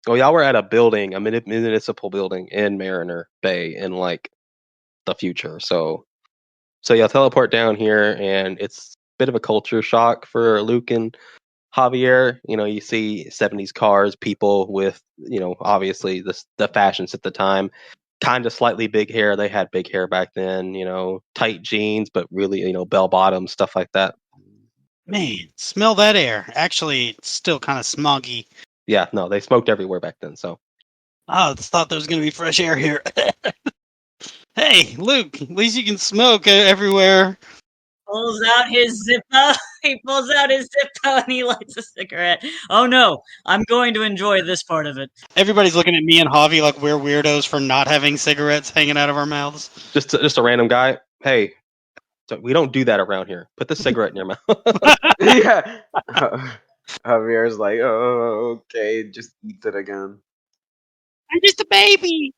Well, y'all were at a building, a municipal building in Mariner Bay in like the future. So y'all teleport down here, and it's a bit of a culture shock for Luke and Javier. You see 70s cars, people with, obviously the fashions at the time. Kind of slightly big hair. They had big hair back then, tight jeans, but really, bell bottoms, stuff like that. Man, smell that air. Actually, it's still kind of smoggy. Yeah, no, they smoked everywhere back then. So Oh, I thought there was going to be fresh air here. Hey, Luke, at least you can smoke everywhere. Pulls out his Zippo. He pulls out his Zippo and he lights a cigarette. Oh no, I'm going to enjoy this part of it. Everybody's looking at me and Javi like we're weirdos for not having cigarettes hanging out of our mouths. just a random guy. Hey, we don't do that around here. Put the cigarette in your mouth. Yeah. Javier's like, oh, okay, just eat it again. I'm just a baby.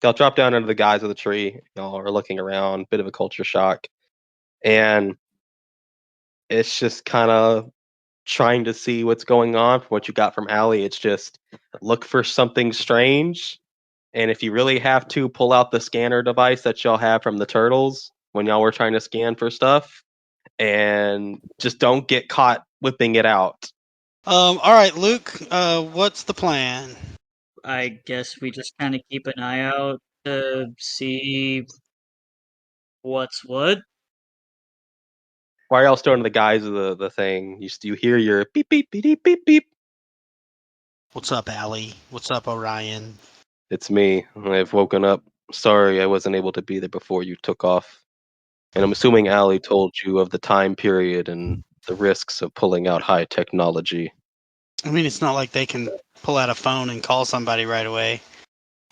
Y'all drop down under the guise of the tree. Y'all are looking around, bit of a culture shock. And it's just kind of trying to see what's going on from what you got from Allie. It's just look for something strange. And if you really have to, pull out the scanner device that y'all have from the turtles when y'all were trying to scan for stuff. And just don't get caught whipping it out. All right, Luke, what's the plan? I guess we just kind of keep an eye out to see what's what. Why are y'all still under the guise of the thing? You hear your beep beep beep beep beep beep. What's up, Allie? What's up, Orion? It's me. I've woken up. Sorry I wasn't able to be there before you took off. And I'm assuming Allie told you of the time period and the risks of pulling out high technology. I mean, it's not like they can pull out a phone and call somebody right away.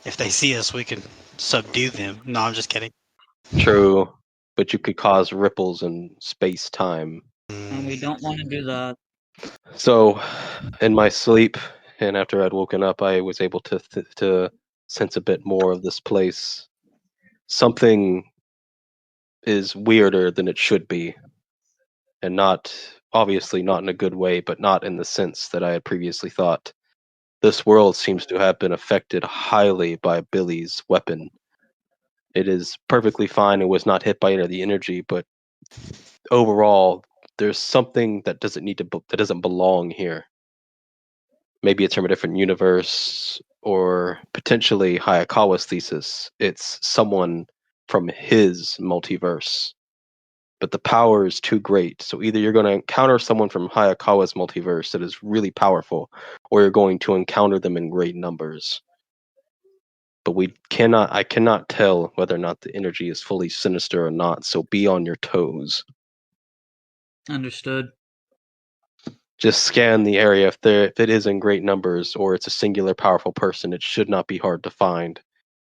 If they see us, we can subdue them. No, I'm just kidding. True, but you could cause ripples in space-time. And we don't want to do that. So, in my sleep, and after I'd woken up, I was able to sense a bit more of this place. Something is weirder than it should be, and obviously not in a good way, but not in the sense that I had previously thought. This world seems to have been affected highly by Billy's weapon. It is perfectly fine. It was not hit by any of the energy, but overall, there's something that that doesn't belong here. Maybe it's from a different universe, or potentially Hayakawa's thesis. It's someone from his multiverse. But the power is too great. So either you're going to encounter someone from Hayakawa's multiverse that is really powerful, or you're going to encounter them in great numbers. But I cannot tell whether or not the energy is fully sinister or not, so be on your toes. Understood. Just scan the area. If it is in great numbers or it's a singular powerful person, it should not be hard to find.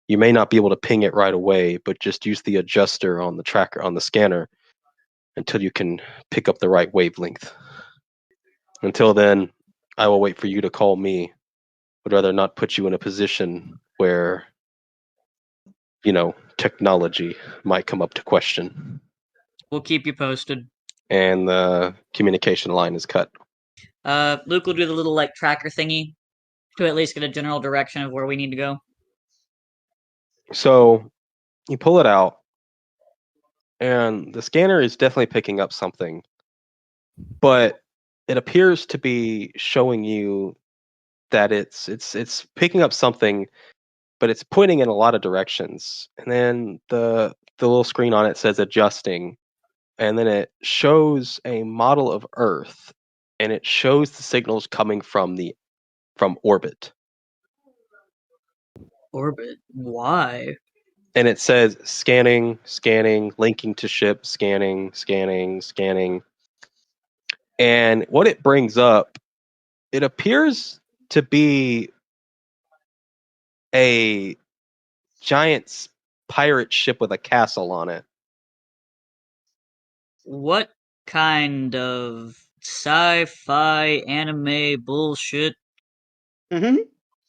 You may not be able to ping it right away, but just use the adjuster on the scanner until you can pick up the right wavelength. Until then, I will wait for you to call me. Would rather not put you in a position where, technology might come up to question. We'll keep you posted. And the communication line is cut. Luke will do the little tracker thingy to at least get a general direction of where we need to go. So you pull it out, and the scanner is definitely picking up something, but it appears to be showing you that it's picking up something, but it's pointing in a lot of directions. And then the little screen on it says adjusting, and then it shows a model of Earth, and it shows the signals coming from orbit. Orbit? Why? And it says scanning, scanning, linking to ship, scanning, scanning, scanning. And what it brings up, it appears to be a giant pirate ship with a castle on it. What kind of sci-fi anime bullshit? Mm-hmm.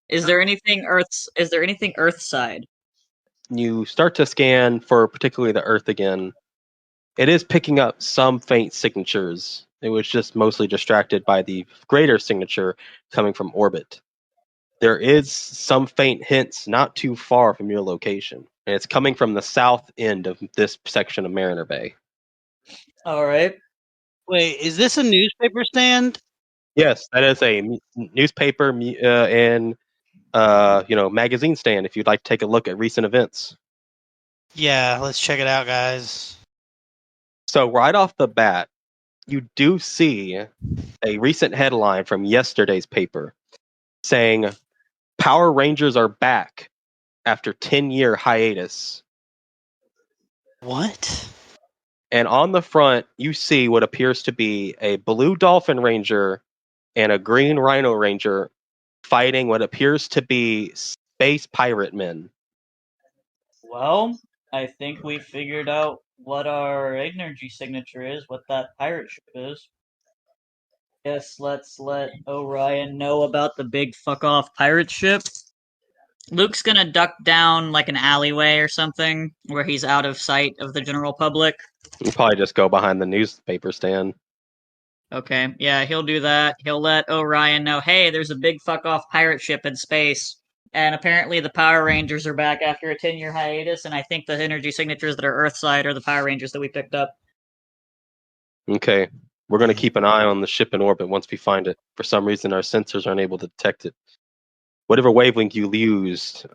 Is there anything Earthside? You start to scan for particularly the Earth again. It is picking up some faint signatures. It was just mostly distracted by the greater signature coming from orbit. There is some faint hints not too far from your location, and it's coming from the south end of this section of Mariner Bay. All right. Wait, is this a newspaper stand? Yes, that is a newspaper and magazine stand. If you'd like to take a look at recent events. Yeah, let's check it out, guys. So right off the bat, you do see a recent headline from yesterday's paper saying Power Rangers are back after 10-year hiatus. What? And on the front, you see what appears to be a blue Dolphin Ranger and a green Rhino Ranger fighting what appears to be space pirate men. Well, I think we figured out what our energy signature is, what that pirate ship is. Guess let's let Orion know about the big fuck off pirate ship. Luke's gonna duck down like an alleyway or something where he's out of sight of the general public. You probably just go behind the newspaper stand. Okay, yeah, he'll do that. He'll let Orion know, hey, there's a big fuck off pirate ship in space. And apparently the Power Rangers are back after a 10-year hiatus, and I think the energy signatures that are Earthside are the Power Rangers that we picked up. Okay. We're going to keep an eye on the ship in orbit once we find it. For some reason, our sensors aren't able to detect it. Whatever wavelength you used,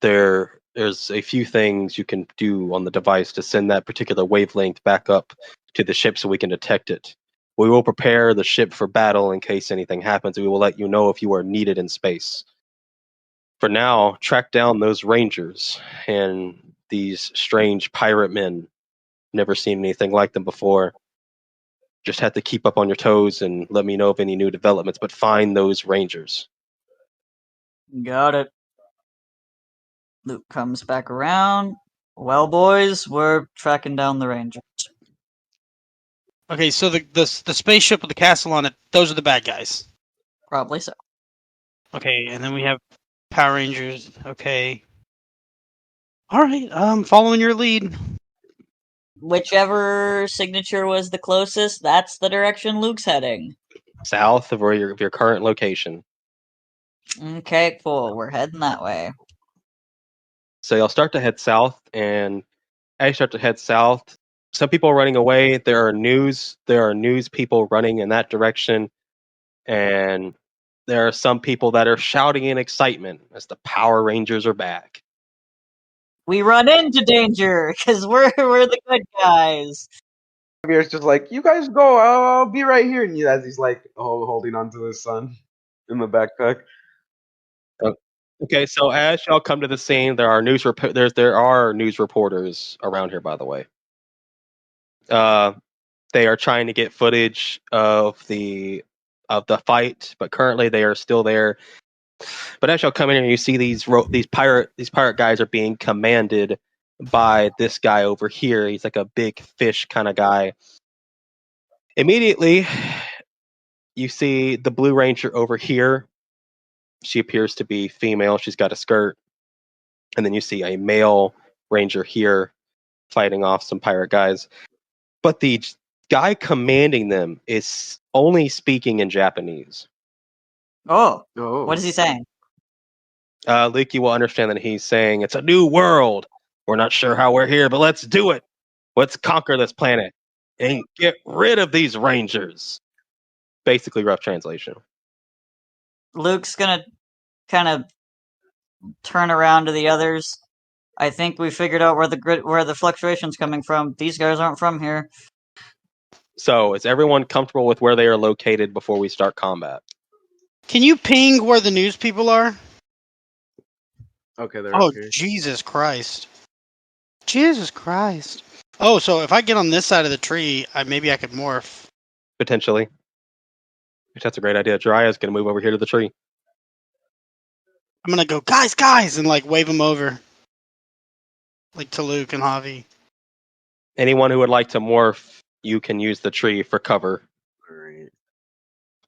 there's a few things you can do on the device to send that particular wavelength back up to the ship so we can detect it. We will prepare the ship for battle in case anything happens. We will let you know if you are needed in space. For now, track down those Rangers and these strange pirate men. Never seen anything like them before. Just have to keep up on your toes and let me know of any new developments, but find those Rangers. Got it. Luke comes back around. Well, boys, we're tracking down the Rangers. Okay, so the spaceship with the castle on it, those are the bad guys. Probably so. Okay, and then we have Power Rangers. Okay. All right, following your lead. Whichever signature was the closest, that's the direction Luke's heading. South of where your current location. Okay, cool. We're heading that way. So you'll start to head south, and as you start to head south, some people are running away. There are news people running in that direction, and there are some people that are shouting in excitement as the Power Rangers are back. We run into danger because we're the good guys. Javier's just like, you guys go, I'll be right here. And as he's like holding onto his son in the backpack. Okay, so as y'all come to the scene, there are there are news reporters around here. By the way, they are trying to get footage of the fight, but currently they are still there. But as y'all come in here, you see these pirate guys are being commanded by this guy over here. He's like a big fish kind of guy. Immediately, you see the Blue Ranger over here. She appears to be female. She's got a skirt. And then you see a male Ranger here fighting off some pirate guys. But the guy commanding them is only speaking in Japanese. Oh, Oh. what is he saying? Luke, you will understand that he's saying, it's a new world. We're not sure how we're here, but let's do it. Let's conquer this planet and get rid of these Rangers. Basically, rough translation. Luke's gonna kind of turn around to the others. I think we figured out where the fluctuation's coming from. These guys aren't from here. So, is everyone comfortable with where they are located before we start combat? Can you ping where the news people are? Okay, they're Oh, up here. Jesus Christ. Jesus Christ. Oh, so if I get on this side of the tree, maybe I could morph. Potentially. Which that's a great idea. Jiraiya's going to move over here to the tree. I'm going to go, guys, and like wave them over. Like to Luke and Javi. Anyone who would like to morph, you can use the tree for cover. Alright.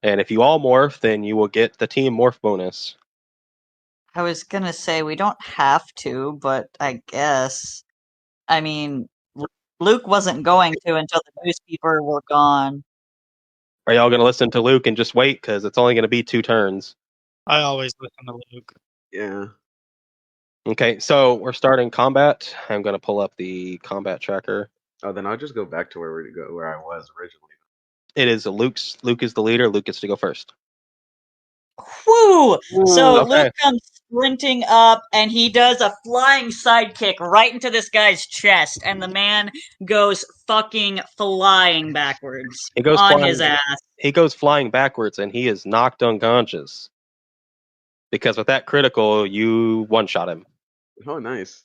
And if you all morph, then you will get the team morph bonus. I was gonna say we don't have to, but I guess. I mean, Luke wasn't going to until the newspaper were gone. Are y'all going to listen to Luke and just wait? Because it's only going to be 2 turns. I always listen to Luke. Yeah. Okay, so we're starting combat. I'm going to pull up the combat tracker. Oh, then I'll just go back to where I was originally. It is Luke is the leader. Luke gets to go first. Whoo! So Okay. Luke comes sprinting up and he does a flying sidekick right into this guy's chest, and the man goes fucking flying backwards He goes on flying. his ass. He goes flying backwards, and he is knocked unconscious. Because with that critical, you one-shot him. Oh, nice.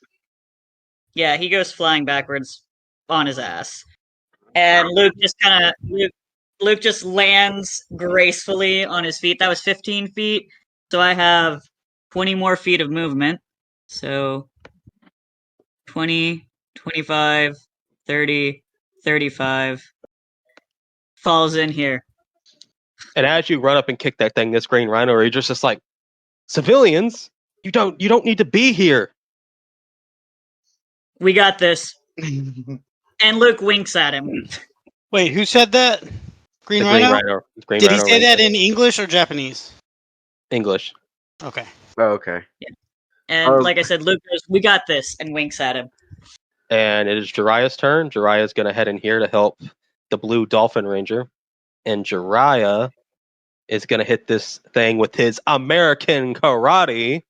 Yeah, he goes flying backwards on his ass. And Luke just kind of Luke just lands gracefully on his feet. That was 15 feet. So I have 20 more feet of movement. So 20, 25, 30, 35 falls in here. And as you run up and kick that thing, this green rhino rager's just like, civilians, you don't need to be here. We got this. And Luke winks at him. Wait, who said that? Green The Rhino? Green Did he Rhino say that ranger. in English or Japanese? English? Okay. Oh, okay. And like I said, Luke goes, "We got this," and winks at him. And it is Jiraiya's turn. Jiraiya's going to head in here to help the blue dolphin ranger. And Jiraiya is going to hit this thing with his American karate.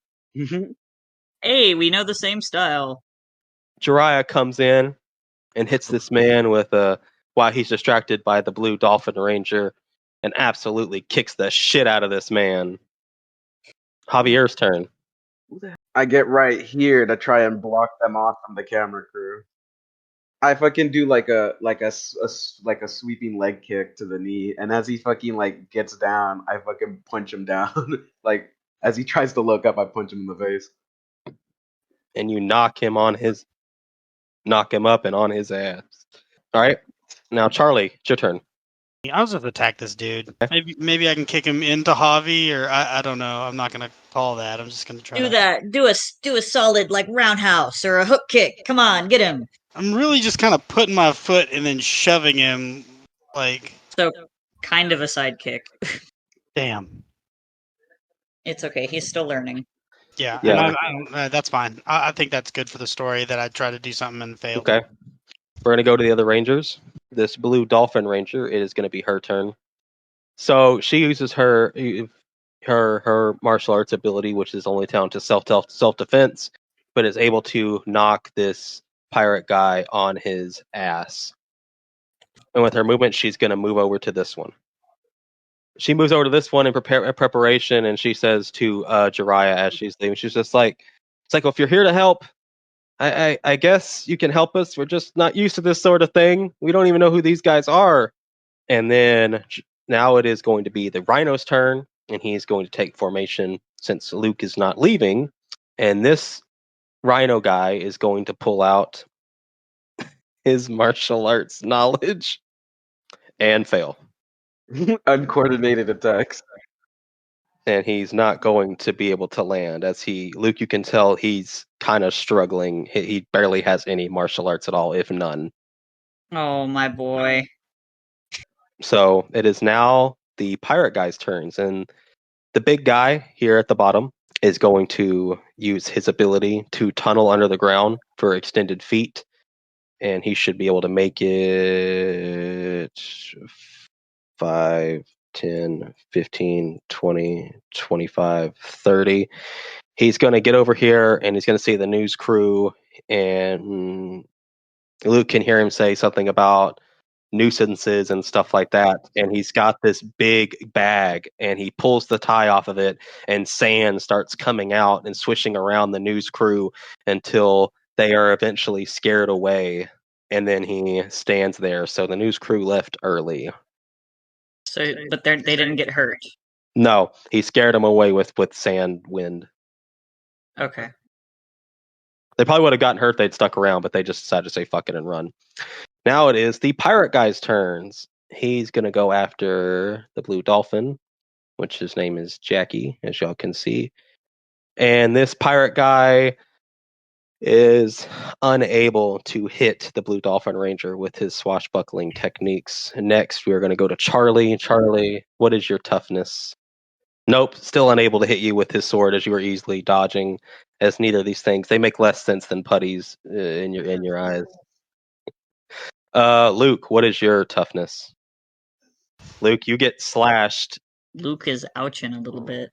Hey, we know the same style. Jiraiya comes in and hits this man with while he's distracted by the blue dolphin ranger, and absolutely kicks the shit out of this man. Javier's turn. I get right here to try and block them off from the camera crew. I fucking do like a sweeping leg kick to the knee, and as he fucking like gets down, I fucking punch him down. Like as he tries to look up, I punch him in the face. And you knock him up and on his ass. All right, now Charlie, it's your turn. I'll just attack this dude. Maybe I can kick him into Javi, or I don't know. I'm not gonna call that. I'm just gonna try. Do that. Do a solid like roundhouse or a hook kick. Come on, get him. I'm really just kind of putting my foot and then shoving him, like. So, kind of a sidekick. Damn. It's okay. He's still learning. Yeah. Yeah. And that's fine. I think that's good for the story that I try to do something and fail. Okay, we're gonna go to the other rangers. This blue dolphin ranger, it is gonna be her turn. So she uses her martial arts ability, which is only down to self defense, but is able to knock this pirate guy on his ass. And with her movement, she's going to move over to this one. She moves over to this one in preparation, and she says to Jiraiya as she's leaving, she's just like, "It's like, well, if you're here to help, I guess you can help us. We're just not used to this sort of thing. We don't even know who these guys are." And then now it is going to be the Rhino's turn, and he's going to take formation since Luke is not leaving. And this Rhino guy is going to pull out his martial arts knowledge and fail. Uncoordinated attacks. And he's not going to be able to land. Luke, you can tell he's kind of struggling. He barely has any martial arts at all, if none. Oh, my boy. So it is now the pirate guy's turns, and the big guy here at the bottom is going to use his ability to tunnel under the ground for extended feet, and he should be able to make it 5, 10, 15, 20, 25, 30. He's going to get over here, and he's going to see the news crew, and Luke can hear him say something about nuisances and stuff like that, and he's got this big bag, and he pulls the tie off of it, and sand starts coming out and swishing around the news crew until they are eventually scared away, and then he stands there. So the news crew left early. So, but they didn't get hurt. No, he scared them away with sand wind. Okay. They probably would have gotten hurt if they'd stuck around, but they just decided to say fuck it and run. Now it is the pirate guy's turns. He's going to go after the blue dolphin, which his name is Jackie, as y'all can see. And this pirate guy is unable to hit the blue dolphin ranger with his swashbuckling techniques. Next, we are going to go to Charlie. Charlie, what is your toughness? Nope, still unable to hit you with his sword as you are easily dodging. As neither of these things, they make less sense than putties in your eyes. Luke, what is your toughness? Luke, you get slashed, Luke is ouching a little bit.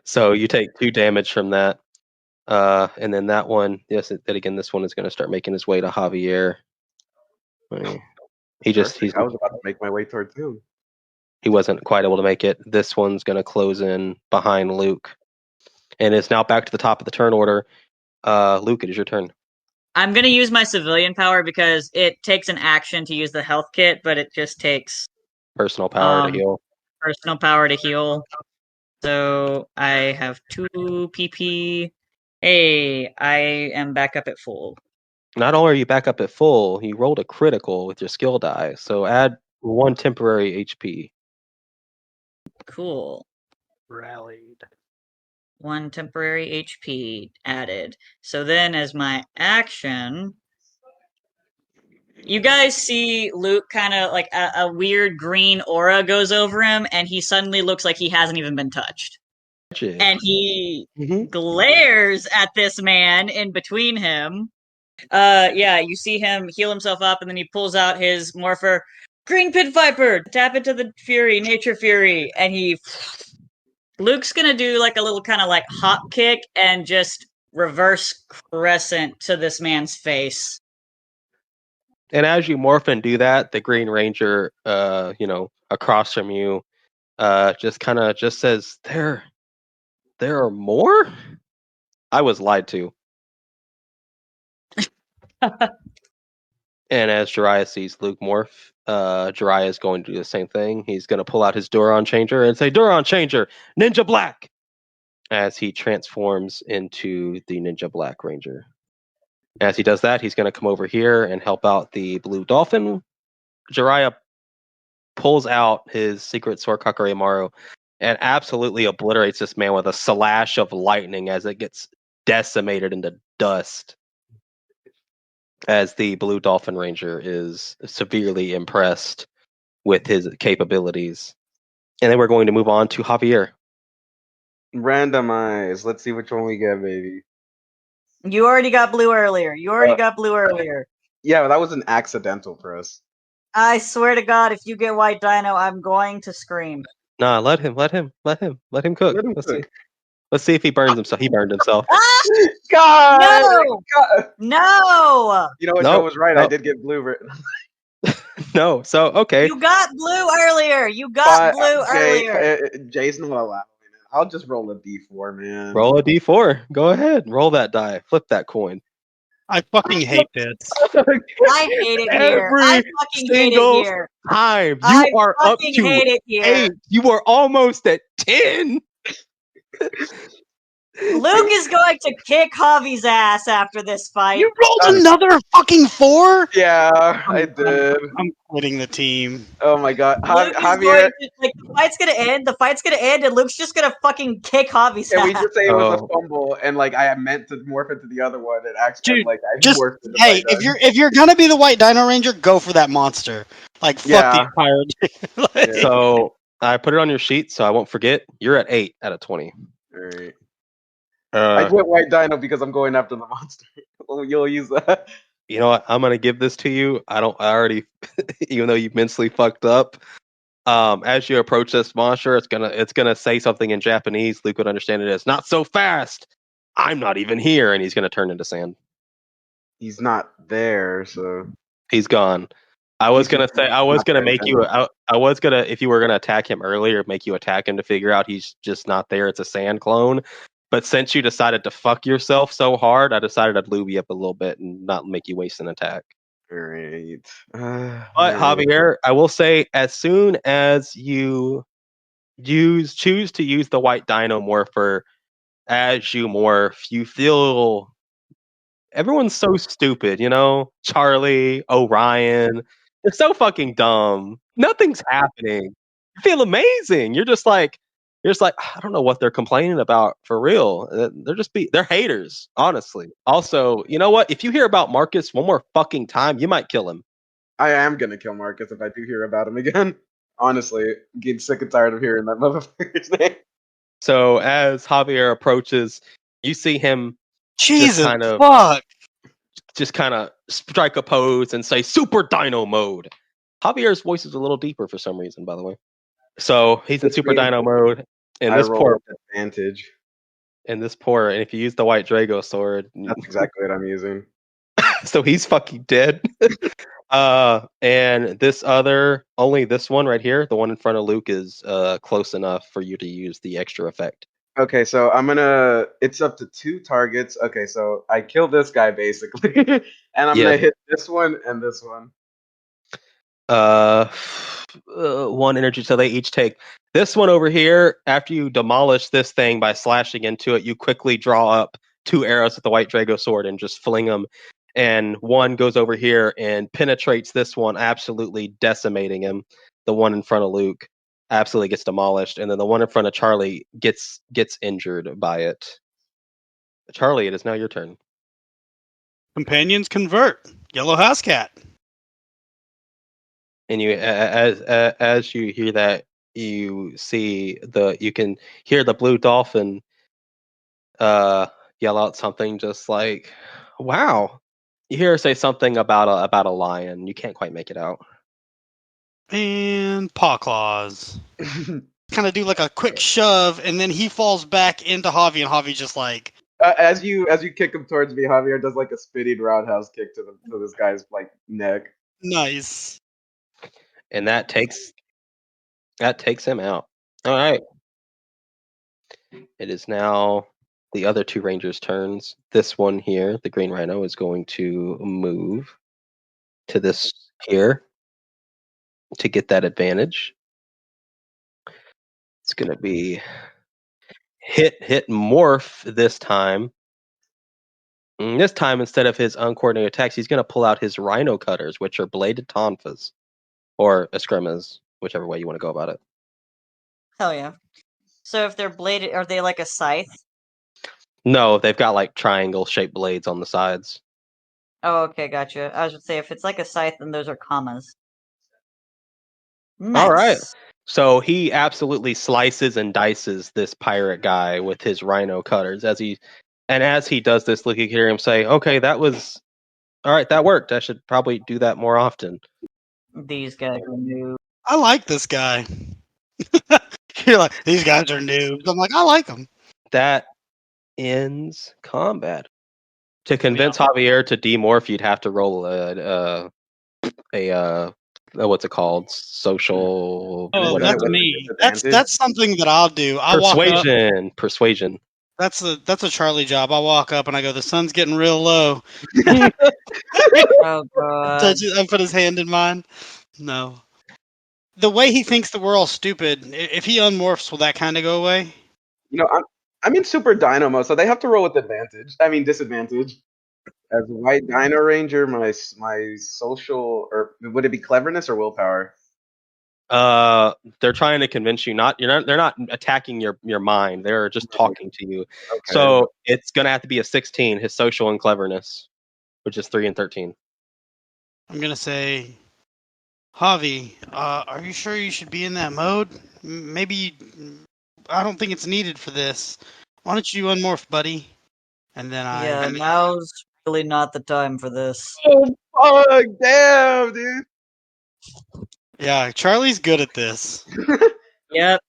so you take 2 damage from that. And then that one, yes, that again, this one is going to start making his way to Javier. He's I was about to make my way towards him. he wasn't quite able to make it. This one's going to close in behind Luke, and it's now back to the top of the turn order. Luke, it is your turn. I'm gonna use my civilian power because it takes an action to use the health kit, but it just takes Personal power to heal. personal power to heal. So I have 2 PP. Hey, I am back up at full. Not only are you back up at full, you rolled a critical with your skill die, so add 1 temporary HP. Cool. Rallied. 1 temporary HP added. So then, as my action, you guys see Luke kind of like a weird green aura goes over him, and he suddenly looks like he hasn't even been touched. And he glares at this man in between him. Yeah, you see him heal himself up, and then he pulls out his morpher. Green Pit Viper! Tap into the Fury, Nature Fury, and he... Luke's gonna do like a little kind of like hop kick and just reverse crescent to this man's face. And as you morph and do that, the Green Ranger, across from you, just says, "There are more? I was lied to." And as Jiraiya sees Luke morph, Jiraiya is going to do the same thing. He's going to pull out his Duron Changer and say, "Duron Changer, Ninja Black!" as he transforms into the Ninja Black Ranger. As he does that, he's going to come over here and help out the Blue Dolphin. Jiraiya pulls out his secret sword Kakare Maru and absolutely obliterates this man with a slash of lightning as it gets decimated into dust. As the Blue Dolphin Ranger is severely impressed with his capabilities. And then we're going to move on to Javier. Randomize. Let's see which one we get, baby. You already got blue earlier. Yeah, but that was an accidental press. I swear to God, if you get White Dino, I'm going to scream. Nah, let him cook. Let him cook. Let's see if he burns himself. He burned himself. God! No! God. No! You know what? Joe was right. I did get blue. No, so okay. You got blue earlier. Earlier. Jason will allow me. I'll just roll a D4, man. Roll a D4. Go ahead. Roll that die. Flip that coin. I fucking hate this. I hate it here. I fucking hate it here. Time. You are up to hate it here. 8. You are almost at 10. Luke is going to kick Javi's ass after this fight. You rolled another fucking 4? Yeah, I did. I'm quitting the team. Oh my god. Javier. The fight's gonna end, and Luke's just gonna fucking kick Javi's ass. And we just say it was a fumble, and like I meant to morph into the other one, and actually morphed into hey, if you're gonna be the White Dino Ranger, go for that monster. Like fuck the pirate. So I put it on your sheet, so I won't forget. You're at 8 out of 20. All right. I went White Dino because I'm going after the monster. You'll use that. You know what? I'm gonna give this to you. I already, even though you mentally fucked up. As you approach this monster, it's gonna say something in Japanese. Luke would understand it as "Not so fast! I'm not even here," and he's gonna turn into sand. He's not there, so he's gone. If you were gonna attack him earlier, make you attack him to figure out he's just not there. It's a sand clone. But since you decided to fuck yourself so hard, I decided I'd lube you up a little bit and not make you waste an attack. Great. But Javier, I will say, as soon as you choose to use the White Dino Morpher, as you morph, you feel everyone's so stupid, you know? Charlie, Orion, they're so fucking dumb. Nothing's happening. You feel amazing. You're just like, I don't know what they're complaining about for real. They're haters, honestly. Also, you know what? If you hear about Marcus one more fucking time, you might kill him. I am gonna kill Marcus if I do hear about him again. Honestly, I'm getting sick and tired of hearing that motherfucker's name. So as Javier approaches, you see him Jesus kind of- fuck. just kind of strike a pose and say Super Dino mode. Javier's voice is a little deeper for some reason, by the way. So he's in Which Super means Dino mode, and I this roll poor, with advantage. and if you use the White Drago sword, That's exactly what I'm using. so he's fucking dead. And this only this one right here, the one in front of Luke, is close enough for you to use the extra effect. Okay, so it's up to 2 targets. Okay, so I kill this guy basically, and I'm Yeah. gonna hit this one and this one. 1 energy, so they each take this one over here. After you demolish this thing by slashing into it, you quickly draw up 2 arrows with the White Drago sword and just fling them. And one goes over here and penetrates this one, absolutely decimating him. The one in front of Luke absolutely gets demolished, and then the one in front of Charlie gets injured by it. Charlie, it is now your turn. Companions convert. Yellow house cat. And you, as you hear that, you can hear the blue dolphin yell out something just like, "Wow!" You hear her say something about a lion. You can't quite make it out. And paw claws. Kind of do like a quick shove, and then he falls back into Javi, and Javi just like. As you kick him towards me, Javier does like a spinning roundhouse kick to this guy's like neck. Nice. And that takes him out. All right. It is now the other 2 rangers' turns. This one here, the green rhino, is going to move to this here to get that advantage. It's going to be hit morph this time. And this time, instead of his uncoordinated attacks, he's going to pull out his rhino cutters, which are bladed tonfas or escrimas, whichever way you want to go about it. Hell yeah. So if they're bladed, are they like a scythe? No, they've got like triangle-shaped blades on the sides. Oh, okay, gotcha. I was gonna say if it's like a scythe, then those are commas. Nice. All right. So he absolutely slices and dices this pirate guy with his rhino cutters as he does this, look, you hear him say, "Okay, that worked. I should probably do that more often." These guys are new. I like this guy. You're like, these guys are noobs. I'm like, I like them. That ends combat. To convince Javier to demorph, you'd have to roll a what's it called? Social. Oh, Whatever. that's With me. disadvantage? That's something that I'll do. I'll walk up. Persuasion. That's a Charlie job. I walk up and I go, the sun's getting real low. Oh god. I put his hand in mine. No. The way he thinks that we're all stupid, if he unmorphs, will that kind of go away? You know, I'm in Super Dynamo, so they have to roll with advantage. I mean disadvantage. As a White Dino Ranger, my social, or would it be cleverness or willpower? They're trying to convince you they're not attacking your mind. They're just talking to you. Okay. So it's gonna have to be a 16, his social and cleverness, which is 3 and 13. I'm gonna say, Javi, are you sure you should be in that mode? Maybe I don't think it's needed for this. Why don't you unmorph, buddy? And then Yeah, now's really not the time for this. Oh fuck! Damn, dude. Yeah, Charlie's good at this. Yep.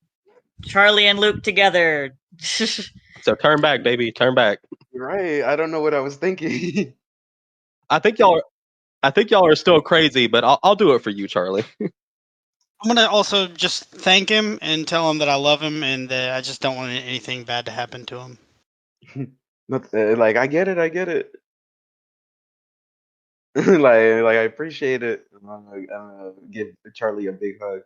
Charlie and Luke together. So turn back, baby. Turn back. You're right. I don't know what I was thinking. I think y'all are still crazy, but I'll do it for you, Charlie. I'm gonna also just thank him and tell him that I love him and that I just don't want anything bad to happen to him. Like I get it. like I appreciate it. I'm gonna give Charlie a big hug.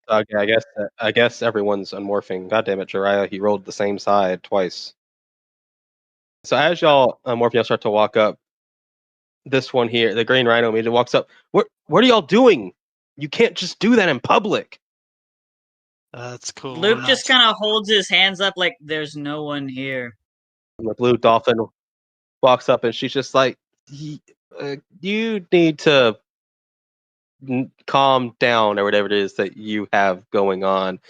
Okay, I guess everyone's unmorphing. God damn it, Jiraiya, he rolled the same side twice. So as y'all unmorph, y'all start to walk up. this one here, the Green Rhino, immediately walks up. What are y'all doing? You can't just do that in public. That's cool. Luke We're just not- kind of holds his hands up like there's no one here. And the blue dolphin walks up, and she's just like, "You need to calm down, or whatever it is that you have going on."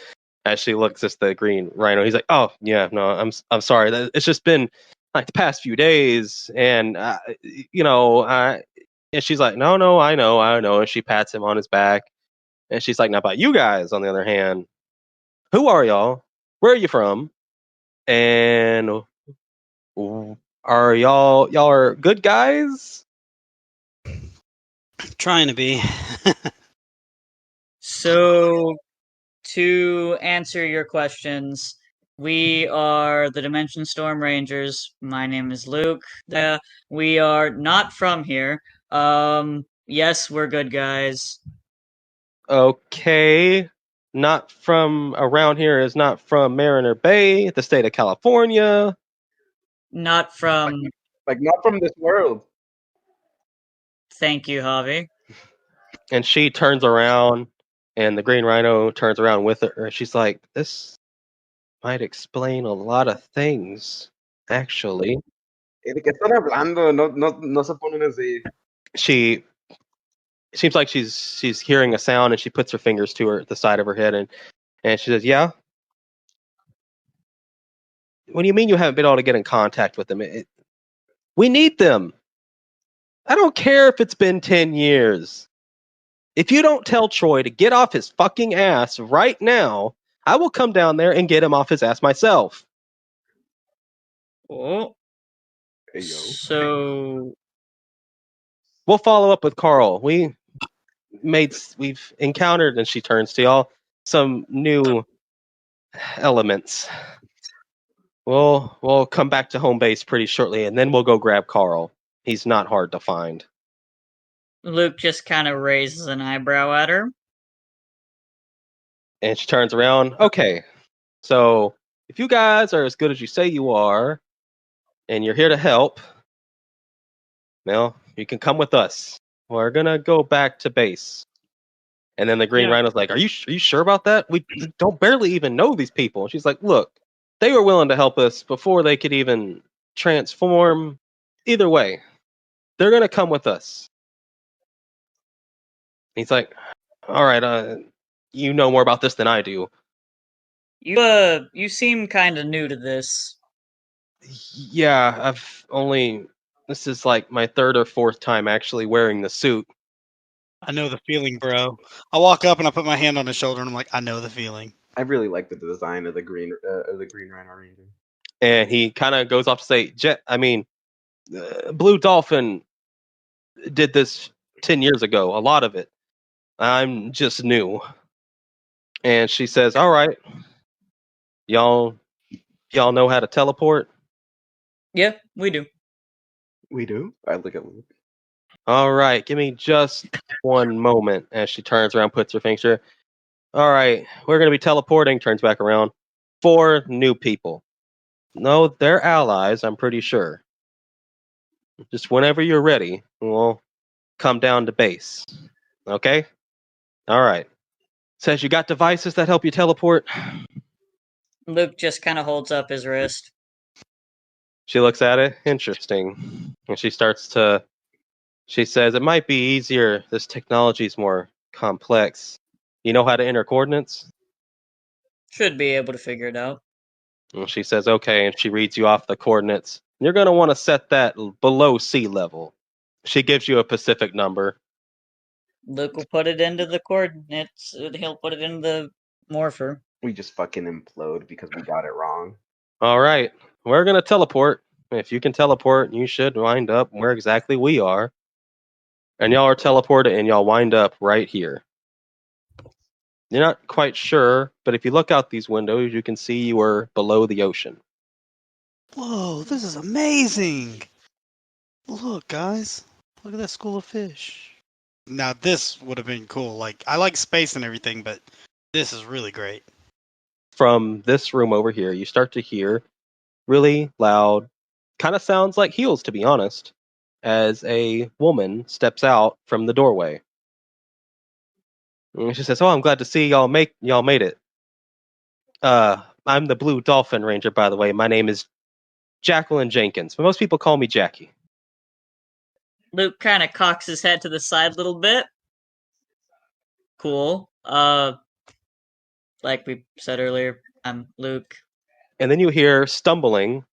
As she looks at the Green Rhino, he's like, "Oh yeah, no, I'm sorry. It's just been like the past few days, and and she's like, no, I know. And she pats him on his back, and she's like, "Now, about you guys, on the other hand, who are y'all? Where are you from? And are y'all are good guys?" trying to be. So, to answer your questions, we are the Dimension Storm Rangers. My name is Luke. We are not from here. Yes, we're good guys. Okay, not from around here is not from Mariner Bay, the state of California. Not from. Like not from this world. Thank you, Javi. And she turns around, and the Green Rhino turns around with her. She's like, "This might explain a lot of things, actually." ¿De qué están hablando? No se ponen así. She it seems like she's hearing a sound, and she puts her fingers to the side of her head, and she says, "Yeah. What do you mean you haven't been able to get in contact with them? We need them. I don't care if it's been 10 years. If you don't tell Troy to get off his fucking ass right now, I will come down there and get him off his ass myself." Oh, Hey, yo. so We'll follow up with Carl. We've encountered, and she turns to y'all, some new elements. We'll come back to home base pretty shortly, and then we'll go grab Carl. He's not hard to find. Luke just kind of raises an eyebrow at her. And she turns around. Okay, so if you guys are as good as you say you are, and you're here to help, well, you can come with us. We're gonna go back to base. And then the Green Yeah. Rhino's like, "Are you sure about that? We don't barely even know these people." And she's like, "Look, they were willing to help us before they could even transform. Either way, they're gonna come with us." He's like, "All right, you know more about this than I do." You seem kind of new to this. Yeah, this is like my third or fourth time actually wearing the suit. I know the feeling, bro. I walk up and I put my hand on his shoulder and I'm like, I know the feeling. I really like the design of the Green Rhino Ranger. And he kind of goes off to say, Blue Dolphin did this 10 years ago, a lot of it. I'm just new." And she says, "All right, y'all know how to teleport?" Yeah, we do. We do? I look at Luke. "All right, give me just one moment." As she turns around, puts her finger. "All right, we're going to be teleporting," turns back around. "4 new people. No, they're allies, I'm pretty sure. Just whenever you're ready, we'll come down to base. Okay? All right." Says, "You got devices that help you teleport?" Luke just kind of holds up his wrist. She looks at it. "Interesting." And she says, "It might be easier. This technology is more complex. You know how to enter coordinates?" Should be able to figure it out. And she says, "Okay." And she reads you off the coordinates. "You're going to want to set that below sea level." She gives you a Pacific number. Luke will put it into the coordinates. He'll put it in the morpher. We just fucking implode because we got it wrong. All right. We're going to teleport. If you can teleport, you should wind up where exactly we are. And y'all are teleported, and y'all wind up right here. You're not quite sure, but if you look out these windows, you can see you are below the ocean. Whoa, this is amazing. Look, guys. Look at that school of fish. Now, this would have been cool. Like, I like space and everything, but this is really great. From this room over here, you start to hear really loud, kind of sounds like heels, to be honest. as a woman steps out from the doorway. And she says, "Oh, I'm glad to see y'all made it. I'm the Blue Dolphin Ranger, by the way. My name is Jacqueline Jenkins, but most people call me Jackie." Luke kind of cocks his head to the side a little bit. Cool. Like we said earlier, I'm Luke. And then you hear stumbling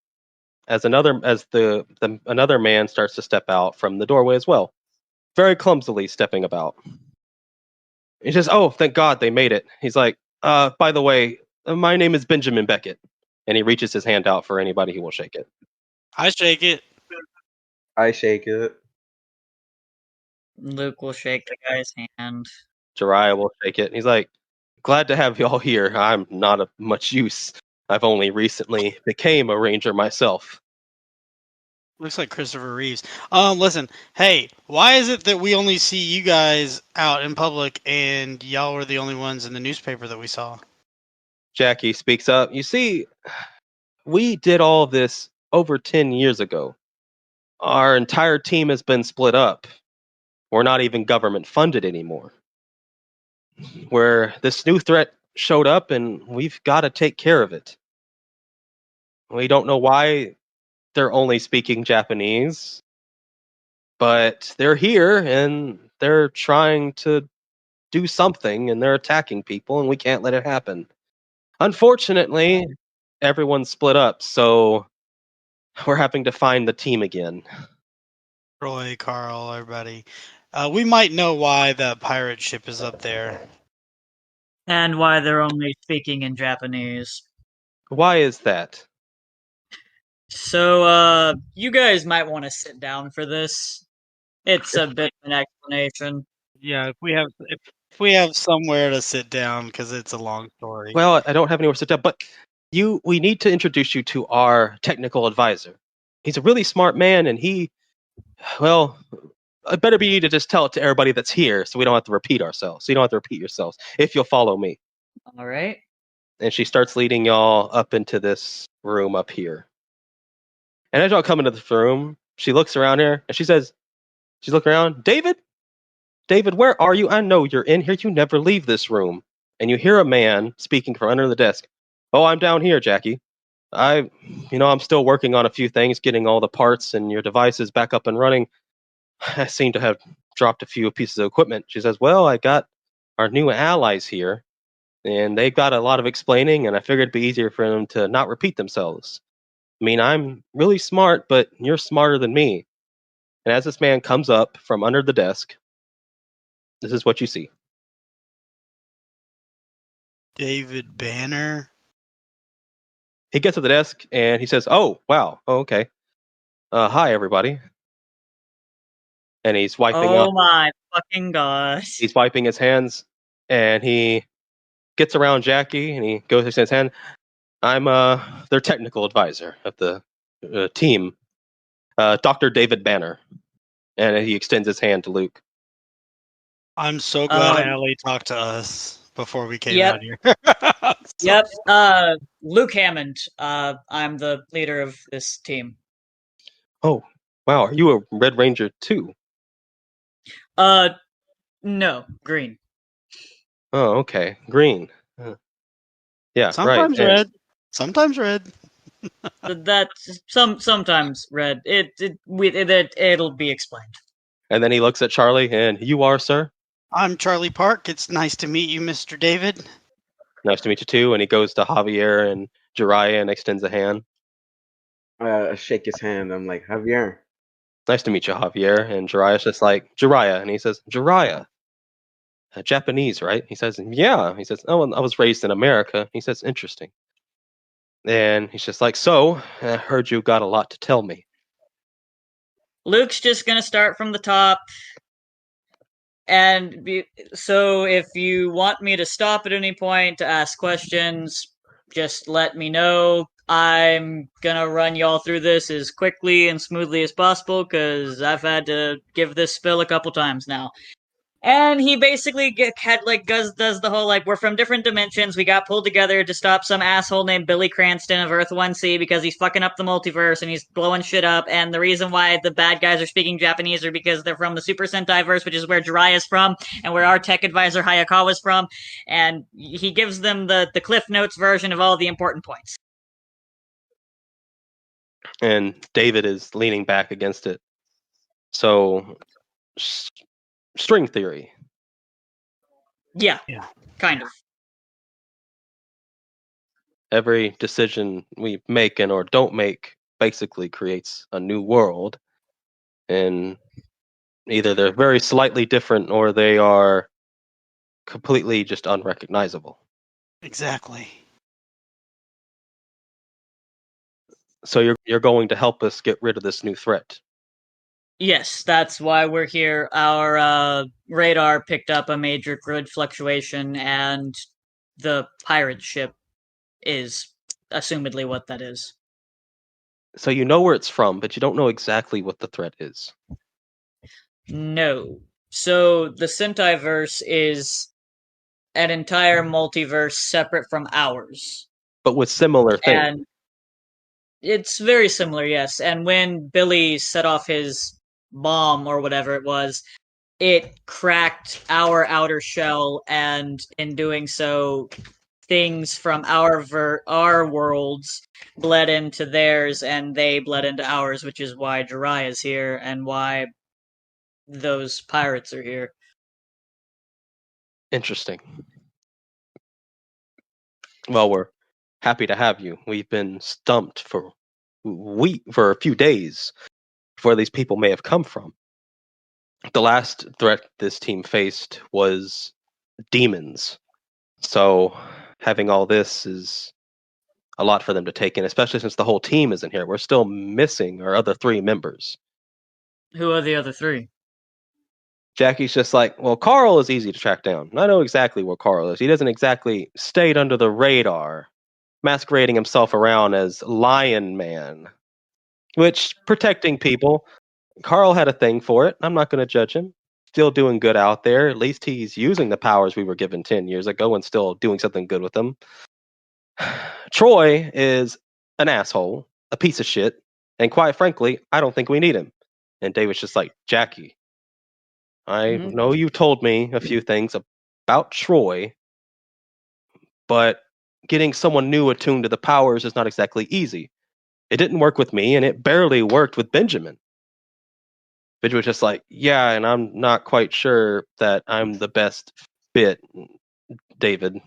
as another man starts to step out from the doorway as well, very clumsily stepping about. He says, "Oh, thank God they made it." He's like, "By the way, my name is Benjamin Beckett," and he reaches his hand out for anybody who will shake it. I shake it. I shake it. Luke will shake the guy's hand. Jiraiya will shake it. He's like, "Glad to have y'all here. I'm not of much use. I've only recently became a ranger myself." Looks like Christopher Reeves. Listen, hey, why is it that we only see you guys out in public and y'all were the only ones in the newspaper that we saw? Jackie speaks up. "You see, we did all this over 10 years ago. Our entire team has been split up. We're not even government funded anymore. Where this new threat showed up and we've got to take care of it. We don't know why they're only speaking Japanese, but they're here and they're trying to do something and they're attacking people and we can't let it happen. Unfortunately, everyone's split up, so we're having to find the team again." Roy, Carl, everybody. We might know why that pirate ship is up there. And why they're only speaking in Japanese. "Why is that?" So, you guys might want to sit down for this. It's a bit of an explanation. Yeah, if we have somewhere to sit down, because it's a long story. "Well, I don't have anywhere to sit down, but we need to introduce you to our technical advisor. He's a really smart man, and well, it better be you to just tell it to everybody that's here, so we don't have to repeat ourselves. So you don't have to repeat yourselves. If you'll follow me." All right. And she starts leading y'all up into this room up here. And as y'all come into this room, she looks around here and she's looking around. David, where are you? I know you're in here. You never leave this room." And you hear a man speaking from under the desk. "Oh, I'm down here, Jackie. I'm still working on a few things, getting all the parts and your devices back up and running. I seem to have dropped a few pieces of equipment." She says, "Well, I got our new allies here, and they got a lot of explaining, and I figured it'd be easier for them to not repeat themselves. I mean, I'm really smart, but you're smarter than me." And as this man comes up from under the desk, this is what you see. David Banner. He gets to the desk and he says, "Oh, wow. Oh, okay. Hi, everybody." And he's wiping Oh my fucking gosh. he's wiping his hands, and he gets around Jackie and he goes to his hand. "I'm their technical advisor of the team, Dr. David Banner." And he extends his hand to Luke. I'm so glad Um, Allie talked to us before we came Yep. out here. Yep. Luke Hammond. I'm the leader of this team. "Oh, wow. Are you a Red Ranger too?" No, green. "Oh, okay. Green. Yeah, right." Sometimes And red. Sometimes red. That's sometimes red. It'll be explained. then he looks at Charlie and, "You are, sir?" I'm Charlie Park. It's nice to meet you, Mr. David. "Nice to meet you too." And he goes to Javier and Jiraiya and extends a hand. I shake his hand. I'm like, Javier. "Nice to meet you, Javier." And Jiraiya's just like, "Jiraiya." And he says, "Jiraiya. Japanese, right?" He says, "Yeah." He says, "Oh, well, I was raised in America." He says, "Interesting." And he's just like, "So, I heard you got a lot to tell me." Luke's just gonna start from the top. So if you want me to stop at any point to ask questions, just let me know. I'm gonna run y'all through this as quickly and smoothly as possible because I've had to give this spill a couple times now. And he basically does the whole like we're from different dimensions. We got pulled together to stop some asshole named Billy Cranston of Earth 1C because he's fucking up the multiverse and he's blowing shit up. And the reason why the bad guys are speaking Japanese are because they're from the Super Sentai verse, which is where Jiraiya's from and where our tech advisor Hayakawa's from. And he gives them the Cliff Notes version of all the important points. And David is leaning back against it. So, string theory. Yeah, kind of. Every decision we make and or don't make basically creates a new world. And either they're very slightly different or they are completely just unrecognizable. Exactly. So you're going to help us get rid of this new threat. Yes, that's why we're here. Our radar picked up a major grid fluctuation, and the pirate ship is assumedly what that is. So you know where it's from, but you don't know exactly what the threat is. No. So the Sentaiverse is an entire multiverse separate from ours. But with similar things. And it's very similar, yes. And when Billy set off his bomb or whatever it was, it cracked our outer shell, and in doing so, things from our worlds bled into theirs, and they bled into ours, which is why Jiraiya's here and why those pirates are here. Interesting. Well, we're happy to have you. We've been stumped for a few days where these people may have come from. The last threat this team faced was demons. So having all this is a lot for them to take in, especially since the whole team isn't here. We're still missing our other 3 members. Who are the other 3? Jackie's just like, well, Carl is easy to track down. I know exactly where Carl is. He doesn't exactly stay under the radar, masquerading himself around as Lion Man, which, protecting people, Carl had a thing for it. I'm not going to judge him. Still doing good out there. At least he's using the powers we were given 10 years ago and still doing something good with them. Troy is an asshole, a piece of shit, and quite frankly, I don't think we need him. And David's just like, Jackie, I know you told me a few things about Troy, but getting someone new attuned to the powers is not exactly easy. It didn't work with me, and it barely worked with Benjamin. Benjamin was just like, yeah, and I'm not quite sure that I'm the best fit, David,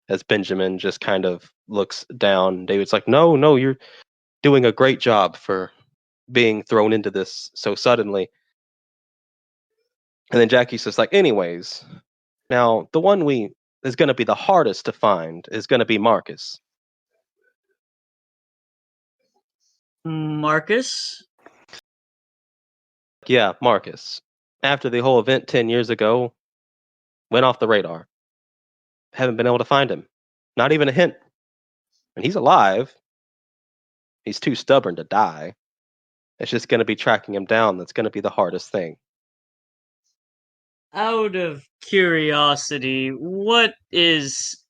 as Benjamin just kind of looks down. David's like, no, you're doing a great job for being thrown into this so suddenly. And then Jackie's just like, anyways, now the one is going to be the hardest to find is going to be Marcus. Marcus? Yeah, Marcus. After the whole event 10 years ago, went off the radar. Haven't been able to find him. Not even a hint. And he's alive. He's too stubborn to die. It's just going to be tracking him down that's going to be the hardest thing. Out of curiosity, what is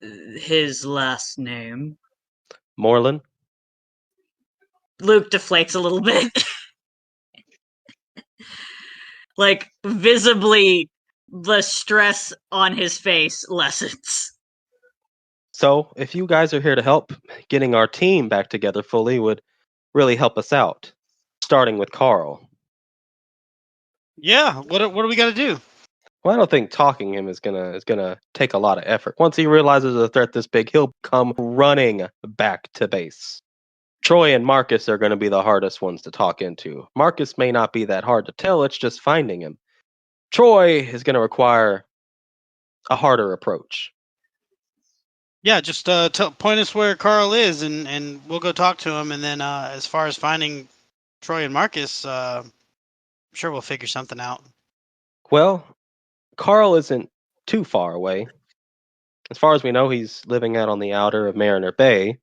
his last name? Moreland? Luke deflates a little bit. Like, visibly, the stress on his face lessens. So, if you guys are here to help, getting our team back together fully would really help us out. Starting with Carl. Yeah, what do we got to do? Well, I don't think talking him is gonna take a lot of effort. Once he realizes a threat this big, he'll come running back to base. Troy and Marcus are going to be the hardest ones to talk into. Marcus may not be that hard to tell, it's just finding him. Troy is going to require a harder approach. Yeah, just point us where Carl is, and we'll go talk to him. And then as far as finding Troy and Marcus, I'm sure we'll figure something out. Well, Carl isn't too far away. As far as we know, he's living out on the outer of Mariner Bay.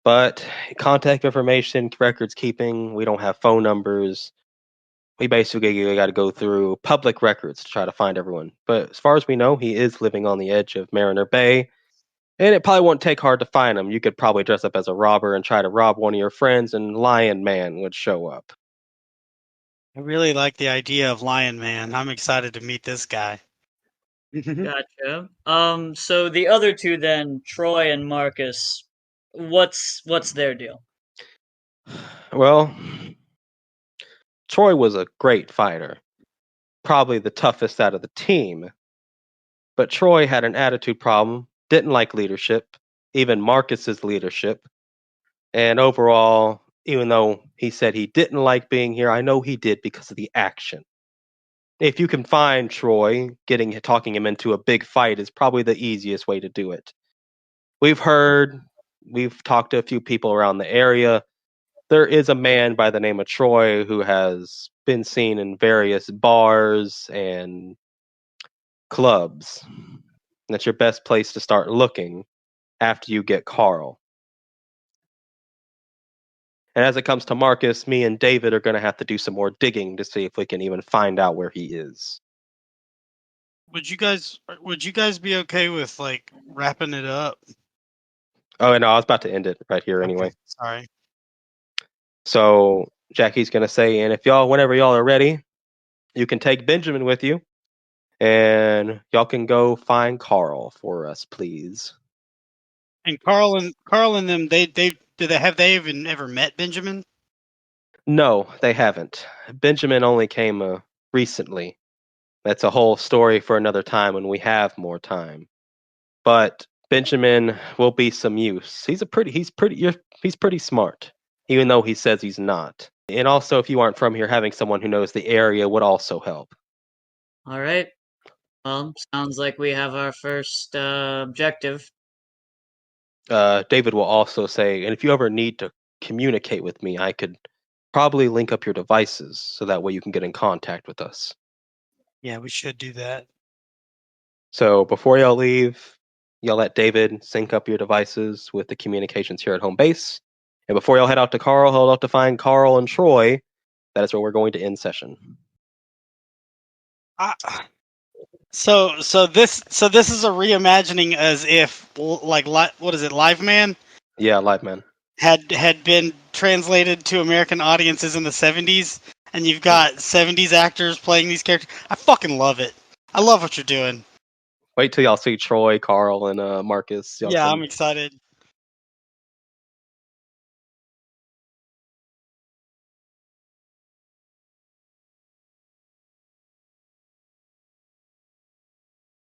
But contact information, records keeping, we don't have phone numbers. we basically got to go through public records to try to find everyone. But as far as we know, he is living on the edge of Mariner Bay, and it probably won't take hard to find him. You could probably dress up as a robber and try to rob one of your friends, and Lion Man would show up. I really like the idea of Lion Man. I'm excited to meet this guy. Gotcha. So the other two then, Troy and Marcus, what's their deal? Well, Troy was a great fighter, probably the toughest out of the team. But Troy had an attitude problem, didn't like leadership, even Marcus's leadership. And overall, even though he said he didn't like being here, I know he did because of the action. If you can find Troy, talking him into a big fight is probably the easiest way to do it. We've talked to a few people around the area. There is a man by the name of Troy who has been seen in various bars and clubs. That's your best place to start looking after you get Carl. And as it comes to Marcus, me and David are going to have to do some more digging to see if we can even find out where he is. Would you guys be okay with like wrapping it up? Oh, and no, I was about to end it right here anyway. Okay, sorry. So Jackie's going to say, and whenever y'all are ready, you can take Benjamin with you, and y'all can go find Carl for us, please. And Carl and them, have they even ever met Benjamin? No, they haven't. Benjamin only came recently. That's a whole story for another time when we have more time. But Benjamin will be some use. He's pretty smart, even though he says he's not. And also, if you aren't from here, having someone who knows the area would also help. All right. Well, sounds like we have our first objective. David will also say, and if you ever need to communicate with me, I could probably link up your devices so that way you can get in contact with us. Yeah, we should do that. So before y'all leave, y'all let David sync up your devices with the communications here at home base. And before y'all head out to find Carl and Troy, that is where we're going to end session. So this is a reimagining as if what is it, Live Man? Yeah, live man. Had been translated to American audiences in the 70s, and you've got 70s actors playing these characters. I fucking love it. I love what you're doing. Wait till y'all see Troy, Carl, and Marcus. I'm excited.